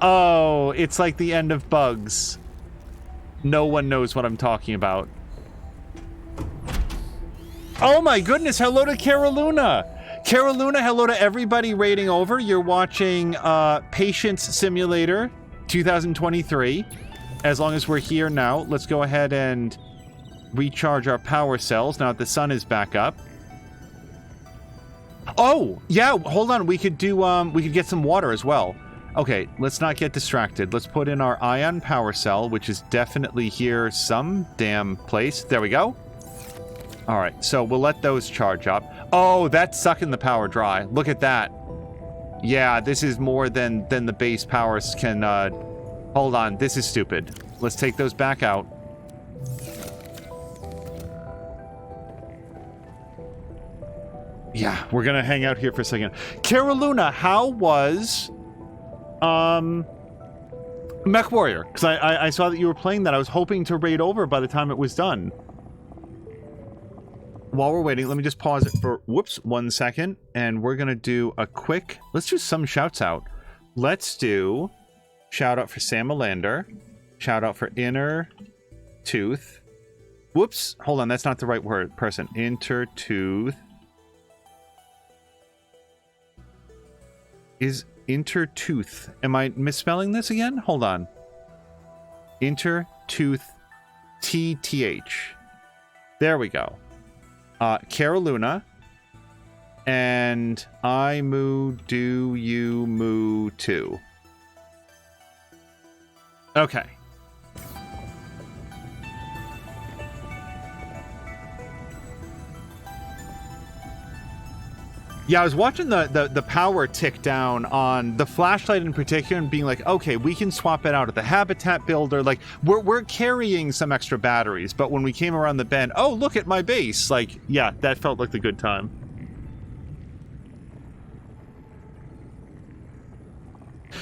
Oh, it's like the end of Bugs. No one knows what I'm talking about. Oh my goodness, hello to Caroluna. Caroluna, hello to everybody raiding over. You're watching Patience Simulator 2023. As long as we're here now, let's go ahead and recharge our power cells now that the sun is back up. Oh, yeah, hold on. We could do, we could get some water as well. Okay, let's not get distracted. Let's put in our ion power cell, which is definitely here some damn place. There we go. All right, so we'll let those charge up. Oh, that's sucking the power dry. Look at that. Yeah, this is more than the base powers can, hold on. This is stupid. Let's take those back out. Yeah, we're gonna hang out here for a second. Caroluna, how was Mech Warrior? Because I saw that you were playing that. I was hoping to raid over by the time it was done. While we're waiting, let me just pause it for, whoops, 1 second. And we're gonna do a quick, let's do some shouts out. Let's do shout out for Sam Melander. Shout out for Inner Tooth. Whoops, hold on, that's not the right word. Person. Intertooth. Is Intertooth. Am I misspelling this again? Hold on. Intertooth. TTH. There we go. Caroluna. And I moo do you moo too. Okay. Yeah, I was watching the power tick down on the flashlight in particular and being like, okay, we can swap it out at the habitat builder. Like, we're carrying some extra batteries, but when we came around the bend, oh, look at my base. Like, yeah, that felt like the good time.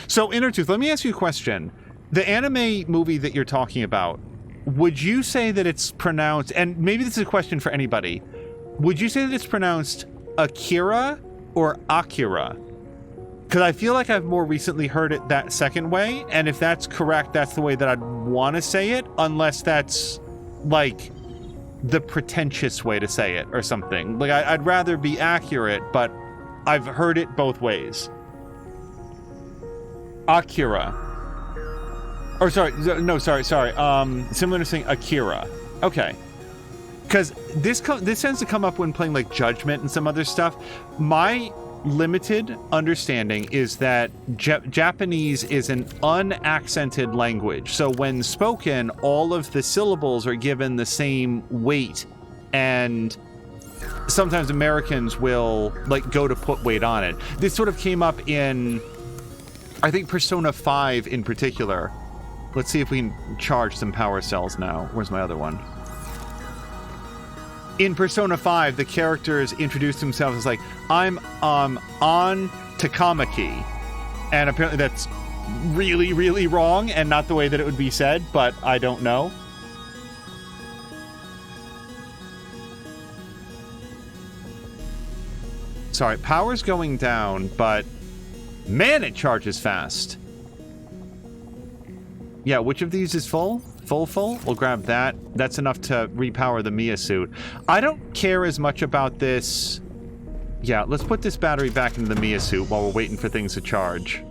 So, Innertooth, let me ask you a question. The anime movie that you're talking about, would you say that it's pronounced, and maybe this is a question for anybody, would you say that it's pronounced Akira or Akira? Because I feel like I've more recently heard it that second way, and if that's correct, that's the way that I'd want to say it, unless that's, like, the pretentious way to say it or something. Like, I'd rather be accurate, but I've heard it both ways. Akira. Or sorry, no, sorry. Similar to saying Akira. Okay. Because this tends to come up when playing like Judgment and some other stuff. My limited understanding is that Japanese is an unaccented language. So when spoken, all of the syllables are given the same weight, and sometimes Americans will like go to put weight on it. This sort of came up in, I think, Persona 5 in particular. Let's see if we can charge some power cells now. Where's my other one? In Persona 5, the characters introduce themselves as like, I'm on Takamaki. And apparently that's really, really wrong and not the way that it would be said, but I don't know. Sorry, power's going down, but man, it charges fast. Yeah, which of these is full? Full? We'll grab that. That's enough to repower the Mia suit. I don't care as much about this. Yeah, let's put this battery back into the Mia suit while we're waiting for things to charge.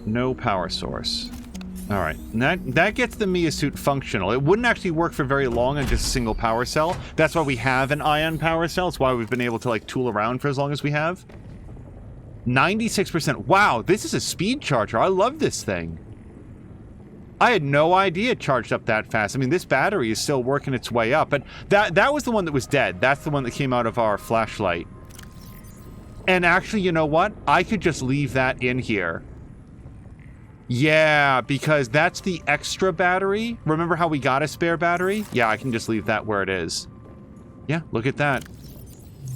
No power source. All right, that gets the Mia suit functional. It wouldn't actually work for very long on just a single power cell. That's why we have an ion power cell. It's why we've been able to like tool around for as long as we have. 96%. Wow, this is a speed charger. I love this thing. I had no idea it charged up that fast. I mean, this battery is still working its way up, but that was the one that was dead. That's the one that came out of our flashlight. And actually, you know what? I could just leave that in here. Yeah, because that's the extra battery. Remember how we got a spare battery? Yeah, I can just leave that where it is. Yeah, look at that.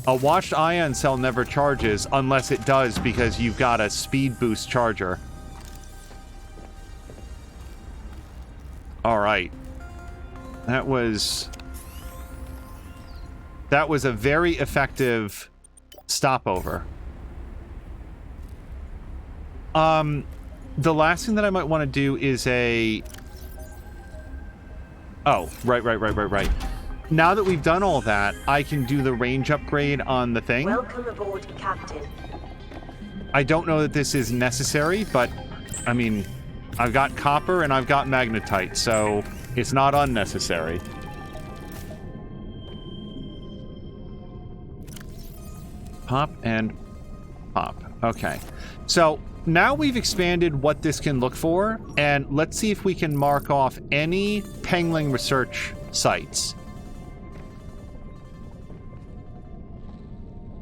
A washed ion cell never charges unless it does because you've got a speed boost charger. All right. That was a very effective stopover. The last thing that I might want to do is a... Oh, right. Now that we've done all that, I can do the range upgrade on the thing. Welcome aboard, Captain. I don't know that this is necessary, but, I mean, I've got copper and I've got magnetite, so it's not unnecessary. Pop and pop. Okay. So, now we've expanded what this can look for, and let's see if we can mark off any Pengling research sites.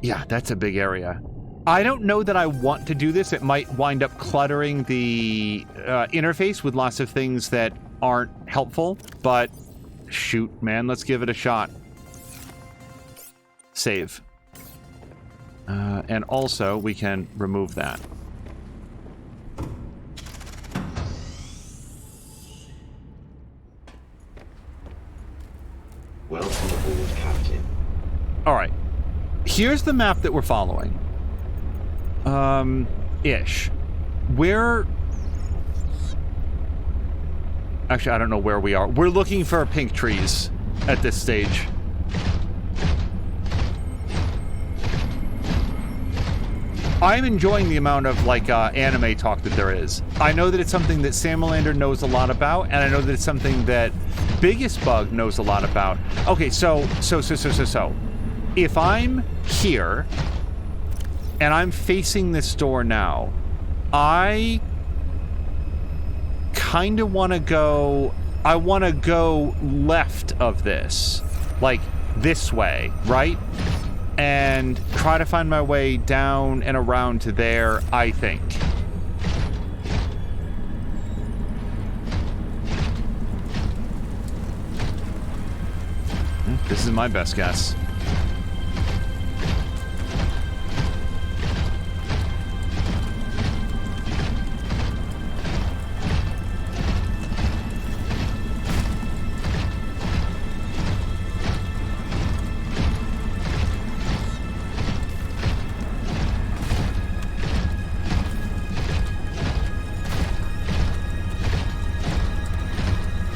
Yeah, that's a big area. I don't know that I want to do this. It might wind up cluttering the interface with lots of things that aren't helpful, but shoot, man, let's give it a shot. Save. And also, we can remove that. Welcome aboard, Captain. All right. Here's the map that we're following. Ish. We're... Actually, I don't know where we are. We're looking for pink trees at this stage. I'm enjoying the amount of, like, anime talk that there is. I know that it's something that Samalander knows a lot about, and I know that it's something that Biggest Bug knows a lot about. Okay, so. If I'm here, and I'm facing this door now. I kind of want to go... I want to go left of this. Like, this way, right? And try to find my way down and around to there, I think. This is my best guess.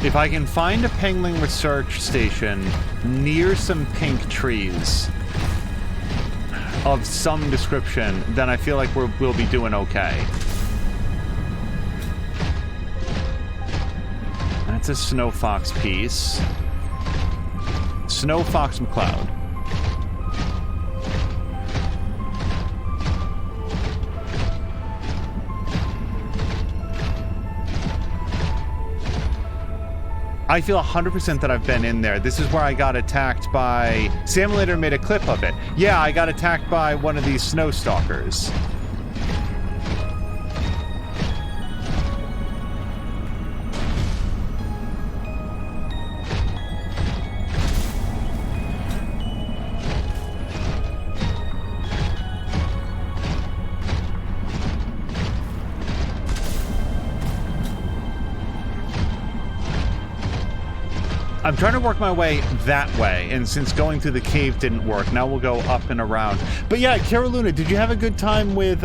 If I can find a Pengling research station near some pink trees of some description, then I feel like we'll be doing okay. That's a Snow Fox piece. Snow Fox McCloud. I feel 100% that I've been in there. This is where I got attacked by... Sam later made a clip of it. Yeah, I got attacked by one of these snow stalkers. I'm trying to work my way that way, and since going through the cave didn't work, now we'll go up and around. But yeah, Caroluna, did you have a good time with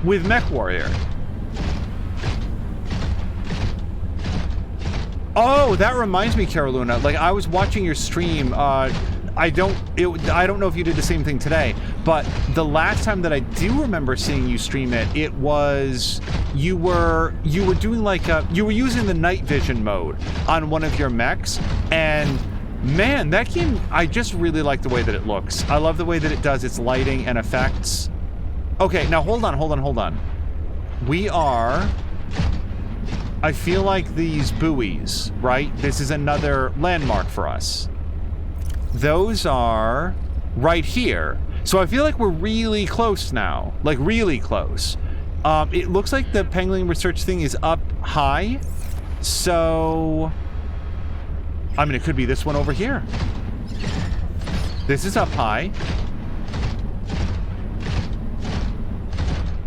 Mech Warrior? Oh, that reminds me, Caroluna. Like, I was watching your stream. I don't know if you did the same thing today, but the last time that I do remember seeing you stream it, it was you were doing like you were using the night vision mode on one of your mechs, and man, that game, I just really like the way that it looks. I love the way that it does its lighting and effects. Okay, now hold on. We are... I feel like these buoys, right? This is another landmark for us. Those are right here. So I feel like we're really close now. Like, really close. It looks like the Pengling research thing is up high. So... I mean, it could be this one over here. This is up high.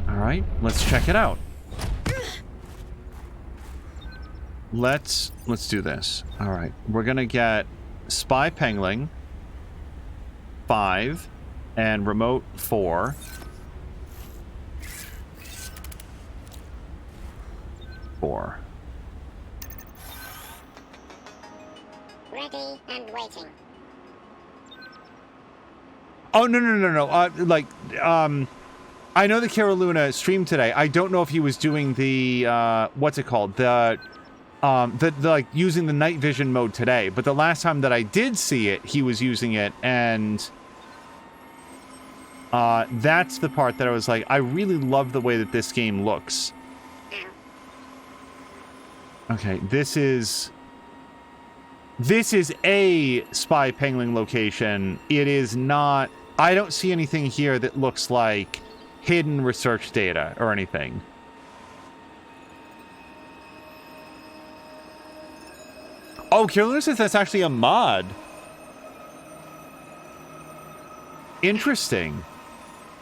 Alright, let's check it out. Let's do this. Alright, we're gonna get Spy Pengling 5 and Remote 4. Ready and waiting. Oh, no. I know that Caroluna streamed today. I don't know if he was doing the, what's it called? The like, using the night vision mode today. But the last time that I did see it, he was using it, and that's the part that I was like, I really love the way that this game looks. Okay, this is a Spy Pengling location. It is not... I don't see anything here that looks like hidden research data or anything. Oh, Carolina says that's actually a mod. Interesting.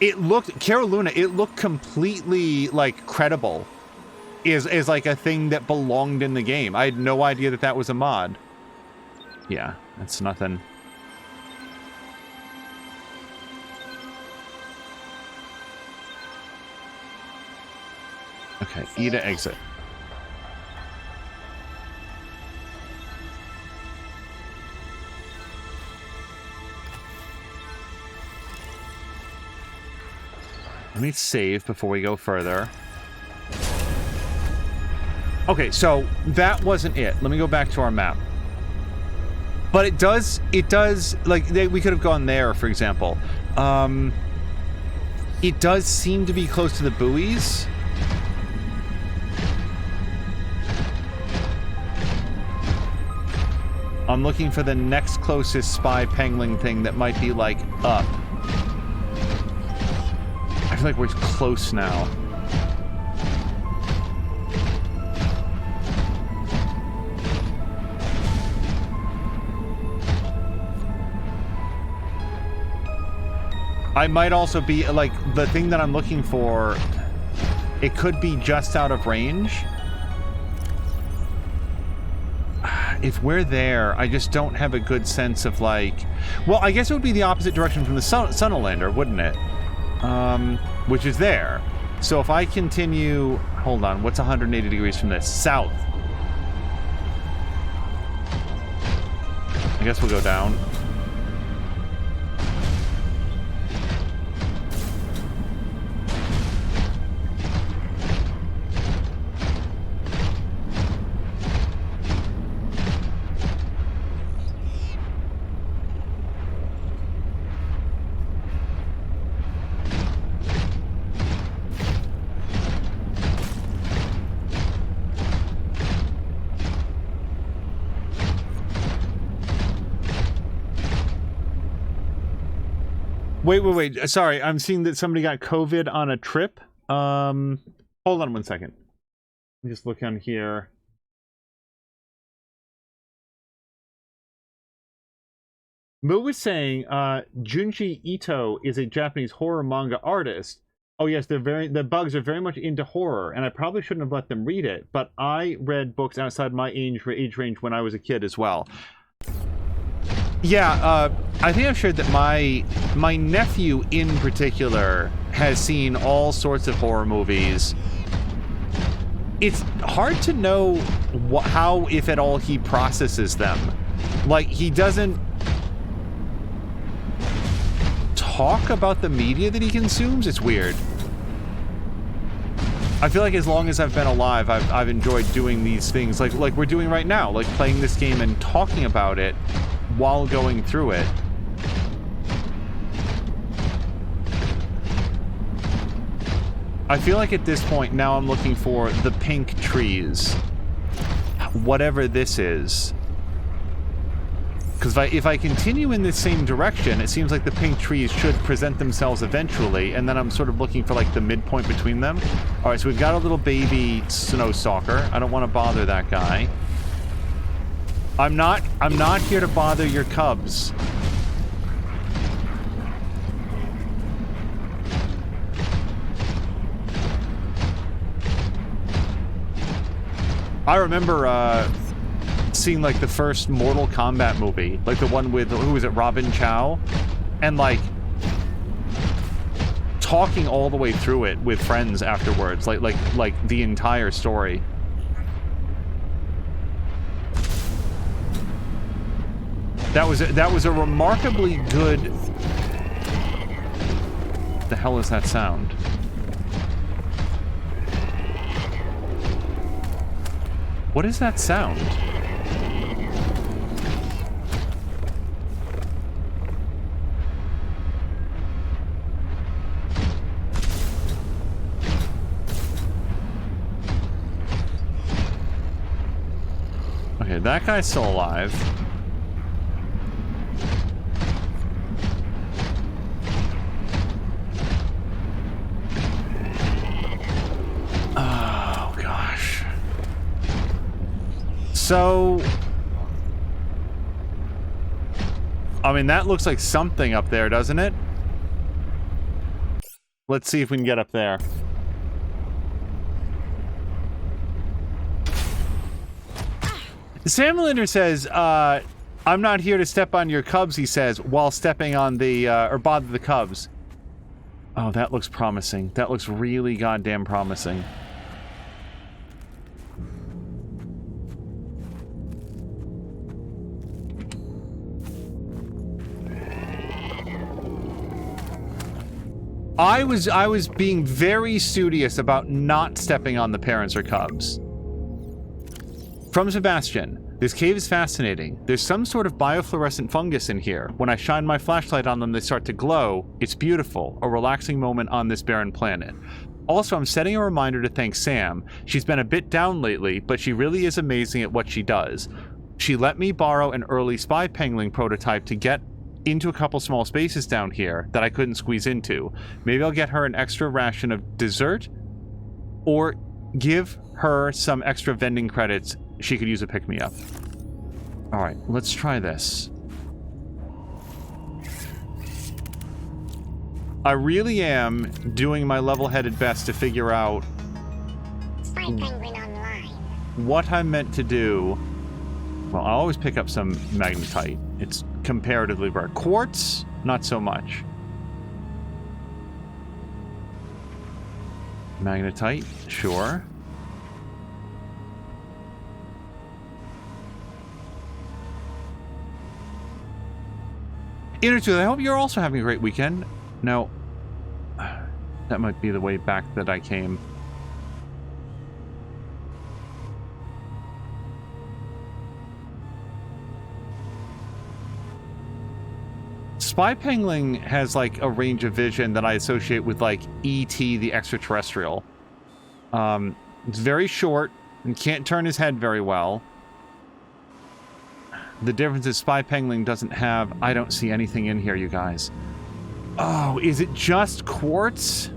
It looked... Carolina, it looked completely, like, credible. Is like a thing that belonged in the game. I had no idea that that was a mod. Yeah, that's nothing. Okay, E to exit. Let me save before we go further. Okay, so that wasn't it. Let me go back to our map. But it does, like, we could have gone there, for example. It does seem to be close to the buoys. I'm looking for the next closest spy pangling thing that might be, like, up. I feel like we're close now. I might also be, like, the thing that I'm looking for, it could be just out of range. If we're there, I just don't have a good sense of, like... Well, I guess it would be the opposite direction from the Sunolander, wouldn't it? Which is there. So if I continue... Hold on, what's 180 degrees from this? South. I guess we'll go down. Wait. Sorry, I'm seeing that somebody got COVID on a trip. Hold on 1 second. Let me just look on here. Mo was saying Junji Ito is a Japanese horror manga artist. Oh yes, the bugs are very much into horror, and I probably shouldn't have let them read it, but I read books outside my age range when I was a kid as well. Yeah, I think I've shared that my nephew in particular has seen all sorts of horror movies. It's hard to know how, if at all, he processes them. Like, he doesn't talk about the media that he consumes. It's weird. I feel like as long as I've been alive, I've enjoyed doing these things like we're doing right now, like playing this game and talking about it while going through it. I feel like at this point now I'm looking for the pink trees, whatever this is. Because if I continue in this same direction, it seems like the pink trees should present themselves eventually, and then I'm sort of looking for, like, the midpoint between them. Alright, so we've got a little baby snow stalker. I don't want to bother that guy. I'm not here to bother your cubs. I remember, seeing, like, the first Mortal Kombat movie, like the one with, who was it, Robin Chow, and, like, talking all the way through it with friends afterwards, like the entire story. That was a remarkably good... The hell is that sound? What is that sound? Okay, that guy's still alive. Oh, gosh. So... I mean, that looks like something up there, doesn't it? Let's see if we can get up there. Samlander says, I'm not here to step on your cubs, he says, while stepping on the, or bother the cubs. Oh, that looks promising. That looks really goddamn promising. I was being very studious about not stepping on the parents or cubs. From Sebastian, This cave is fascinating. There's some sort of biofluorescent fungus in here. When I shine my flashlight on them, they start to glow. It's beautiful. A relaxing moment on this barren planet. Also, I'm setting a reminder to thank Sam. She's been a bit down lately, but she really is amazing at what she does. She let me borrow an early spy pangling prototype to get into a couple small spaces down here that I couldn't squeeze into. Maybe I'll get her an extra ration of dessert or give her some extra vending credits. She could use a pick-me-up. All right, let's try this. I really am doing my level-headed best to figure out Spy Penguin Online. what I'm meant to do. Well, I'll always pick up some magnetite. It's comparatively rare. Quartz, not so much. Magnetite, sure. Intertooth, I hope you're also having a great weekend. No, that might be the way back that I came. Spy Pangling has like a range of vision that I associate with like E.T. the extraterrestrial. It's very short and can't turn his head very well. The difference is Spy Pangling doesn't have... I don't see anything in here, you guys. Oh, is it just quartz?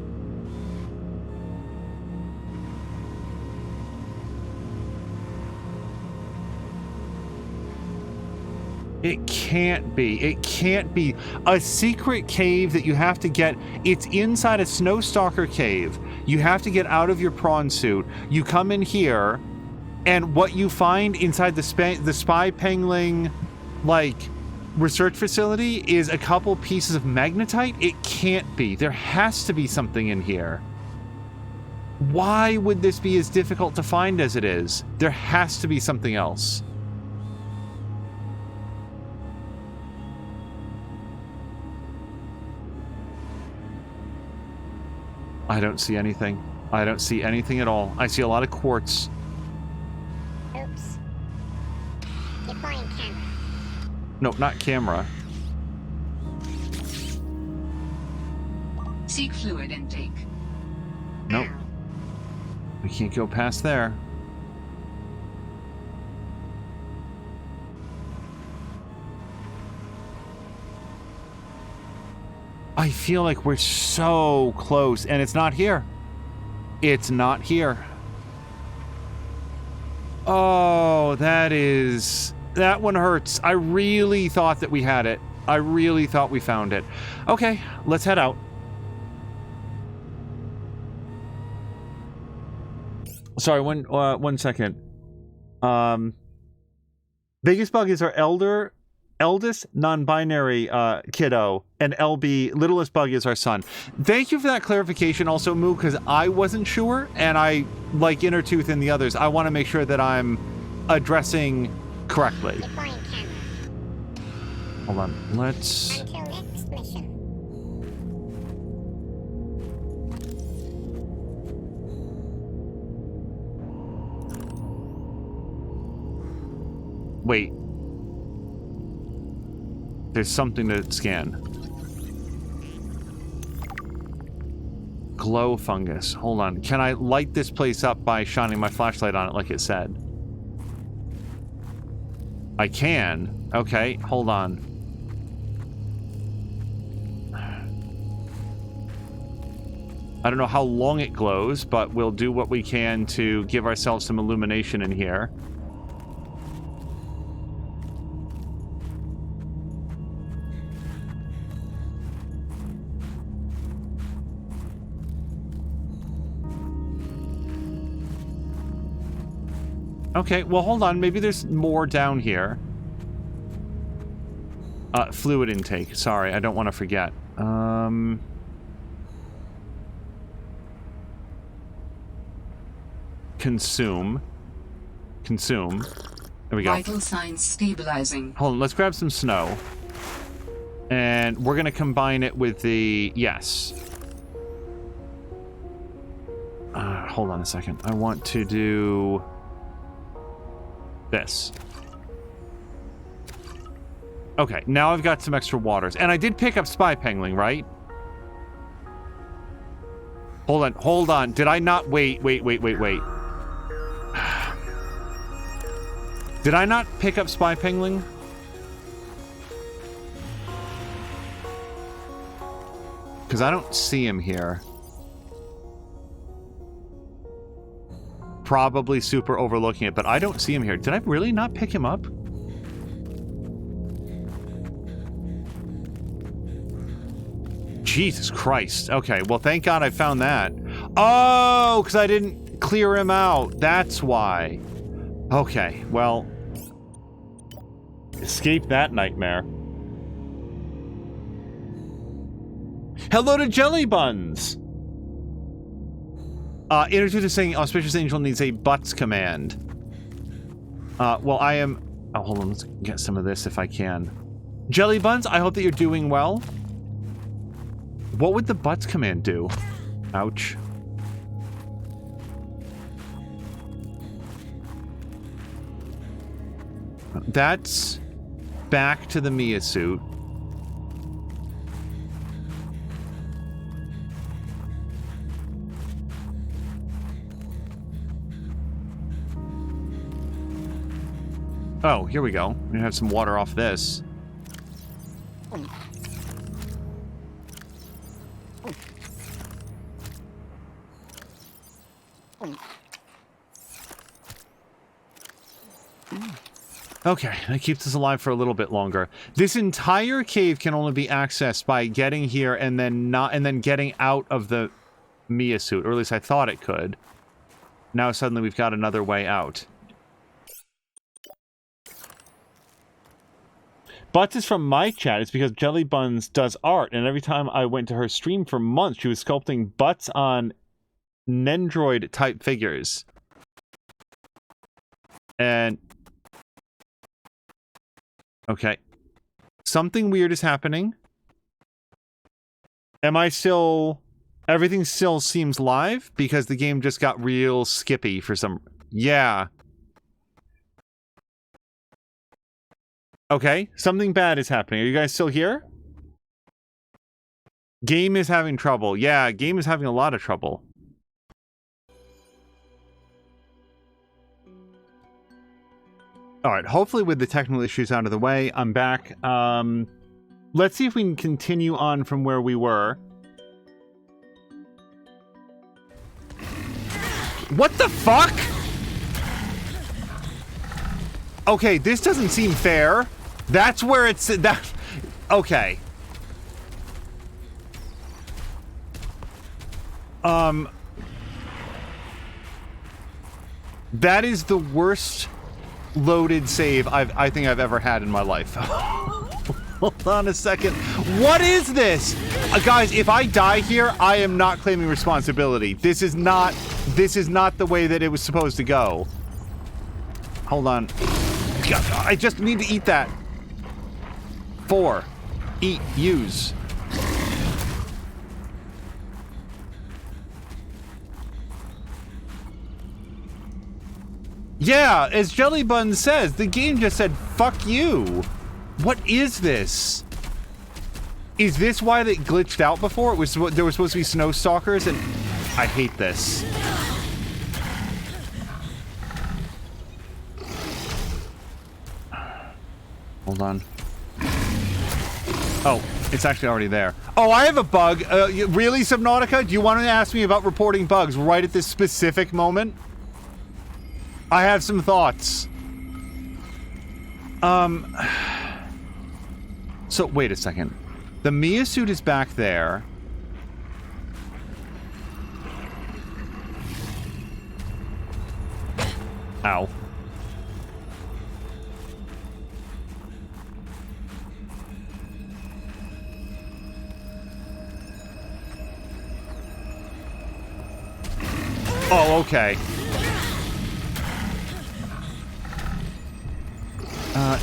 It can't be. It can't be. A secret cave that you have to get... It's inside a Snowstalker cave. You have to get out of your prawn suit. You come in here, and what you find inside the Spy Pangling, like, research facility is a couple pieces of magnetite? It can't be. There has to be something in here. Why would this be as difficult to find as it is? There has to be something else. I don't see anything. I don't see anything at all. I see a lot of quartz. Oops. Deploying camera. No, not camera. Seek fluid intake. Nope. We can't go past there. I feel like we're so close, and it's not here. It's not here. Oh, that one hurts. I really thought that we had it. I really thought we found it. Okay, let's head out. Sorry, one second. Biggest bug is our eldest non-binary kiddo, and LB, littlest bug, is our son. Thank you for that clarification also, Moo, because I wasn't sure, and I, like Intertooth and the others, I want to make sure that I'm addressing correctly. Deploying camera. Hold on, let's... Until next mission. Wait. There's something to scan. Glow fungus. Hold on. Can I light this place up by shining my flashlight on it like it said? I can. Okay, hold on. I don't know how long it glows, but we'll do what we can to give ourselves some illumination in here. Okay, well, hold on. Maybe there's more down here. Fluid intake. Sorry, I don't want to forget. Consume. Consume. There we go. Vital signs stabilizing. Hold on, let's grab some snow. And we're going to combine it with the... Yes. Hold on a second. I want to do... this. Okay, now I've got some extra waters. And I did pick up Spy Pengling, right? Hold on. Did I not... Wait. Did I not pick up Spy Pengling? Because I don't see him here. Probably super overlooking it, but I don't see him here. Did I really not pick him up? Jesus Christ. Okay, well, thank God I found that. Oh, because I didn't clear him out. That's why. Okay, well... Escape that nightmare. Hello to Jelly Buns! Introducer saying Auspicious Angel needs a butts command. Well, I am... Oh, hold on, let's get some of this if I can. Jelly Buns, I hope that you're doing well. What would the butts command do? Ouch. That's back to the Mia suit. Oh, here we go. We're gonna have some water off this. Okay, that keeps us alive for a little bit longer. This entire cave can only be accessed by getting here and then getting out of the Mia suit, or at least I thought it could. Now suddenly we've got another way out. Butts is from my chat. It's because Jelly Buns does art, and every time I went to her stream for months, she was sculpting butts on Nendroid type figures. And okay. Something weird is happening. Am I still... Everything still seems live? Because the game just got real skippy for some... Yeah. Okay. Something bad is happening. Are you guys still here? Game is having trouble. Yeah, game is having a lot of trouble. Alright, hopefully with the technical issues out of the way, I'm back. Let's see if we can continue on from where we were. What the fuck? Okay, this doesn't seem fair. That's where it's... that. Okay. That is the worst loaded save I think I've ever had in my life. Hold on a second. What is this? Guys, if I die here, I am not claiming responsibility. This is not the way that it was supposed to go. Hold on. God, I just need to eat that. 4. Eat. Use. Yeah, as Jelly Bun says, the game just said, fuck you. What is this? Is this why they glitched out before? There were supposed to be snow stalkers, and I hate this. Hold on. Oh, it's actually already there. Oh, I have a bug. Really, Subnautica? Do you want to ask me about reporting bugs right at this specific moment? I have some thoughts. So, wait a second. The Mia suit is back there. Ow. Oh, okay.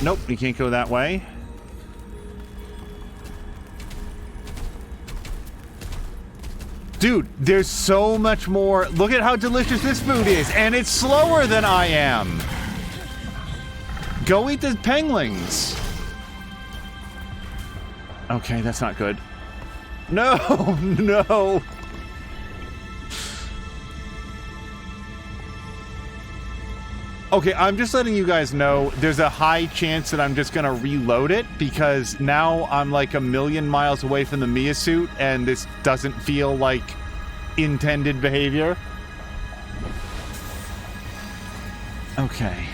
Nope, you can't go that way. Dude, there's so much more. Look at how delicious this food is, and it's slower than I am. Go eat the penglings. Okay, that's not good. No! No! Okay, I'm just letting you guys know there's a high chance that I'm just gonna reload it because now I'm like a million miles away from the Mia suit and this doesn't feel like intended behavior. Okay.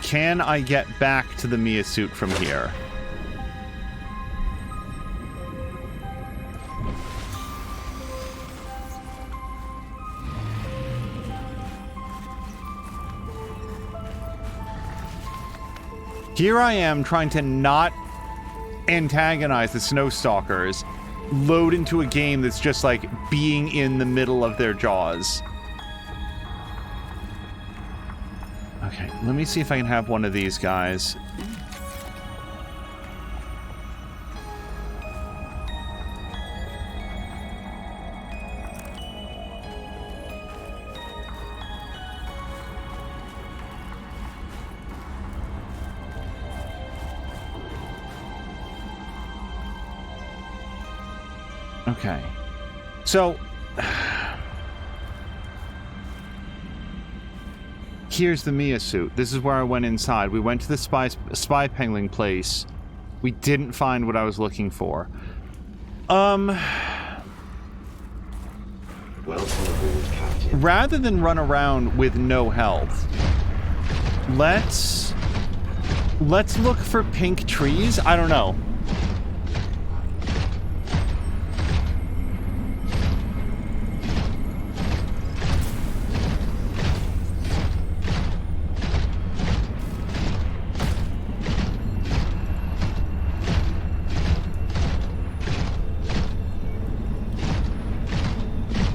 Can I get back to the Mia suit from here? Here I am trying to not antagonize the Snowstalkers, load into a game that's just like being in the middle of their jaws. Okay, let me see if I can have one of these guys. Okay. So here's the Mia suit. This is where I went inside. We went to the spy pangling place. We didn't find what I was looking for. Welcome aboard, Captain. Rather than run around with no health, let's look for pink trees. I don't know.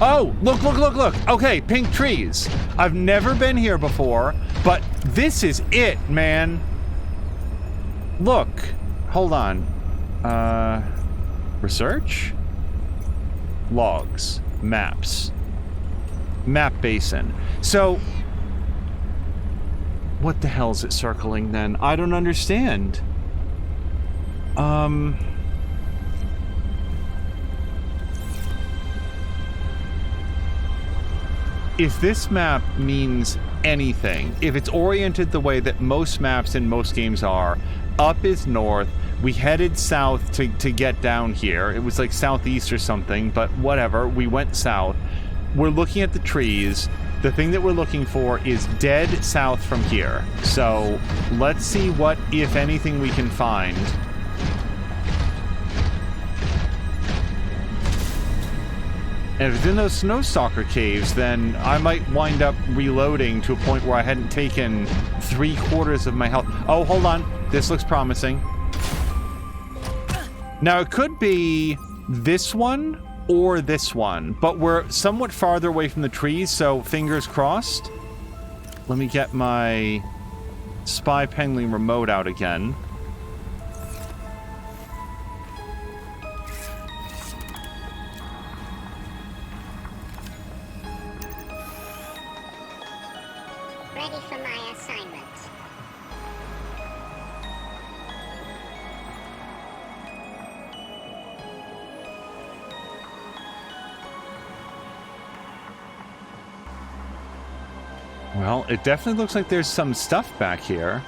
Oh, look, look, look, look. Okay, pink trees. I've never been here before, but this is it, man. Look. Hold on. Research? Logs. Maps. Map basin. So, what the hell is it circling then? I don't understand. If this map means anything, if it's oriented the way that most maps in most games are, up is north, we headed south to get down here. It was like southeast or something, but whatever, we went south. We're looking at the trees. The thing that we're looking for is dead south from here. So let's see what, if anything, we can find. And if it's in those Snowstalker caves, then I might wind up reloading to a point where I hadn't taken 3/4 of my health. Oh, hold on. This looks promising. Now, it could be this one or this one, but we're somewhat farther away from the trees, so fingers crossed. Let me get my spy pangling remote out again. Ready for my assignment. Well, it definitely looks like there's some stuff back here.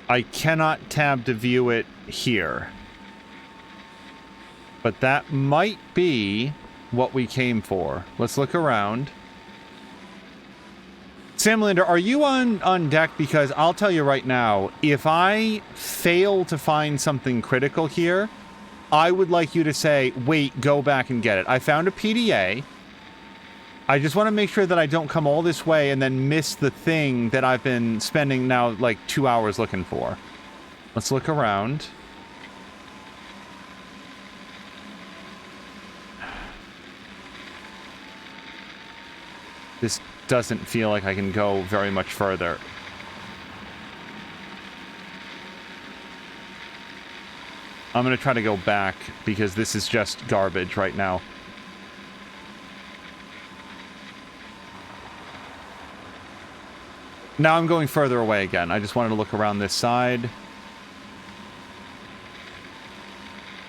I cannot tab to view it here. But that might be what we came for. Let's look around. Samlander, are you on deck? Because I'll tell you right now, if I fail to find something critical here, I would like you to say, wait, go back and get it. I found a PDA. I just want to make sure that I don't come all this way and then miss the thing that I've been spending now like 2 hours looking for. Let's look around. This doesn't feel like I can go very much further. I'm going to try to go back because this is just garbage right now. Now I'm going further away again. I just wanted to look around this side.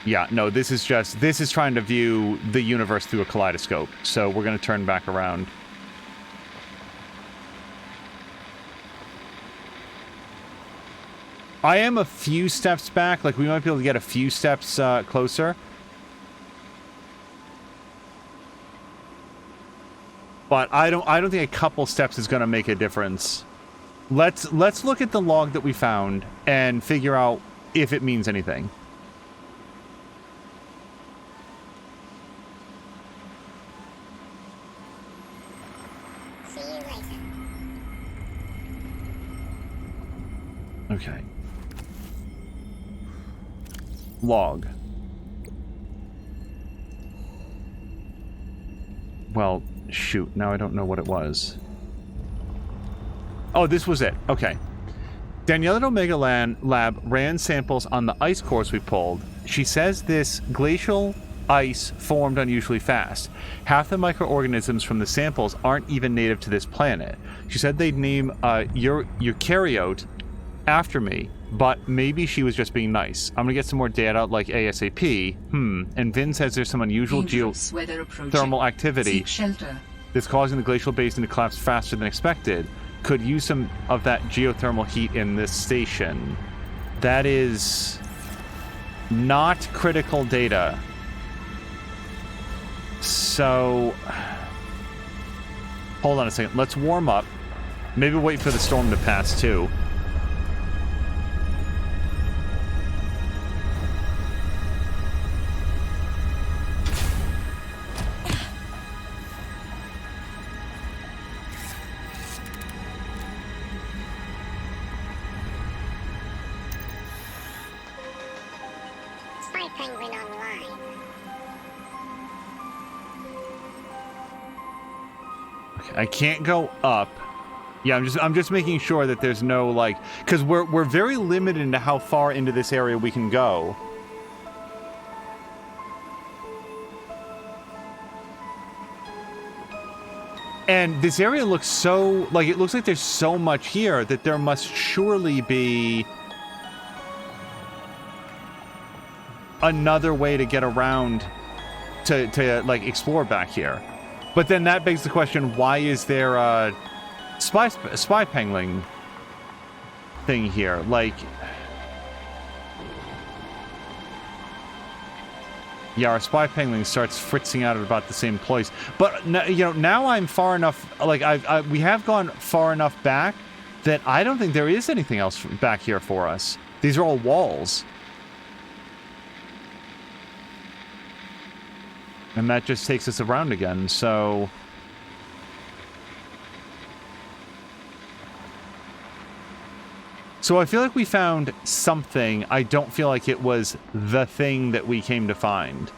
Yeah, no, this is trying to view the universe through a kaleidoscope. So we're going to turn back around. I am a few steps back. Like, we might be able to get a few steps closer. But I don't think a couple steps is going to make a difference. Let's look at the log that we found and figure out if it means anything. See you later. Okay. Log. Well, shoot. Now I don't know what it was. Oh, this was it. Okay. Daniela at Omega Lab ran samples on the ice cores we pulled. She says this glacial ice formed unusually fast. Half the microorganisms from the samples aren't even native to this planet. She said they'd name eukaryote after me, but maybe she was just being nice. I'm gonna get some more data like ASAP. And Vin says there's some unusual geothermal activity that's causing the glacial basin to collapse faster than expected. Could use some of that geothermal heat in this station. That is not critical data. So hold on a second. Let's warm up. Maybe wait for the storm to pass too. Spy Penguin online. Okay, I can't go up. Yeah, I'm just making sure that there's no, like, because we're very limited into how far into this area we can go. And this area looks so, like, it looks like there's so much here that there must surely be another way to get around to like explore back here. But then that begs the question, why is there a spy pangling thing here? Like, yeah, our spy pangling starts fritzing out at about the same place. But you know, now I'm far enough, like we have gone far enough back that I don't think there is anything else back here for us. These are all walls. And that just takes us around again, so... So I feel like we found something. I don't feel like it was the thing that we came to find.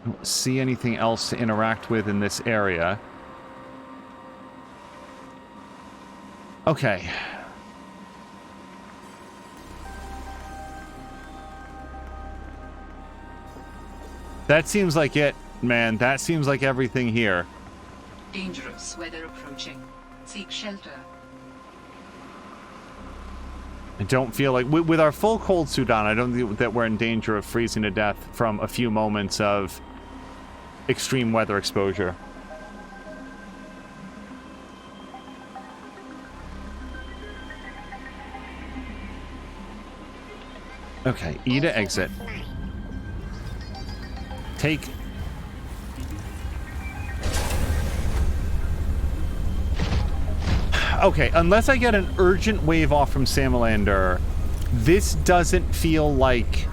I don't see anything else to interact with in this area. Okay. That seems like it, man. That seems like everything here. Dangerous weather approaching. Seek shelter. I don't feel like... With our full cold suit on, I don't think that we're in danger of freezing to death from a few moments of extreme weather exposure. Okay, E to exit. Take... Okay, unless I get an urgent wave off from Salamander, this doesn't feel like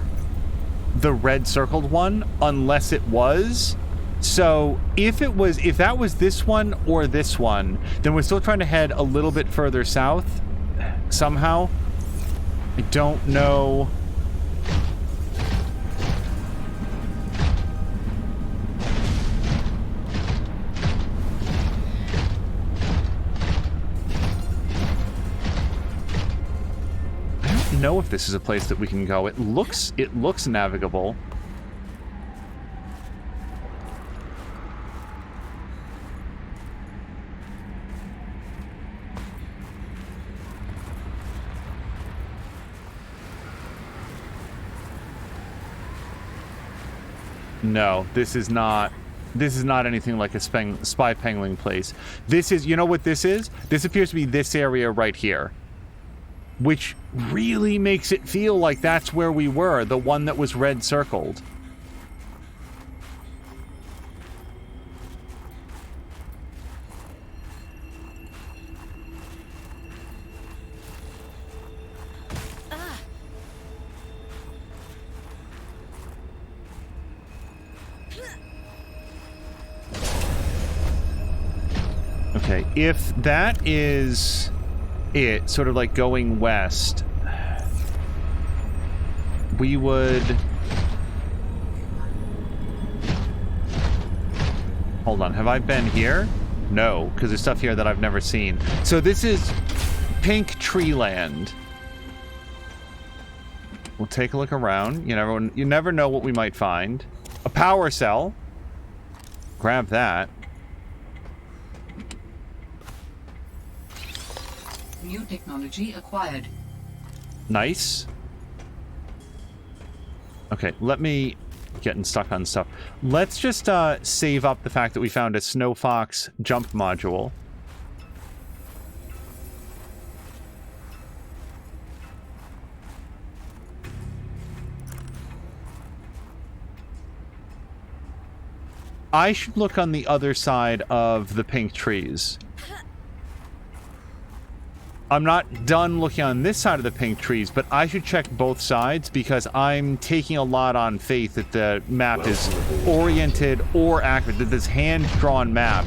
the red circled one, unless it was. So if that was this one or this one, then we're still trying to head a little bit further south somehow. I don't know. know if this is a place that we can go. It looks navigable. No, this is not anything like a spy pangling place. This is, you know what this is? This appears to be this area right here, which really makes it feel like that's where we were, the one that was red circled. Okay, if that is it, sort of like going west, we would... Hold on, have I been here? No, because there's stuff here that I've never seen. So this is Pink Tree Land. We'll take a look around. You never know what we might find. A power cell. Grab that. New technology acquired. Nice. Okay, let me... Getting stuck on stuff. Let's just save up the fact that we found a Snow Fox jump module. I should look on the other side of the pink trees. I'm not done looking on this side of the pink trees, but I should check both sides because I'm taking a lot on faith that the map is oriented or accurate, that this hand-drawn map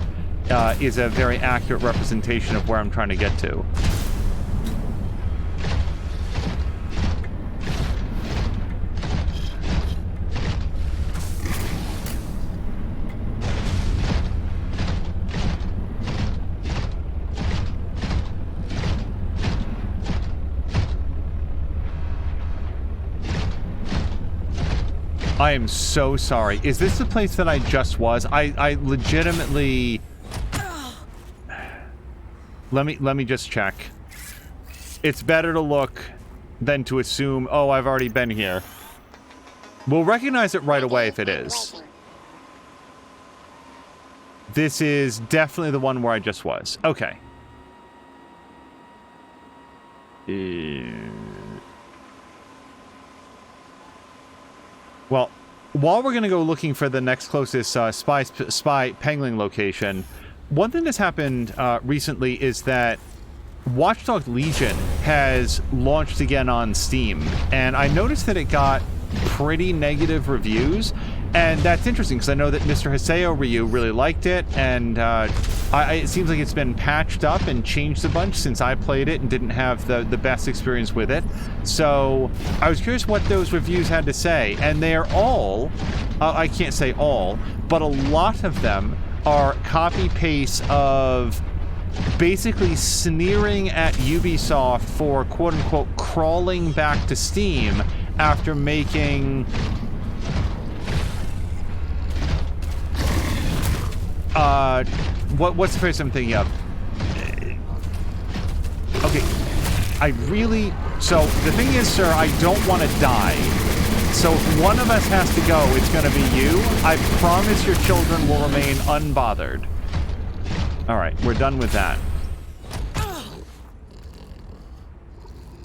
is a very accurate representation of where I'm trying to get to. I am so sorry. Is this the place that I just was? I legitimately... Let me just check. It's better to look than to assume, oh, I've already been here. We'll recognize it right away if it is. This is definitely the one where I just was. Okay. Well, while we're going to go looking for the next closest spy pangling location, one thing that's happened recently is that Watchdog Legion has launched again on Steam, and I noticed that it got pretty negative reviews, and that's interesting because I know that Mr. Haseo Ryu really liked it, and it seems like it's been patched up and changed a bunch since I played it and didn't have the best experience with it. So I was curious what those reviews had to say, and they are all, I can't say all, but a lot of them are copy-paste of basically sneering at Ubisoft for quote-unquote crawling back to Steam after making what's the phrase I'm thinking of? Okay, so the thing is, sir, I don't want to die. So if one of us has to go, it's going to be you. I promise your children will remain unbothered. All right, we're done with that.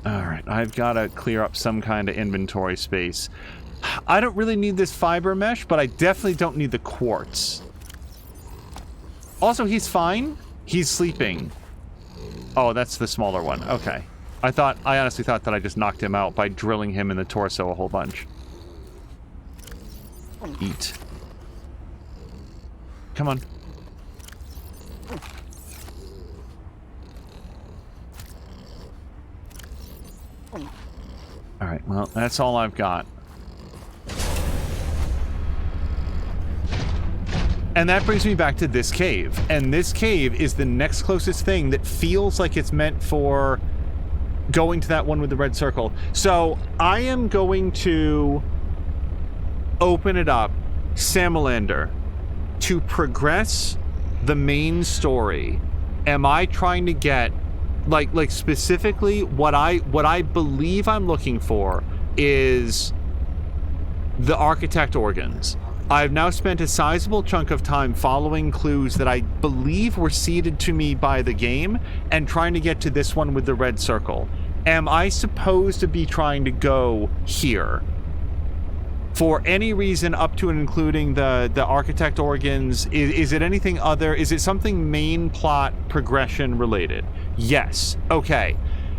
All right, I've got to clear up some kind of inventory space. I don't really need this fiber mesh, but I definitely don't need the quartz. Also, he's fine. He's sleeping. Oh, that's the smaller one. Okay. I honestly thought that I just knocked him out by drilling him in the torso a whole bunch. Eat. Come on. Alright, well, that's all I've got. And that brings me back to this cave. And this cave is the next closest thing that feels like it's meant for going to that one with the red circle. So I am going to open it up, Samalander, to progress the main story. Am I trying to get like specifically what I believe I'm looking for is the architect organs. I've now spent a sizable chunk of time following clues that I believe were seeded to me by the game and trying to get to this one with the red circle. Am I supposed to be trying to go here? For any reason up to and including the architect organs, is it anything other? Is it something main plot progression related? Yes. Okay.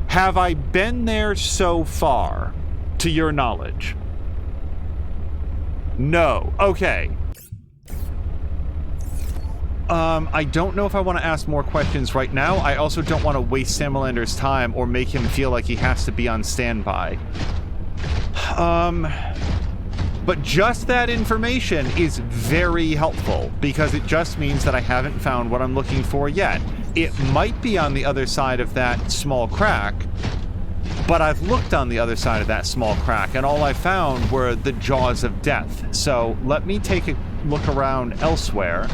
Have I been there so far, to your knowledge? No. Okay. I don't know if I want to ask more questions right now. I also don't want to waste Samalander's time or make him feel like he has to be on standby. But just that information is very helpful because it just means that I haven't found what I'm looking for yet. It might be on the other side of that small crack, but I've looked on the other side of that small crack and all I found were the jaws of death. So let me take a look around elsewhere.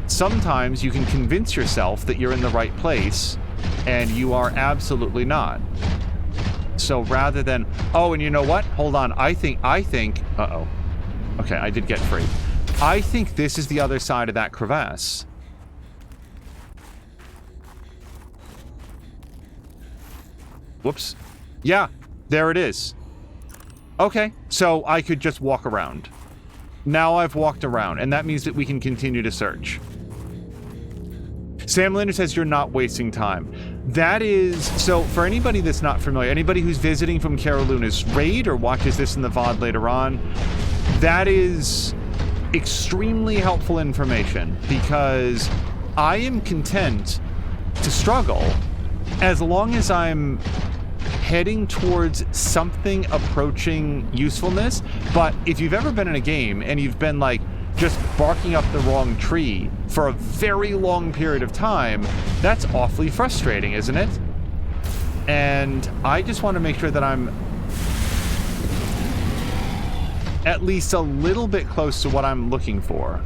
Sometimes you can convince yourself that you're in the right place and you are absolutely not. So rather than, oh, and you know what? Hold on. I think, uh-oh. Okay, I did get free. I think this is the other side of that crevasse. Whoops. Yeah, there it is. Okay, so I could just walk around. Now I've walked around, and that means that we can continue to search. Sam Linder says you're not wasting time. That is, so for anybody that's not familiar, anybody who's visiting from Caraluna's raid or watches this in the VOD later on, that is extremely helpful information because I am content to struggle as long as I'm heading towards something approaching usefulness. But if you've ever been in a game and you've been like just barking up the wrong tree for a very long period of time, that's awfully frustrating, isn't it? And I just want to make sure that I'm at least a little bit close to what I'm looking for.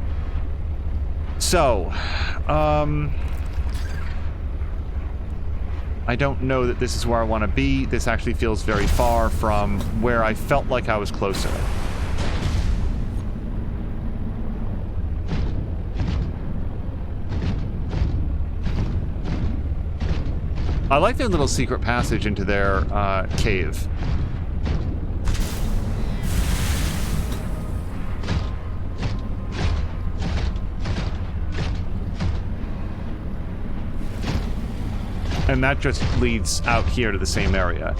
So, I don't know that this is where I want to be. This actually feels very far from where I felt like I was closer. I like their little secret passage into their cave. And that just leads out here to the same area.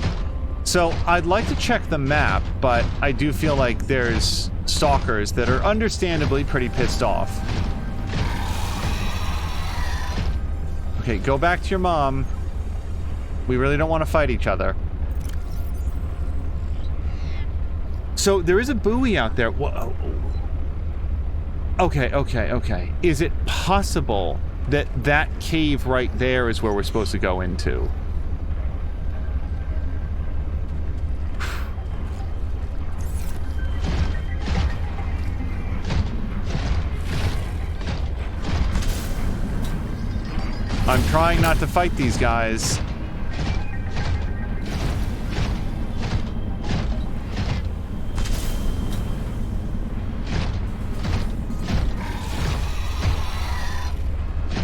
So I'd like to check the map, but I do feel like there's stalkers that are understandably pretty pissed off. Okay, go back to your mom. We really don't want to fight each other. So there is a buoy out there. Whoa. Okay. Is it possible that that cave right there is where we're supposed to go into? I'm trying not to fight these guys.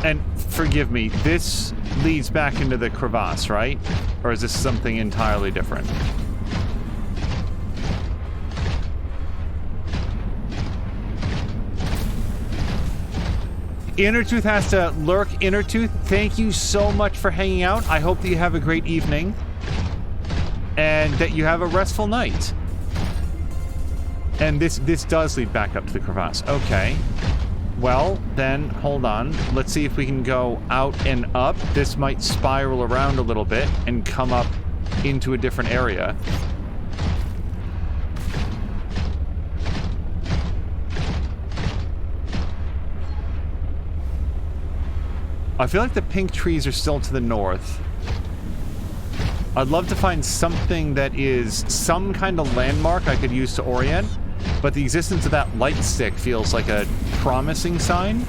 And forgive me, this leads back into the crevasse, right? Or is this something entirely different? Innertooth has to lurk. Innertooth, thank you so much for hanging out. I hope that you have a great evening and that you have a restful night. And this does lead back up to the crevasse. Okay. Well, then, hold on. Let's see if we can go out and up. This might spiral around a little bit and come up into a different area. I feel like the pink trees are still to the north. I'd love to find something that is some kind of landmark I could use to orient, but the existence of that light stick feels like a promising sign.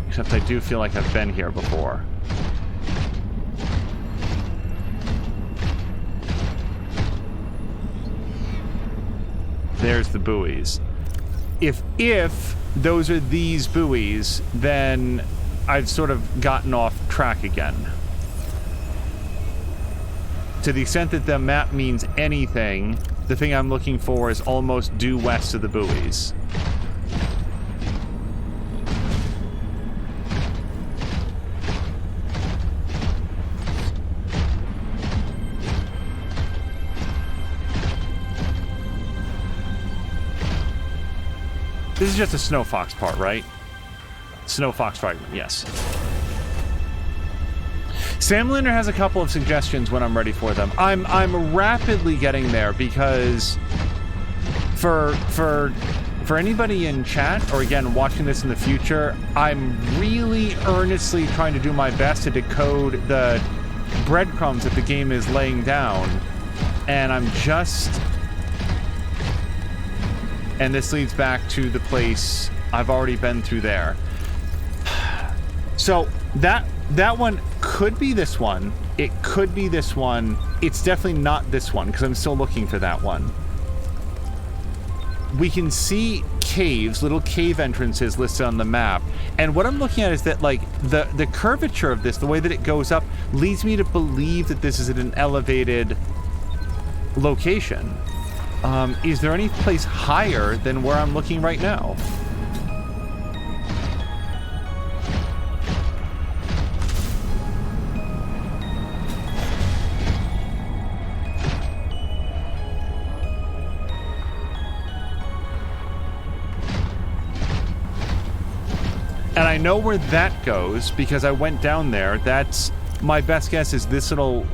Except I do feel like I've been here before. There's the buoys. If those are these buoys, then I've sort of gotten off track again. To the extent that the map means anything, the thing I'm looking for is almost due west of the buoys. This is just a Snow Fox part, right? Snow Fox fragment, yes. Sam Linder has a couple of suggestions when I'm ready for them. I'm rapidly getting there because for anybody in chat or again watching this in the future, I'm really earnestly trying to do my best to decode the breadcrumbs that the game is laying down, and I'm just. And this leads back to the place I've already been through there. So that one could be this one. It could be this one. It's definitely not this one because I'm still looking for that one. We can see caves, little cave entrances listed on the map. And what I'm looking at is that like the curvature of this, the way that it goes up, leads me to believe that this is at an elevated location. Is there any place higher than where I'm looking right now? And I know where that goes because I went down there. That's my best guess is this little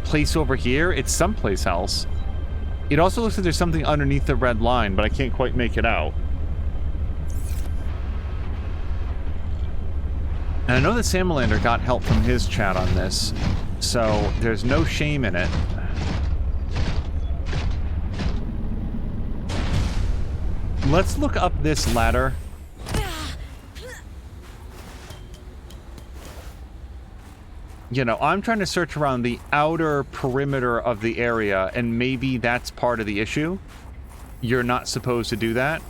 place over here. It's someplace else. It also looks like there's something underneath the red line, but I can't quite make it out. And I know that Samalander got help from his chat on this, so there's no shame in it. Let's look up this ladder. You know, I'm trying to search around the outer perimeter of the area, and maybe that's part of the issue. You're not supposed to do that.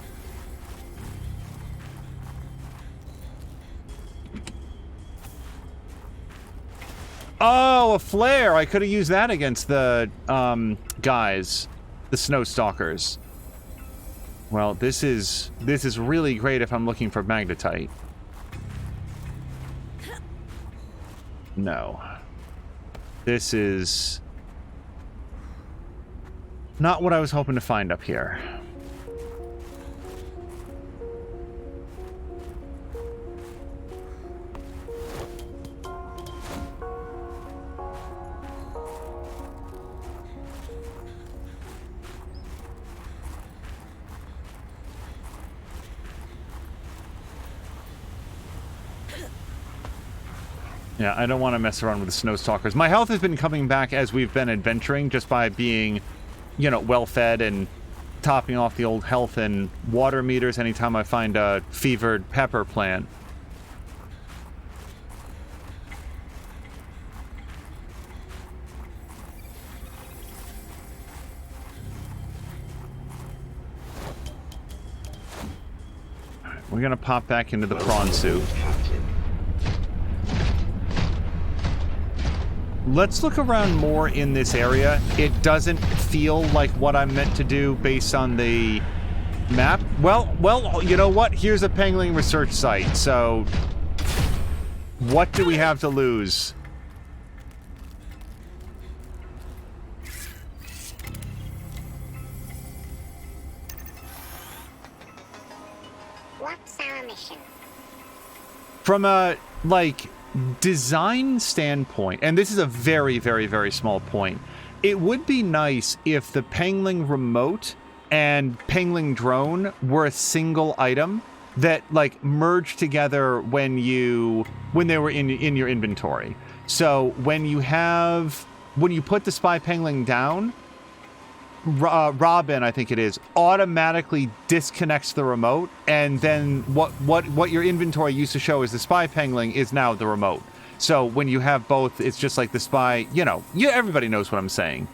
Oh, a flare! I could have used that against the, guys. The Snow Stalkers. Well, this is really great if I'm looking for magnetite. No. This is not what I was hoping to find up here. Yeah, I don't want to mess around with the Snow Stalkers. My health has been coming back as we've been adventuring, just by being, you know, well-fed and topping off the old health and water meters anytime I find a fevered pepper plant. We're gonna pop back into the prawn suit. Let's look around more in this area. It doesn't feel like what I'm meant to do based on the map. Well, you know what? Here's a Pangolin research site, so what do we have to lose? What's our mission? From a, like, design standpoint, and this is a very, very, very small point, it would be nice if the Pangolin remote and Pangolin drone were a single item, that like merge together when they were in your inventory. So when you put the spy pangling down, Robin, I think it is, automatically disconnects the remote, and then what your inventory used to show as the spy pangling is now the remote. So when you have both, it's just like the spy, everybody knows what I'm saying.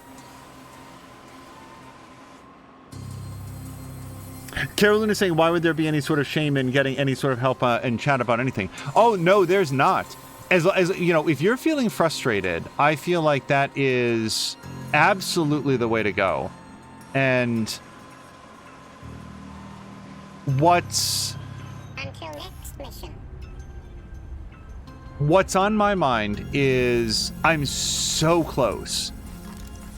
Carolyn is saying, why would there be any sort of shame in getting any sort of help and chat about anything? Oh, no, there's not. As if you're feeling frustrated, I feel like that is absolutely the way to go. And what's on my mind is I'm so close,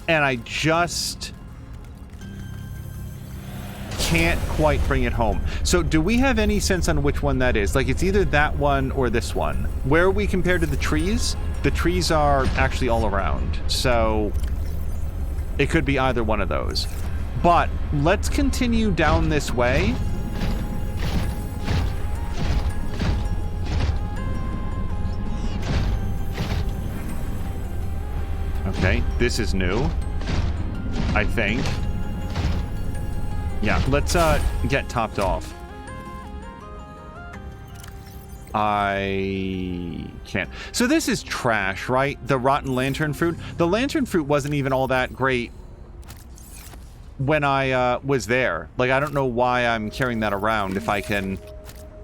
and I just can't quite bring it home. So do we have any sense on which one that is? Like, it's either that one or this one. Where are we compared to the trees? The trees are actually all around, so it could be either one of those. But let's continue down this way. Okay, this is new, I think. Yeah, let's get topped off. I can't. So this is trash, right? The rotten lantern fruit. The lantern fruit wasn't even all that great when I was there. Like, I don't know why I'm carrying that around if I can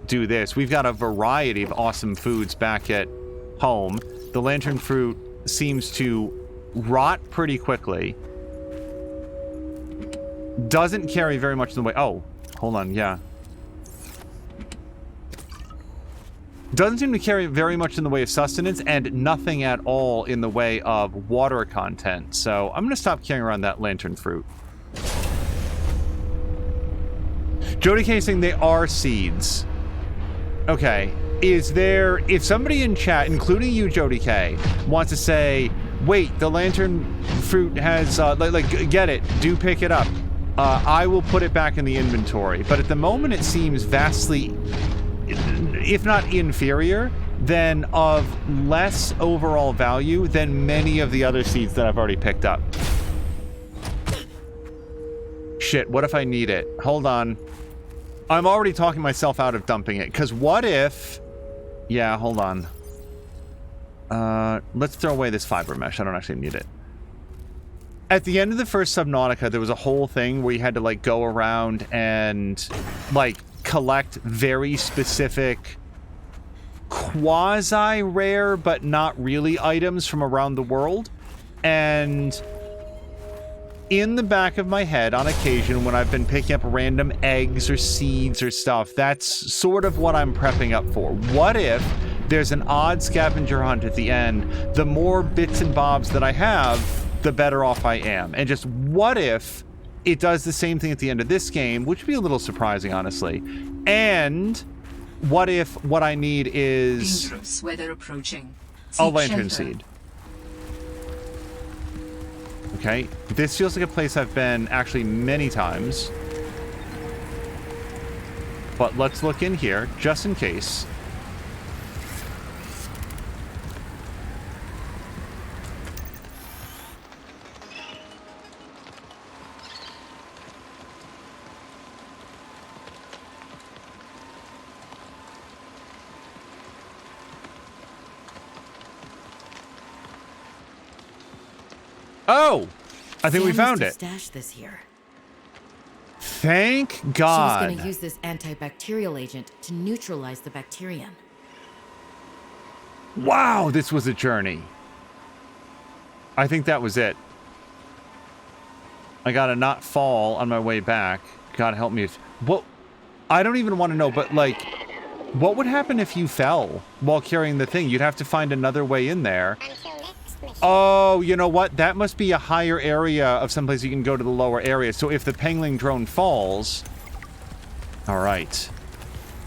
do this. We've got a variety of awesome foods back at home. The lantern fruit seems to rot pretty quickly. Doesn't carry very much in the way... Oh, hold on, yeah. Doesn't seem to carry very much in the way of sustenance, and nothing at all in the way of water content. So I'm going to stop carrying around that lantern fruit. Jody K saying they are seeds. Okay. Is there... If somebody in chat, including you, Jody K, wants to say, wait, the lantern fruit has... get it. Do pick it up. I will put it back in the inventory. But at the moment, it seems vastly, if not inferior, then of less overall value than many of the other seeds that I've already picked up. Shit, what if I need it? Hold on. I'm already talking myself out of dumping it, because what if... Yeah, hold on. Let's throw away this fiber mesh. I don't actually need it. At the end of the first Subnautica, there was a whole thing where you had to, like, go around and, like, collect very specific quasi-rare, but not really items from around the world. And in the back of my head, on occasion, when I've been picking up random eggs or seeds or stuff, that's sort of what I'm prepping up for. What if there's an odd scavenger hunt at the end? The more bits and bobs that I have, the better off I am. And just what if it does the same thing at the end of this game, which would be a little surprising, honestly. And what if what I need is dangerous weather approaching. A lantern seed. Okay, this feels like a place I've been actually many times. But let's look in here, just in case. Oh, I think we found it. Stashed this here. Thank God. She was going to use this antibacterial agent to neutralize the bacterium. Wow, this was a journey. I think that was it. I gotta not fall on my way back. God help me. What? I don't even want to know, but like, what would happen if you fell while carrying the thing? You'd have to find another way in there. Oh, you know what? That must be a higher area of someplace you can go to the lower area. So if the pangling drone falls... All right.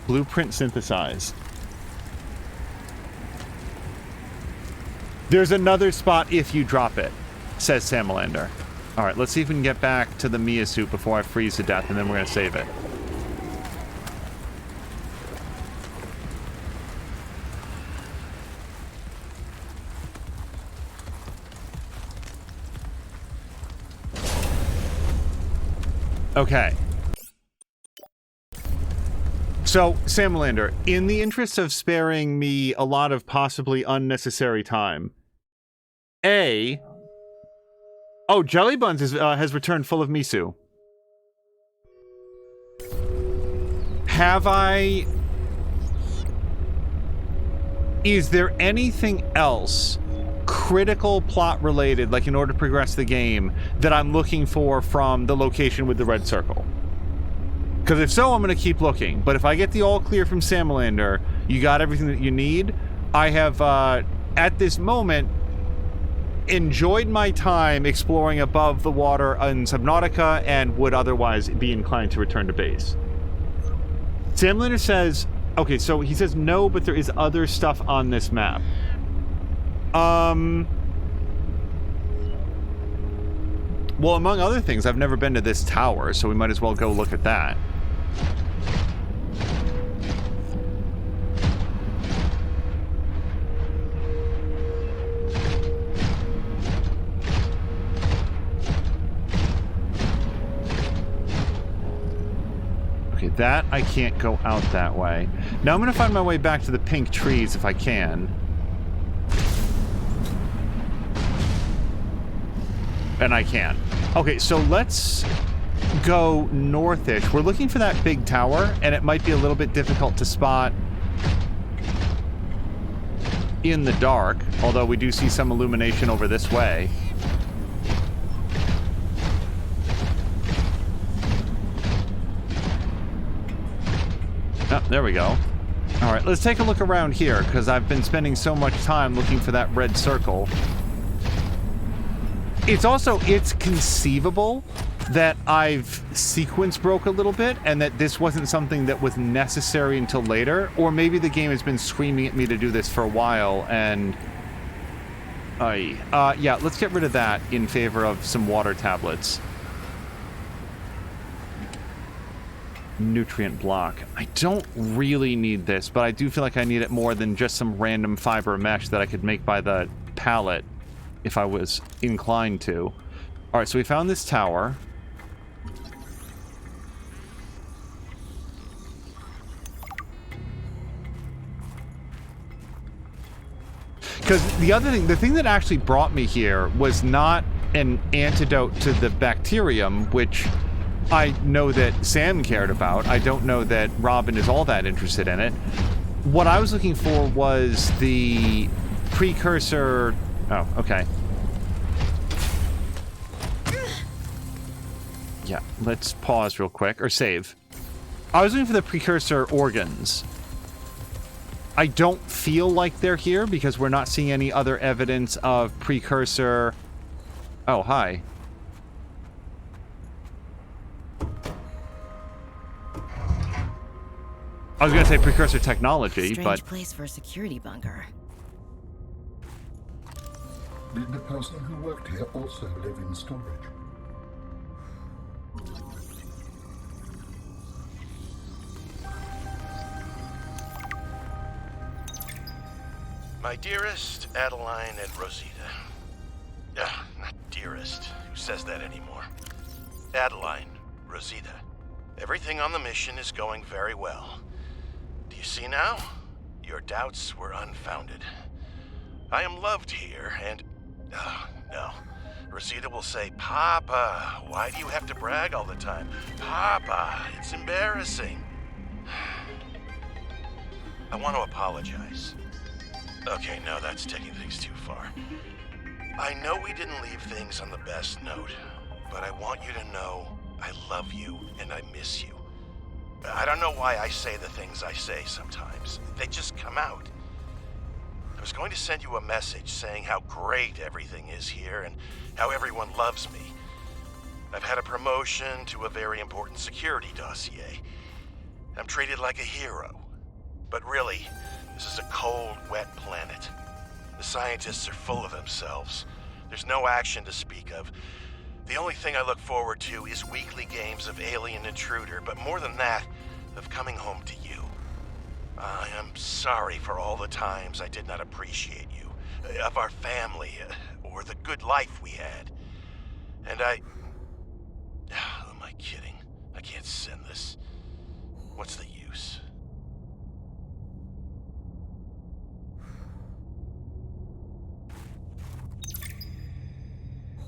Blueprint synthesized. There's another spot if you drop it, says Samalander. All right, let's see if we can get back to the Mia suit before I freeze to death, and then we're going to save it. Okay. So, Samlander, in the interest of sparing me a lot of possibly unnecessary time, oh, Jelly Buns has returned full of miso. Have I... Is there anything else critical plot related, like in order to progress the game, that I'm looking for from the location with the red circle? Because if so, I'm going to keep looking. But if I get the all clear from Samlander, you got everything that you need. I have, at this moment, enjoyed my time exploring above the water in Subnautica and would otherwise be inclined to return to base. Samlander says, okay, so he says no, but there is other stuff on this map. Well, among other things, I've never been to this tower, so we might as well go look at that. Okay, that I can't go out that way. Now I'm going to find my way back to the pink trees if I can. And I can. Okay, so let's go northish. We're looking for that big tower, and it might be a little bit difficult to spot in the dark, although we do see some illumination over this way. Oh, there we go. All right, let's take a look around here, because I've been spending so much time looking for that red circle. It's conceivable that I've sequence broke a little bit and that this wasn't something that was necessary until later, or maybe the game has been screaming at me to do this for a while and... yeah, let's get rid of that in favor of some water tablets. Nutrient block. I don't really need this, but I do feel like I need it more than just some random fiber mesh that I could make by the pallet if I was inclined to. Alright, so we found this tower. Because the thing that actually brought me here was not an antidote to the bacterium, which I know that Sam cared about. I don't know that Robin is all that interested in it. What I was looking for was the precursor... Oh, okay. Yeah, let's pause real quick, or save. I was looking for the precursor organs. I don't feel like they're here because we're not seeing any other evidence of precursor... Oh, hi. I was gonna say precursor technology, Strange but... place for a security bunker. Did the person who worked here also live in storage? My dearest Adeline and Rosita. Not dearest. Who says that anymore? Adeline, Rosita. Everything on the mission is going very well. Do you see now? Your doubts were unfounded. I am loved here, and... no. Rosita will say, Papa, why do you have to brag all the time? Papa, it's embarrassing. I want to apologize. Okay, no, that's taking things too far. I know we didn't leave things on the best note, but I want you to know I love you and I miss you. I don't know why I say the things I say sometimes. They just come out. I was going to send you a message saying how great everything is here and how everyone loves me. I've had a promotion to a very important security dossier. I'm treated like a hero. But really, this is a cold, wet planet. The scientists are full of themselves. There's no action to speak of. The only thing I look forward to is weekly games of Alien Intruder, but more than that, of coming home to you. I am sorry for all the times I did not appreciate you, of our family, or the good life we had. And who am I kidding? can't send this. What's the use?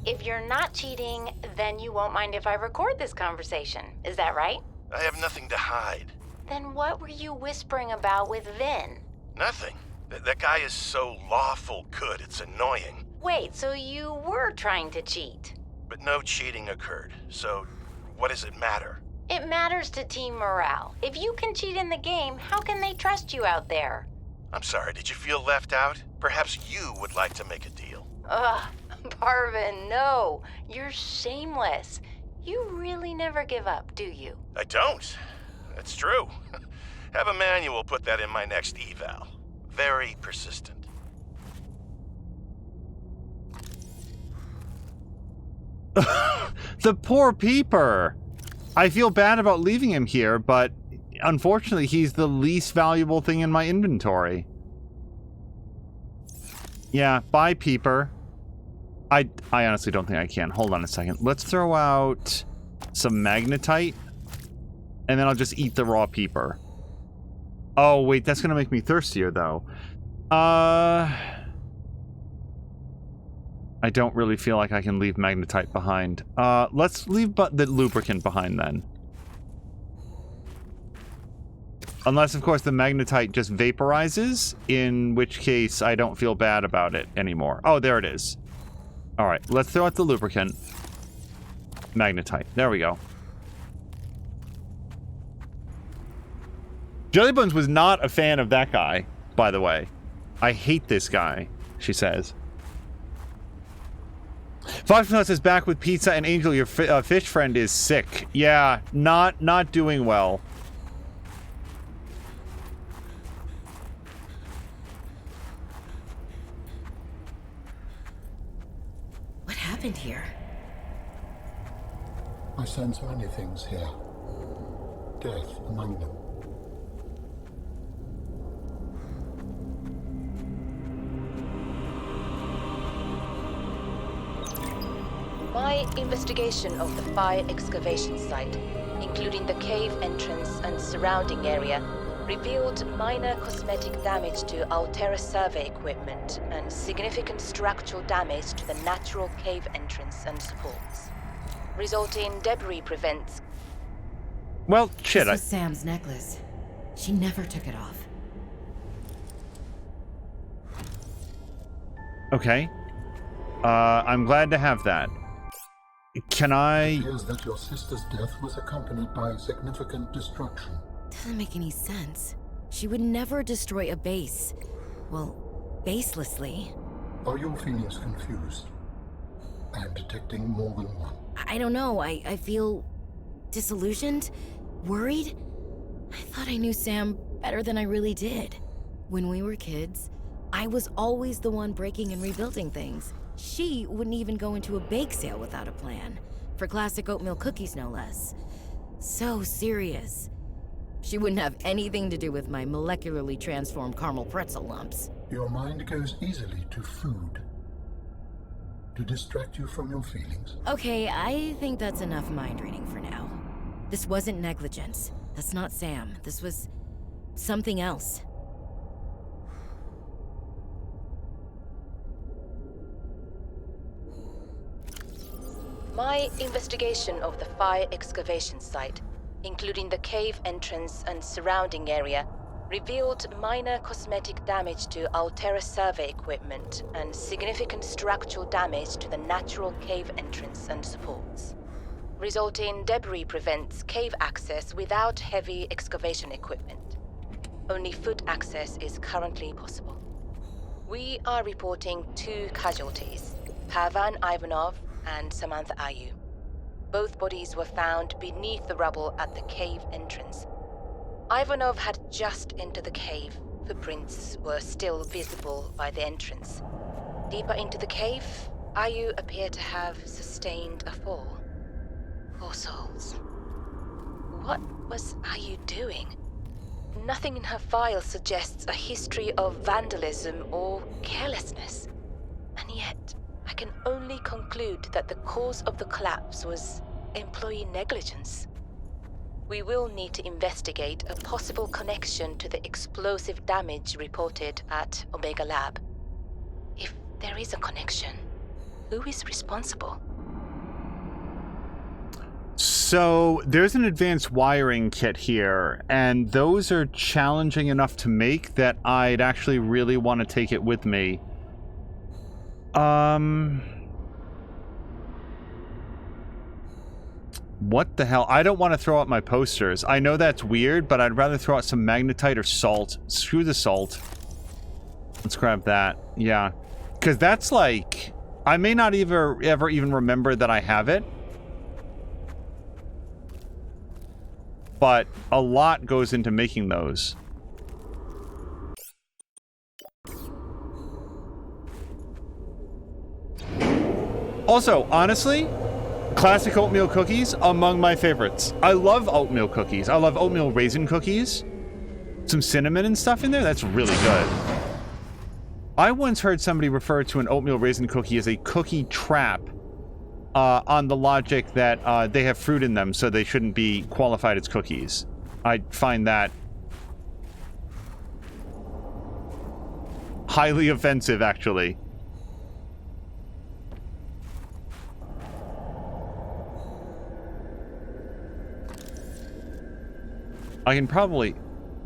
If you're not cheating, then you won't mind if I record this conversation. Is that right? I have nothing to hide. Then what were you whispering about with Vin? Nothing. That guy is so lawful good, it's annoying. Wait, so you were trying to cheat? But no cheating occurred, so what does it matter? It matters to team morale. If you can cheat in the game, how can they trust you out there? I'm sorry, did you feel left out? Perhaps you would like to make a deal. Ugh, Parvin, no. You're shameless. You really never give up, do you? I don't. That's true. Have a manual put that in my next eval. Very persistent. The poor peeper. I feel bad about leaving him here, but unfortunately he's the least valuable thing in my inventory. Yeah, bye peeper. I honestly don't think I can. Hold on a second. Let's throw out some magnetite, and then I'll just eat the raw peeper. Oh, wait, that's gonna make me thirstier, though. I don't really feel like I can leave magnetite behind. Let's leave the lubricant behind, then. Unless, of course, the magnetite just vaporizes, in which case I don't feel bad about it anymore. Oh, there it is. All right, let's throw out the lubricant. Magnetite. There we go. Jellybuns was not a fan of that guy, by the way. I hate this guy, she says. Foxnuts is back with pizza, and Angel, your fish friend, is sick. Yeah, not doing well. What happened here? I sense many things here. Death among them. My investigation of the fire excavation site, including the cave entrance and surrounding area, revealed minor cosmetic damage to Altera survey equipment and significant structural damage to the natural cave entrance and supports. Resulting debris prevents... Well, shit. This was Sam's necklace. She never took it off. Okay. I'm glad to have that. Can I... It appears that your sister's death was accompanied by significant destruction. Doesn't make any sense. She would never destroy a base. Well, baselessly. Are your feelings confused? I am detecting more than one. I don't know. I feel disillusioned, worried. I thought I knew Sam better than I really did. When we were kids, I was always the one breaking and rebuilding things. She wouldn't even go into a bake sale without a plan. For classic oatmeal cookies, no less. So serious. She wouldn't have anything to do with my molecularly transformed caramel pretzel lumps. Your mind goes easily to food. To distract you from your feelings. Okay, I think that's enough mind reading for now. This wasn't negligence. That's not Sam. This was something else. My investigation of the fire excavation site, including the cave entrance and surrounding area, revealed minor cosmetic damage to Altera survey equipment and significant structural damage to the natural cave entrance and supports. Resulting debris prevents cave access without heavy excavation equipment. Only foot access is currently possible. We are reporting 2 casualties, Pavan Ivanov and Samantha Ayu. Both bodies were found beneath the rubble at the cave entrance. Ivanov had just entered the cave. Footprints were still visible by the entrance. Deeper into the cave, Ayu appeared to have sustained a fall. Poor souls. What was Ayu doing? Nothing in her file suggests a history of vandalism or carelessness. And yet, I can only conclude that the cause of the collapse was employee negligence. We will need to investigate a possible connection to the explosive damage reported at Omega Lab. If there is a connection, who is responsible? So there's an advanced wiring kit here, and those are challenging enough to make that I'd actually really want to take it with me. What the hell? I don't want to throw out my posters. I know that's weird, but I'd rather throw out some magnetite or salt. Screw the salt. Let's grab that. Yeah. Because that's like... I may not ever even remember that I have it. But a lot goes into making those. Also, honestly, classic oatmeal cookies, among my favorites. I love oatmeal cookies. I love oatmeal raisin cookies. Some cinnamon and stuff in there. That's really good. I once heard somebody refer to an oatmeal raisin cookie as a cookie trap. On the logic that they have fruit in them, so they shouldn't be qualified as cookies. I find that highly offensive, actually. I can probably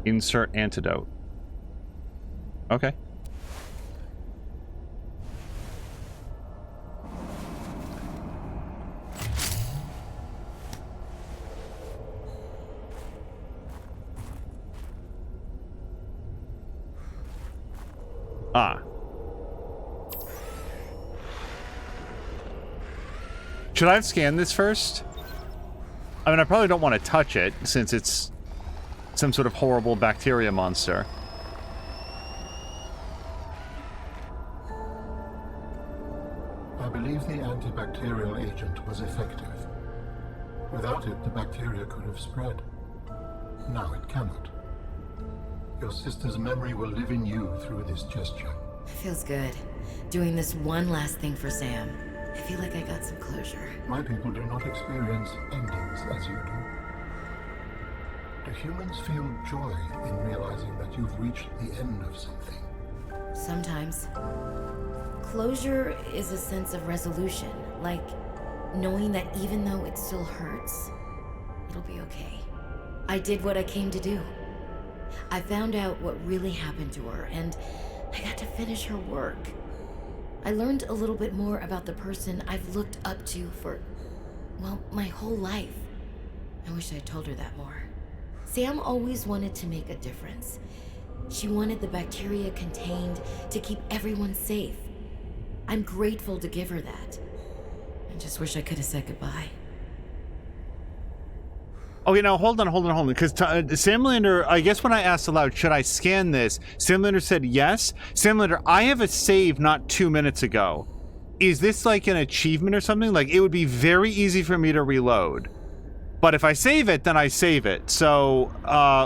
insert antidote. Okay. Ah. Should I have scanned this first? I mean, I probably don't want to touch it, since it's some sort of horrible bacteria monster. I believe the antibacterial agent was effective. Without it, the bacteria could have spread. Now it cannot. Your sister's memory will live in you through this gesture. Feels good. Doing this one last thing for Sam. I feel like I got some closure. My people do not experience endings as you do. Do humans feel joy in realizing that you've reached the end of something? Sometimes. Closure is a sense of resolution, like knowing that even though it still hurts, it'll be okay. I did what I came to do. I found out what really happened to her, and I got to finish her work. I learned a little bit more about the person I've looked up to for, well, my whole life. I wish I'd told her that more. Sam always wanted to make a difference. She wanted the bacteria contained to keep everyone safe. I'm grateful to give her that. I just wish I could have said goodbye. Okay, now hold on, because Sam Lander, I guess when I asked aloud, should I scan this? Sam Lander said yes. Sam Lander, I have a save not 2 minutes ago. Is this like an achievement or something? Like, it would be very easy for me to reload. But if I save it, then I save it. So,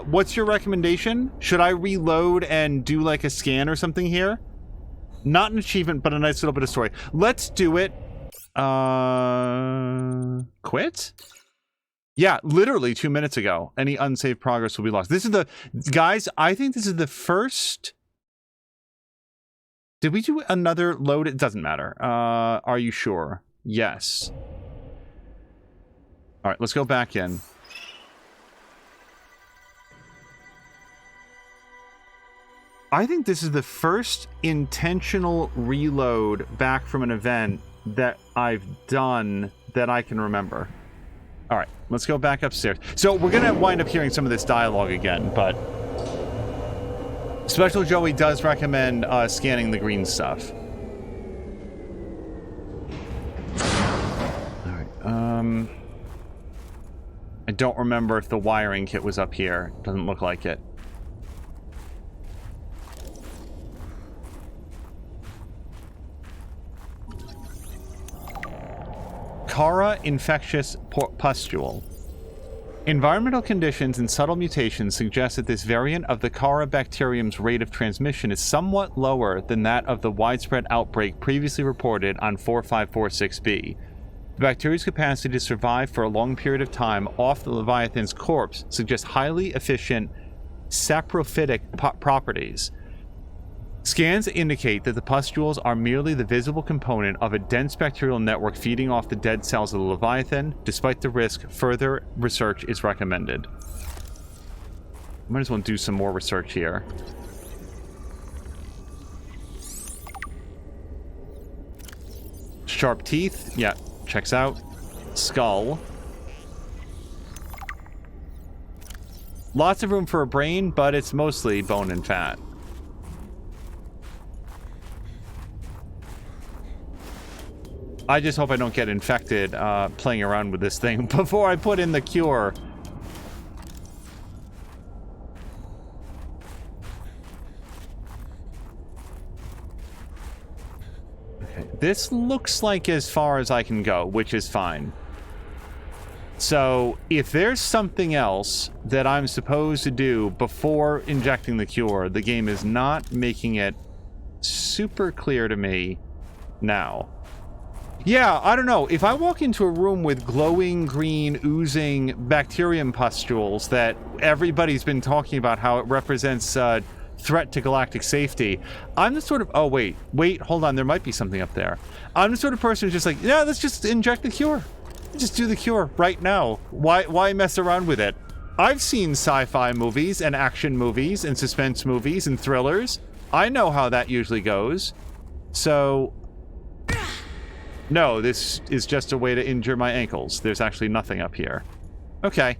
what's your recommendation? Should I reload and do like a scan or something here? Not an achievement, but a nice little bit of story. Let's do it. Quit? Yeah, literally 2 minutes ago. Any unsaved progress will be lost. This is the... Guys, I think this is the first... Did we do another load? It doesn't matter. Are you sure? Yes. All right, let's go back in. I think this is the first intentional reload back from an event that I've done that I can remember. All right, let's go back upstairs. So we're going to wind up hearing some of this dialogue again, but Special Joey does recommend scanning the green stuff. All right, I don't remember if the wiring kit was up here. Doesn't look like it. Kara infectious pustule. Environmental conditions and subtle mutations suggest that this variant of the Kara bacterium's rate of transmission is somewhat lower than that of the widespread outbreak previously reported on 4546b. The bacteria's capacity to survive for a long period of time off the Leviathan's corpse suggests highly efficient saprophytic properties. Scans indicate that the pustules are merely the visible component of a dense bacterial network feeding off the dead cells of the Leviathan. Despite the risk, further research is recommended. Might as well do some more research here. Sharp teeth. Yeah, checks out. Skull. Lots of room for a brain, but it's mostly bone and fat. I just hope I don't get infected playing around with this thing before I put in the cure. Okay, this looks like as far as I can go, which is fine. So, if there's something else that I'm supposed to do before injecting the cure, the game is not making it super clear to me now. Yeah, I don't know. If I walk into a room with glowing green, oozing bacterium pustules that everybody's been talking about how it represents threat to galactic safety, I'm the sort of... Oh, wait, hold on. There might be something up there. I'm the sort of person who's just like, yeah, let's just inject the cure. Just do the cure right now. Why mess around with it? I've seen sci-fi movies and action movies and suspense movies and thrillers. I know how that usually goes. So... No, this is just a way to injure my ankles. There's actually nothing up here. Okay.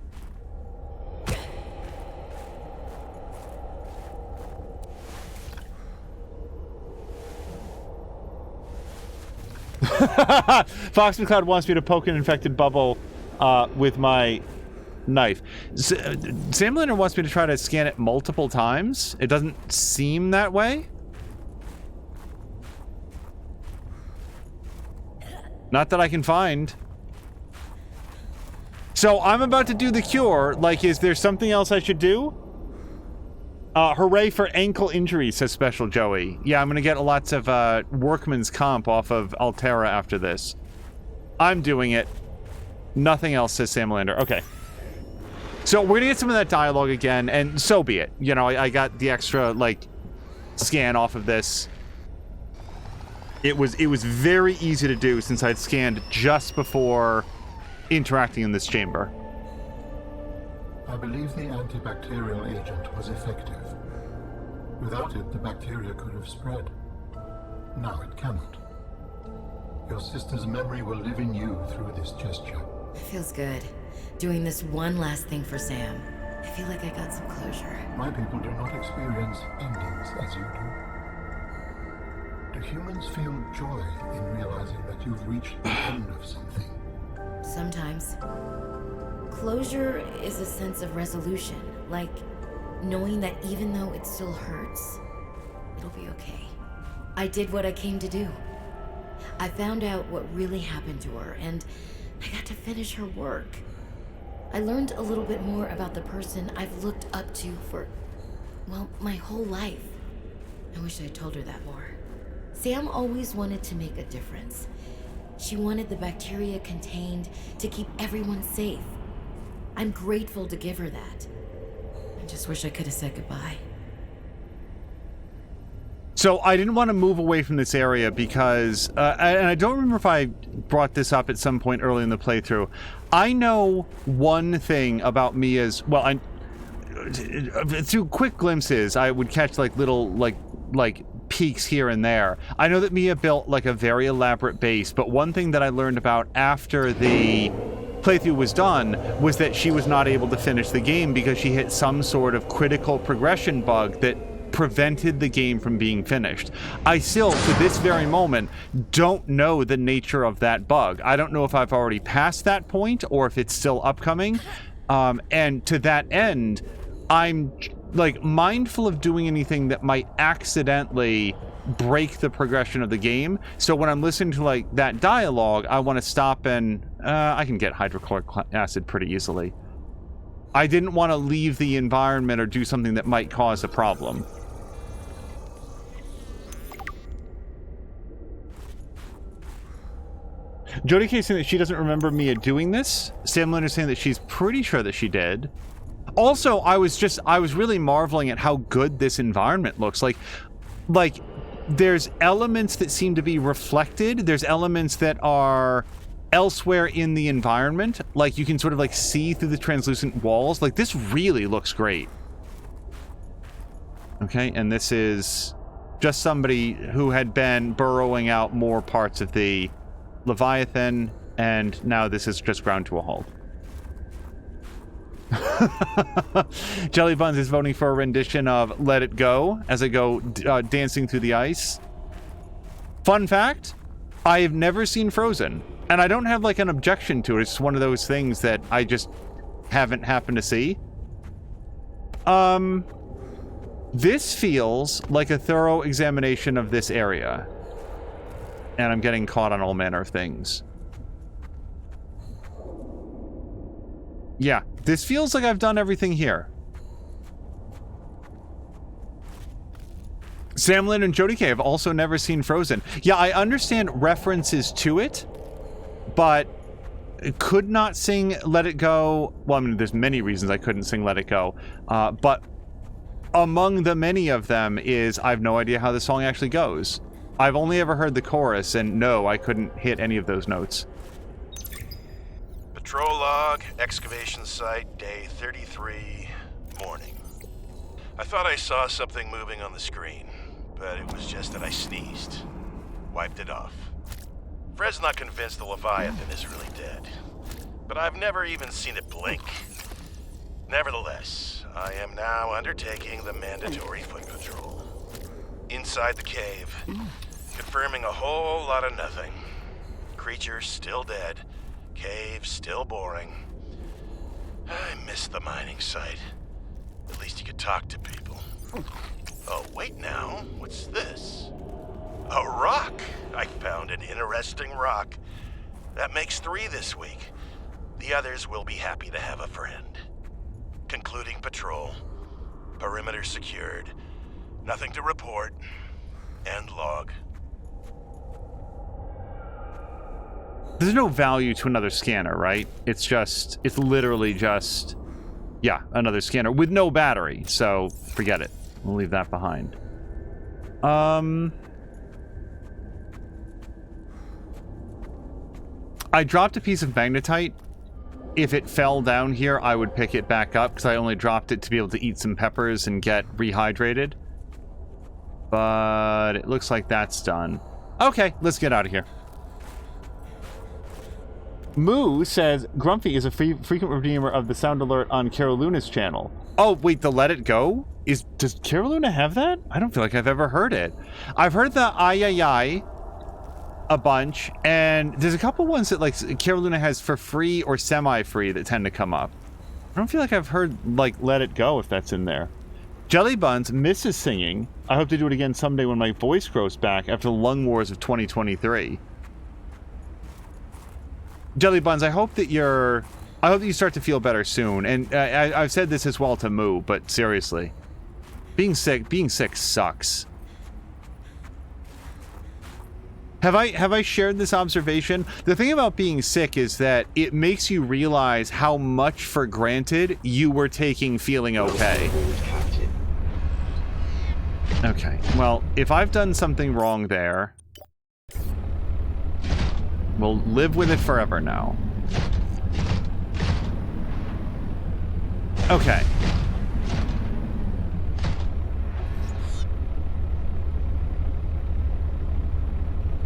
Fox McCloud wants me to poke an infected bubble with my knife. Samlander wants me to try to scan it multiple times. It doesn't seem that way. Not that I can find. So I'm about to do the cure. Like, is there something else I should do? Hooray for ankle injury, says Special Joey. Yeah, I'm gonna get lots of workman's comp off of Altera after this. I'm doing it. Nothing else, says Samlander. Okay. So we're gonna get some of that dialogue again, and so be it. You know, I got the extra, like, scan off of this. It was very easy to do since I'd scanned just before interacting in this chamber. I believe the antibacterial agent was effective. Without it, the bacteria could have spread. Now it cannot. Your sister's memory will live in you through this gesture. It feels good. Doing this one last thing for Sam. I feel like I got some closure. My people do not experience endings as you do. Do humans feel joy in realizing that you've reached the end of something? Sometimes. Closure is a sense of resolution, like knowing that even though it still hurts, it'll be okay. I did what I came to do. I found out what really happened to her, and I got to finish her work. I learned a little bit more about the person I've looked up to for, well, my whole life. I wish I'd told her that more. Sam always wanted to make a difference. She wanted the bacteria contained to keep everyone safe. I'm grateful to give her that. I just wish I could have said goodbye. So I didn't want to move away from this area because, and I don't remember if I brought this up at some point early in the playthrough. I know one thing about Mia's, well, through quick glimpses, I would catch like little, like peaks here and there. I know that Mia built like a very elaborate base, but one thing that I learned about after the playthrough was done was that she was not able to finish the game because she hit some sort of critical progression bug that prevented the game from being finished. I still, to this very moment, don't know the nature of that bug. I don't know if I've already passed that point or if it's still upcoming. And to that end, I'm like mindful of doing anything that might accidentally break the progression of the game. So when I'm listening to like that dialogue, I want to stop and I can get hydrochloric acid pretty easily. I didn't want to leave the environment or do something that might cause a problem. Jody K saying that she doesn't remember Mia doing this. Sam Linder saying that she's pretty sure that she did. Also, I was really marveling at how good this environment looks. Like there's elements that seem to be reflected. There's elements that are elsewhere in the environment. Like you can sort of like see through the translucent walls. Like this really looks great. Okay, and this is just somebody who had been burrowing out more parts of the Leviathan, and now this is just ground to a halt. Jelly Buns is voting for a rendition of Let It Go as I go dancing through the ice. Fun fact, I have never seen Frozen, and I don't have like an objection to it. It's one of those things that I just haven't happened to see. This feels like a thorough examination of this area, and I'm getting caught on all manner of things. Yeah, this feels like I've done everything here. Sam Lynn and Jody K have also never seen Frozen. Yeah, I understand references to it, but could not sing Let It Go. Well, I mean, there's many reasons I couldn't sing Let It Go, but among the many of them is I have no idea how the song actually goes. I've only ever heard the chorus, and no, I couldn't hit any of those notes. Patrol log, excavation site, day 33, morning. I thought I saw something moving on the screen, but it was just that I sneezed. Wiped it off. Fred's not convinced the Leviathan is really dead, but I've never even seen it blink. Nevertheless, I am now undertaking the mandatory foot patrol. Inside the cave, confirming a whole lot of nothing. Creatures still dead. Cave still boring. I miss the mining site. At least you could talk to people. Oh, wait now. What's this? A rock! I found an interesting rock. That makes 3 this week. The others will be happy to have a friend. Concluding patrol. Perimeter secured. Nothing to report. End log. There's no value to another scanner, right? It's literally just, yeah, another scanner with no battery. So forget it. We'll leave that behind. I dropped a piece of magnetite. If it fell down here, I would pick it back up because I only dropped it to be able to eat some peppers and get rehydrated. But it looks like that's done. Okay, let's get out of here. Moo says, Grumpy is a frequent redeemer of the sound alert on Carol Luna's channel. Oh, wait, the Let It Go? Does Carol Luna have that? I don't feel like I've ever heard it. I've heard the Ay a bunch, and there's a couple ones that like Carol Luna has for free or semi-free that tend to come up. I don't feel like I've heard like Let It Go if that's in there. Jelly Buns misses singing. I hope to do it again someday when my voice grows back after the lung wars of 2023. Jelly Buns, I hope that you start to feel better soon. And I've said this as well to Moo, but seriously, being sick sucks. Have I shared this observation? The thing about being sick is that it makes you realize how much for granted you were taking feeling okay. Okay, well, if I've done something wrong there, we'll live with it forever now. Okay.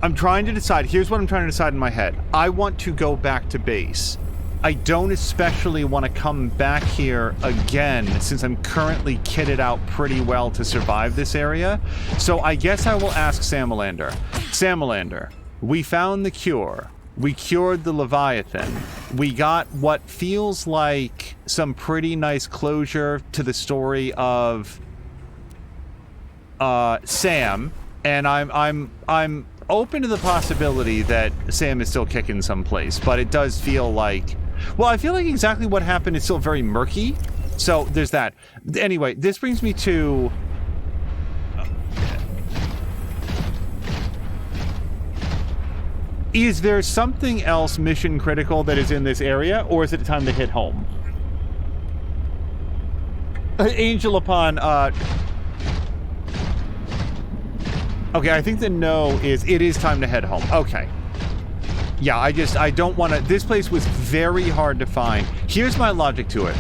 I'm trying to decide. Here's what I'm trying to decide in my head. I want to go back to base. I don't especially want to come back here again since I'm currently kitted out pretty well to survive this area. So I guess I will ask Samalander. Samalander, we found the cure. We cured the Leviathan. We got what feels like some pretty nice closure to the story of Sam, and I'm open to the possibility that Sam is still kicking someplace, but it does feel like, well, I feel like exactly what happened is still very murky. So there's that. Anyway, this brings me to Is there something else mission critical that is in this area, or is it time to hit home? Angel upon, okay, I think the no is, it is time to head home. Okay. Yeah, I don't want to, this place was very hard to find. Here's my logic to it.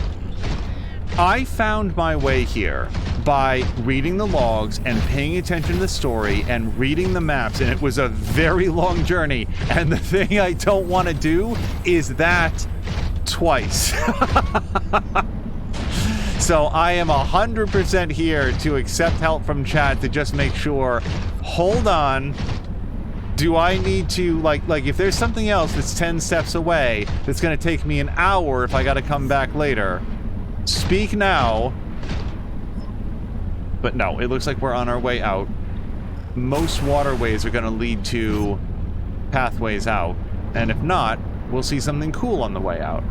I found my way here by reading the logs and paying attention to the story and reading the maps, and it was a very long journey, and the thing I don't want to do is that twice. So I am 100% here to accept help from chat to just make sure, hold on, do I need to, like if there's something else that's 10 steps away that's going to take me an hour if I got to come back later, speak now. But no, it looks like we're on our way out. Most waterways are going to lead to pathways out, and if not, we'll see something cool on the way out.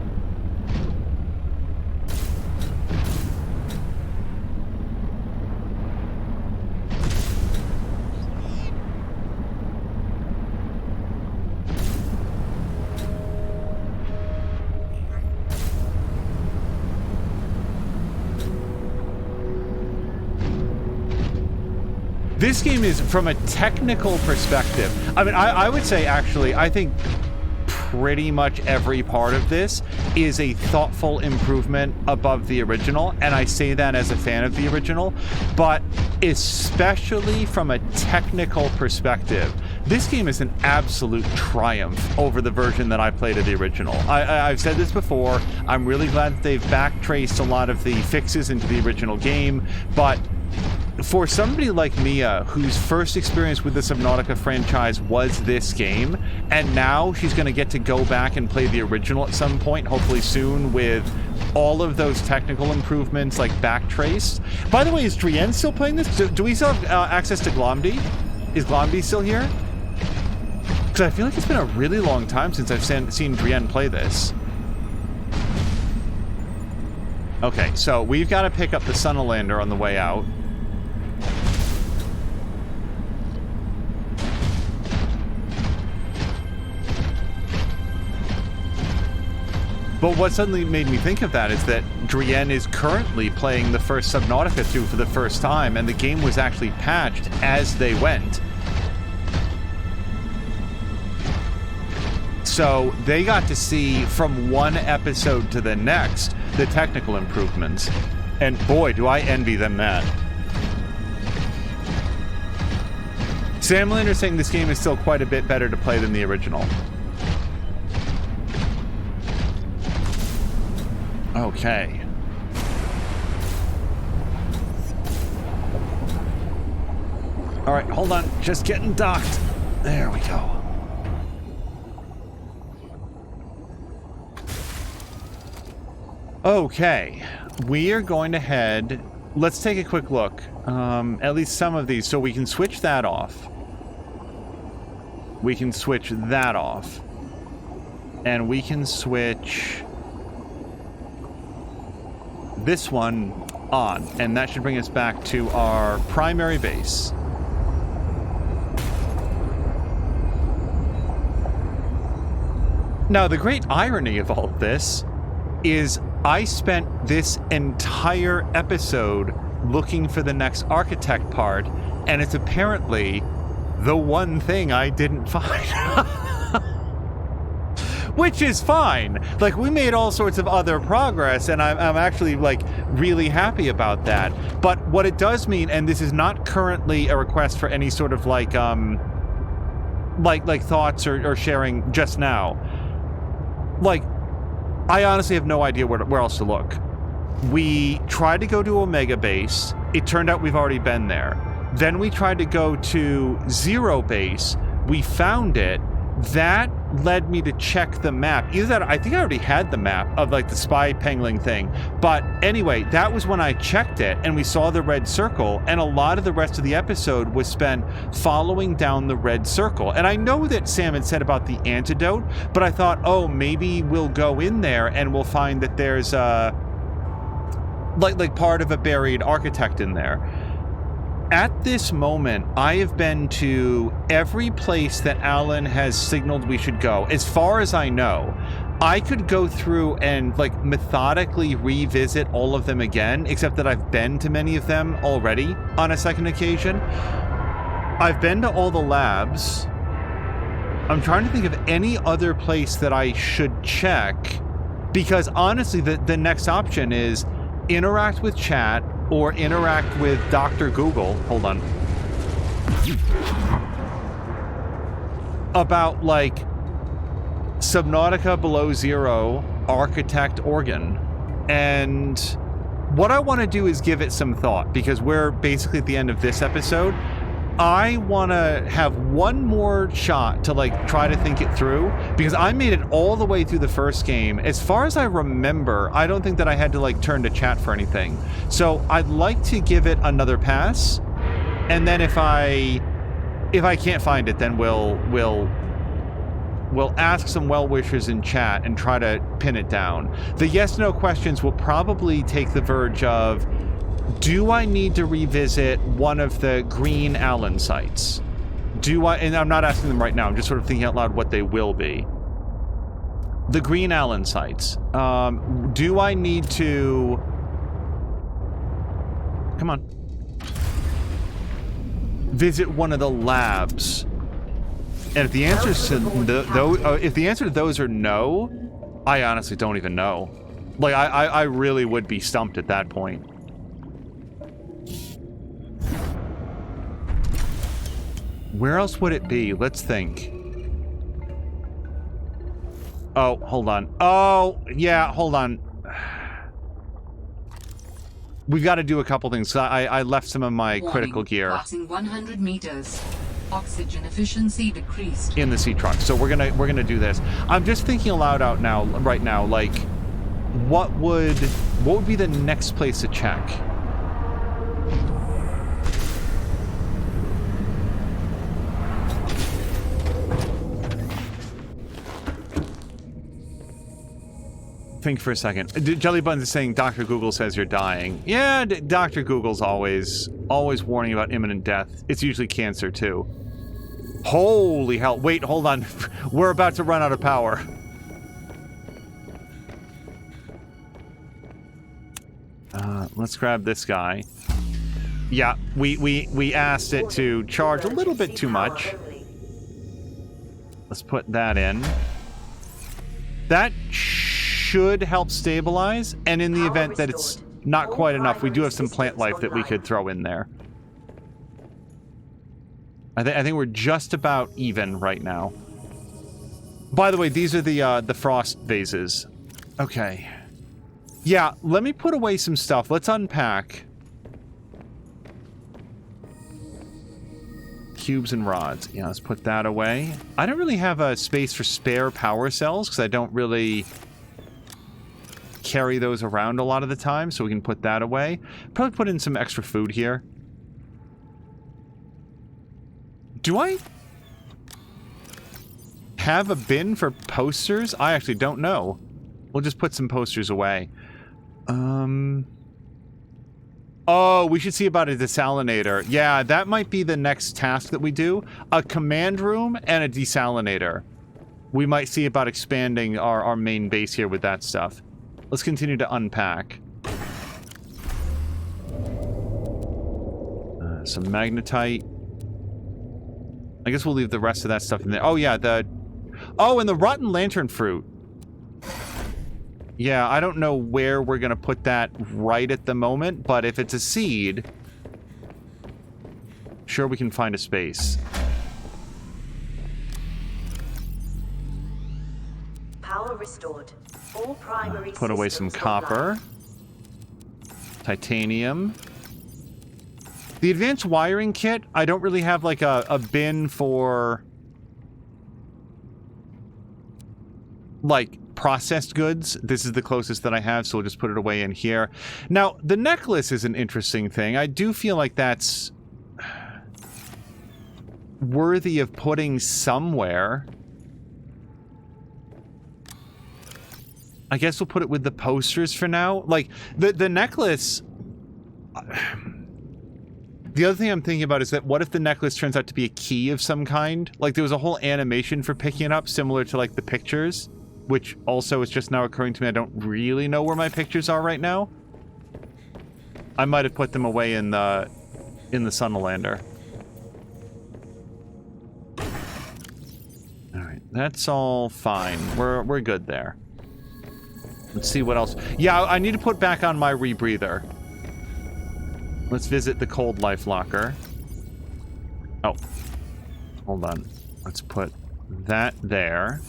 This game is, from a technical perspective, I mean, I would say, actually, I think pretty much every part of this is a thoughtful improvement above the original, and I say that as a fan of the original, but especially from a technical perspective, this game is an absolute triumph over the version that I played of the original. I've said this before, I'm really glad that they've backtraced a lot of the fixes into the original game, but for somebody like Mia, whose first experience with the Subnautica franchise was this game, and now she's going to get to go back and play the original at some point, hopefully soon, with all of those technical improvements, like backtraced. By the way, is Drienne still playing this? Do we still have access to Glomdy? Is Glomdy still here? Because I feel like it's been a really long time since I've seen Drienne play this. Okay, so we've got to pick up the Sunalander on the way out. But what suddenly made me think of that is that Drienne is currently playing the first Subnautica 2 for the first time, and the game was actually patched as they went. So they got to see from one episode to the next the technical improvements. And boy, do I envy them that. Sam Linder saying this game is still quite a bit better to play than the original. Okay. All right, hold on. Just getting docked. There we go. Okay. We are going to head... Let's take a quick look. At least some of these. So we can switch that off. We can switch that off. And we can switch... this one on, and that should bring us back to our primary base. Now, the great irony of all of this is I spent this entire episode looking for the next architect part, and it's apparently the one thing I didn't find. Which is fine. Like, we made all sorts of other progress, and I'm actually, like, really happy about that. But what it does mean, and this is not currently a request for any sort of, like thoughts or sharing just now. Like, I honestly have no idea where else to look. We tried to go to Omega Base. It turned out we've already been there. Then we tried to go to Zero Base. We found it. That led me to check the map. Either that, I think I already had the map of, like, the spy pangling thing. But anyway, that was when I checked it, and we saw the red circle, and a lot of the rest of the episode was spent following down the red circle. And I know that Sam had said about the antidote, but I thought, oh, maybe we'll go in there and we'll find that there's like part of a buried architect in there. At this moment, I have been to every place that Alan has signaled we should go. As far as I know, I could go through and like methodically revisit all of them again, except that I've been to many of them already on a second occasion. I've been to all the labs. I'm trying to think of any other place that I should check, because honestly, the next option is interact with chat or interact with Dr. Google. Hold on. About like Subnautica Below Zero Architect Organ. And what I want to do is give it some thought, because we're basically at the end of this episode. I want to have one more shot to like try to think it through, because I made it all the way through the first game. As far as I remember, I don't think that I had to like turn to chat for anything. So I'd like to give it another pass, and then if I can't find it, then we'll ask some well-wishers in chat and try to pin it down. The yes/no questions will probably take the verge of, do I need to revisit one of the green Allen sites? And I'm not asking them right now, I'm just sort of thinking out loud what they will be. The green Allen sites. Do I need to... Come on. Visit one of the labs? And if the answers to if the answer to those are no, I honestly don't even know. Like, I really would be stumped at that point. Where else would it be? Let's think. Oh, hold on. Oh, yeah, hold on. We've got to do a couple things. I left some of my critical gear. Passing 100 meters. Oxygen efficiency decreased. In the sea truck. So we're gonna do this. I'm just thinking aloud right now, like, what would be the next place to check? Think for a second. Jellybuns is saying Dr. Google says you're dying. Yeah, Dr. Google's always warning about imminent death. It's usually cancer too. Holy hell. Wait, hold on. We're about to run out of power. Let's grab this guy. Yeah, we asked it to charge a little bit too much. Let's put that in. That should help stabilize, and in the event that it's not quite enough, we do have some plant life that we could throw in there. I think we're just about even right now. By the way, these are the frost vases. Okay. Yeah, let me put away some stuff. Let's unpack. Cubes and rods. Yeah, let's put that away. I don't really have a space for spare power cells because I don't really carry those around a lot of the time, so we can put that away. Probably put in some extra food here. Do I have a bin for posters? I actually don't know. We'll just put some posters away. Oh, we should see about a desalinator. Yeah, that might be the next task that we do. A command room and a desalinator. We might see about expanding our main base here with that stuff. Let's continue to unpack. Some magnetite. I guess we'll leave the rest of that stuff in there. Oh, yeah, Oh, and the rotten lantern fruit. Yeah, I don't know where we're going to put that right at the moment, but if it's a seed, sure, we can find a space. Power restored. All primary put away some copper. Titanium. The advanced wiring kit, I don't really have like a bin for like processed goods. This is the closest that I have, so we'll just put it away in here. Now, the necklace is an interesting thing. I do feel like that's worthy of putting somewhere. I guess we'll put it with the posters for now. Like, the necklace... The other thing I'm thinking about is that what if the necklace turns out to be a key of some kind? Like there was a whole animation for picking it up similar to like the pictures, which also is just now occurring to me. I don't really know where my pictures are right now. I might have put them away in the Sunlander. All right, that's all fine. We're good there. Let's see what else. Yeah, I need to put back on my rebreather. Let's visit the cold life locker. Oh, hold on. Let's put that there.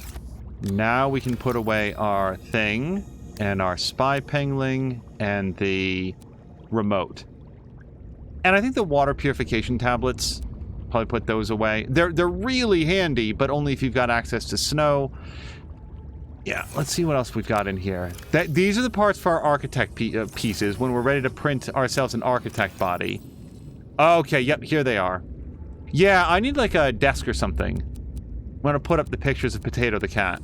Now we can put away our thing and our spy pengling and the remote. And I think the water purification tablets, probably put those away. They're really handy, but only if you've got access to snow. Yeah, let's see what else we've got in here. These are the parts for our architect pieces when we're ready to print ourselves an architect body. Okay, yep, here they are. Yeah, I need like a desk or something. I'm gonna put up the pictures of Potato the cat.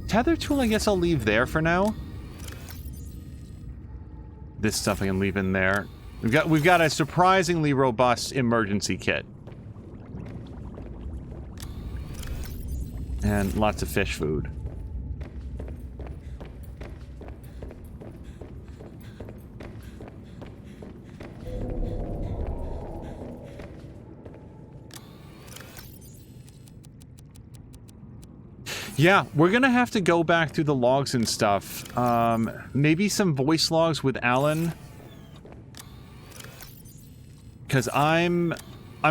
Tether tool, I guess I'll leave there for now. This stuff I can leave in there. We've got a surprisingly robust emergency kit. And lots of fish food. Yeah, we're gonna have to go back through the logs and stuff. Maybe some voice logs with Alan. Because I'm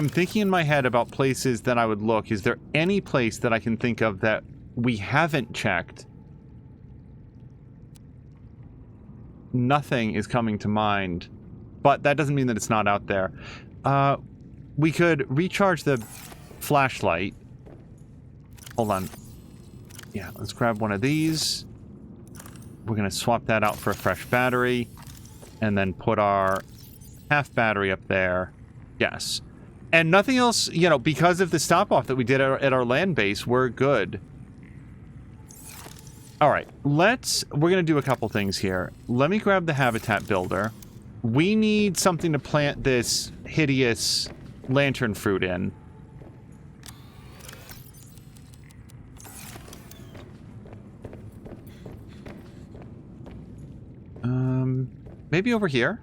thinking in my head about places that I would look. Is there any place that I can think of that we haven't checked? Nothing is coming to mind. But that doesn't mean that it's not out there. We could recharge the flashlight. Hold on. Yeah, let's grab one of these. We're going to swap that out for a fresh battery. And then put our half battery up there. Yes. And nothing else, you know, because of the stop-off that we did at our land base, we're good. All right, we're going to do a couple things here. Let me grab the habitat builder. We need something to plant this hideous lantern fruit in. Maybe over here?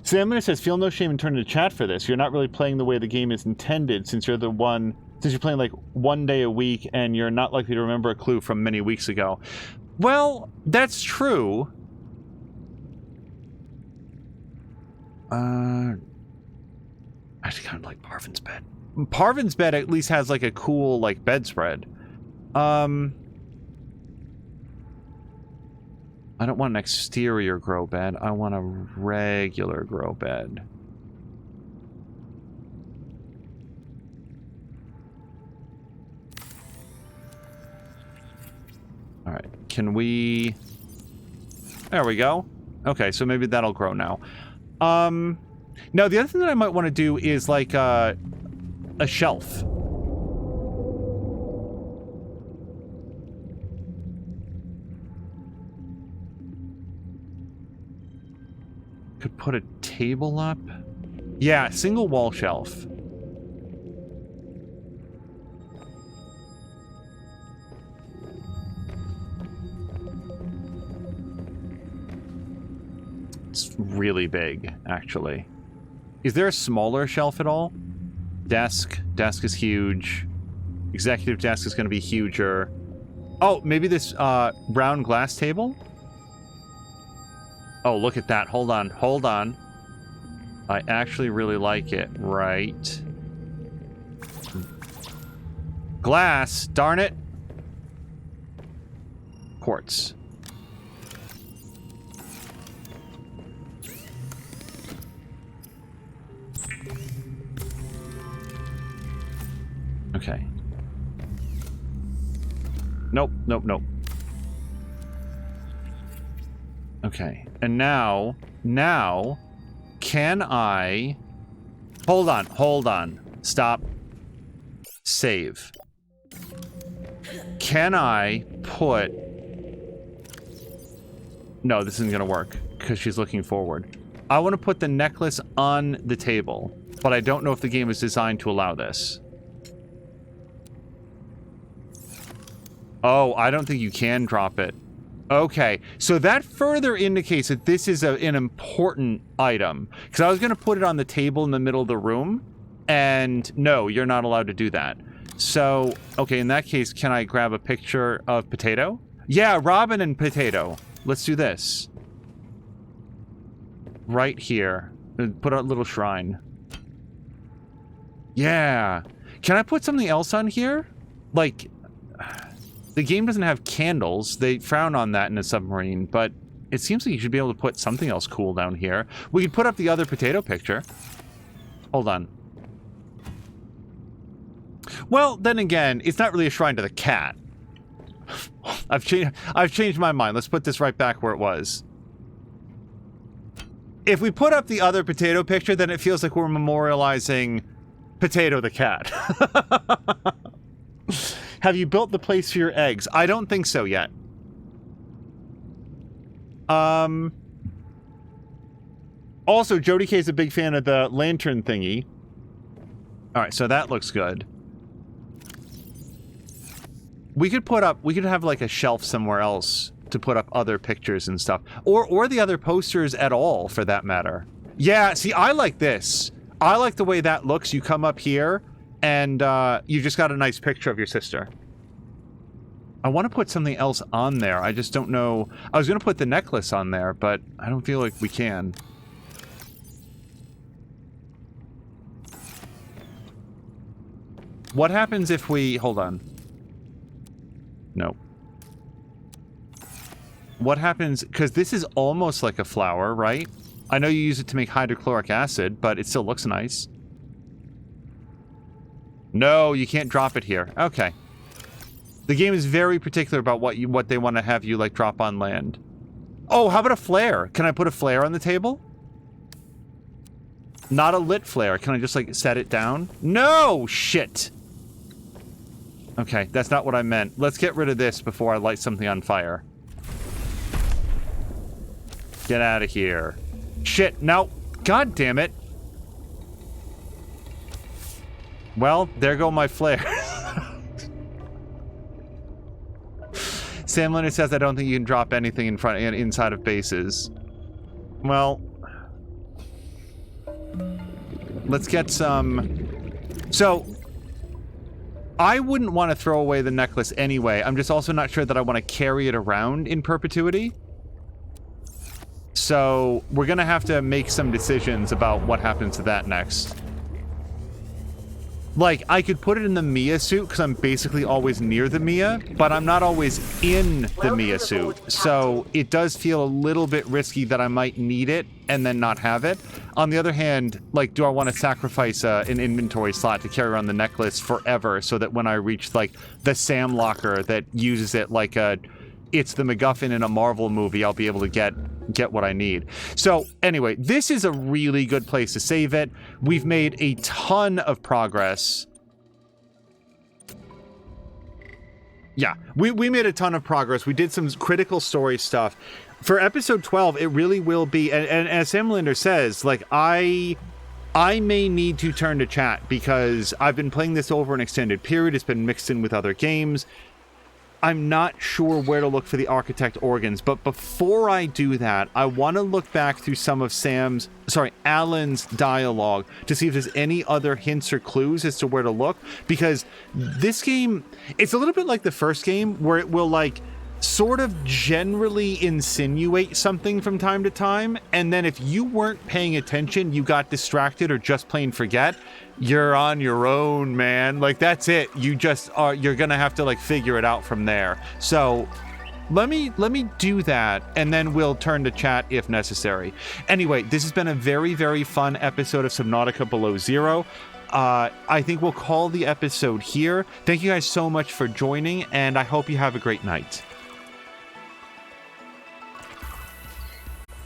Sam says, feel no shame in turning to chat for this. You're not really playing the way the game is intended since you're playing like one day a week and you're not likely to remember a clue from many weeks ago. Well, that's true. I actually kind of like Parvin's bed. Parvin's bed at least has like a cool like bedspread. I don't want an exterior grow bed. I want a regular grow bed. All right. Can we... There we go. Okay, so maybe that'll grow now. Now, the other thing that I might want to do is like a shelf. Could put a table up. Yeah, single wall shelf. It's really big, actually. Is there a smaller shelf at all? Desk. Desk is huge. Executive desk is going to be huger. Oh, maybe this brown glass table? Oh, look at that. Hold on. Hold on. I actually really like it. Right. Glass. Darn it. Quartz. Okay. Nope, nope, nope. Okay, and now, can I... Hold on, stop. Save. Can I put No, this isn't going to work because she's looking forward. I want to put the necklace on the table, but I don't know if the game is designed to allow this. Oh, I don't think you can drop it. Okay, so that further indicates that this is an important item. Because I was going to put it on the table in the middle of the room, and no, you're not allowed to do that. So, okay, in that case, can I grab a picture of Potato? Yeah, Robin and Potato. Let's do this. Right here. Put a little shrine. Yeah. Can I put something else on here? Like, the game doesn't have candles. They frown on that in a submarine, but it seems like you should be able to put something else cool down here. We could put up the other Potato picture. Hold on. Well, then again, it's not really a shrine to the cat. I've changed my mind. Let's put this right back where it was. If we put up the other Potato picture, then it feels like we're memorializing Potato the cat. Have you built the place for your eggs? I don't think so yet. Also, Jody K is a big fan of the lantern thingy. All right, so that looks good. We could have like a shelf somewhere else to put up other pictures and stuff. Or the other posters at all, for that matter. Yeah, see, I like this. I like the way that looks. You come up here, and you just got a nice picture of your sister. I want to put something else on there. I just don't know. I was going to put the necklace on there, but I don't feel like we can. What happens if we... Hold on. No. What happens... Because this is almost like a flower, right? I know you use it to make hydrochloric acid, but it still looks nice. No, you can't drop it here. Okay. The game is very particular about what they want to have you, like, drop on land. Oh, how about a flare? Can I put a flare on the table? Not a lit flare. Can I just, like, set it down? No! Shit! Okay, that's not what I meant. Let's get rid of this before I light something on fire. Get out of here. Shit, no. God damn it. Well, there go my flares. Sam Leonard says, I don't think you can drop anything inside of bases. Well, let's get some... So, I wouldn't want to throw away the necklace anyway. I'm just also not sure that I want to carry it around in perpetuity. So, we're going to have to make some decisions about what happens to that next. Like, I could put it in the Mia suit because I'm basically always near the Mia, but I'm not always in the Mia suit. So it does feel a little bit risky that I might need it and then not have it. On the other hand, like, do I want to sacrifice an inventory slot to carry around the necklace forever so that when I reach, like, the Sam locker that uses it like it's the MacGuffin in a Marvel movie, I'll be able to get what I need. So anyway, this is a really good place to save it. We've made a ton of progress. Yeah, we made a ton of progress. We did some critical story stuff. For episode 12, it really will be, and as Sam Linder says, like, I may need to turn to chat because I've been playing this over an extended period. It's been mixed in with other games. I'm not sure where to look for the architect organs, but before I do that, I want to look back through some of Alan's dialogue to see if there's any other hints or clues as to where to look, because this game, it's a little bit like the first game where it will, like, sort of generally insinuate something from time to time, and then if you weren't paying attention, you got distracted or just plain forget, you're on your own, man. Like, that's it. You just are, you're gonna have to, like, figure it out from there. So let me do that, and then we'll turn to chat if necessary. Anyway, this has been a very, very fun episode of Subnautica Below Zero. I think we'll call the episode here. Thank you guys so much for joining, and I hope you have a great night.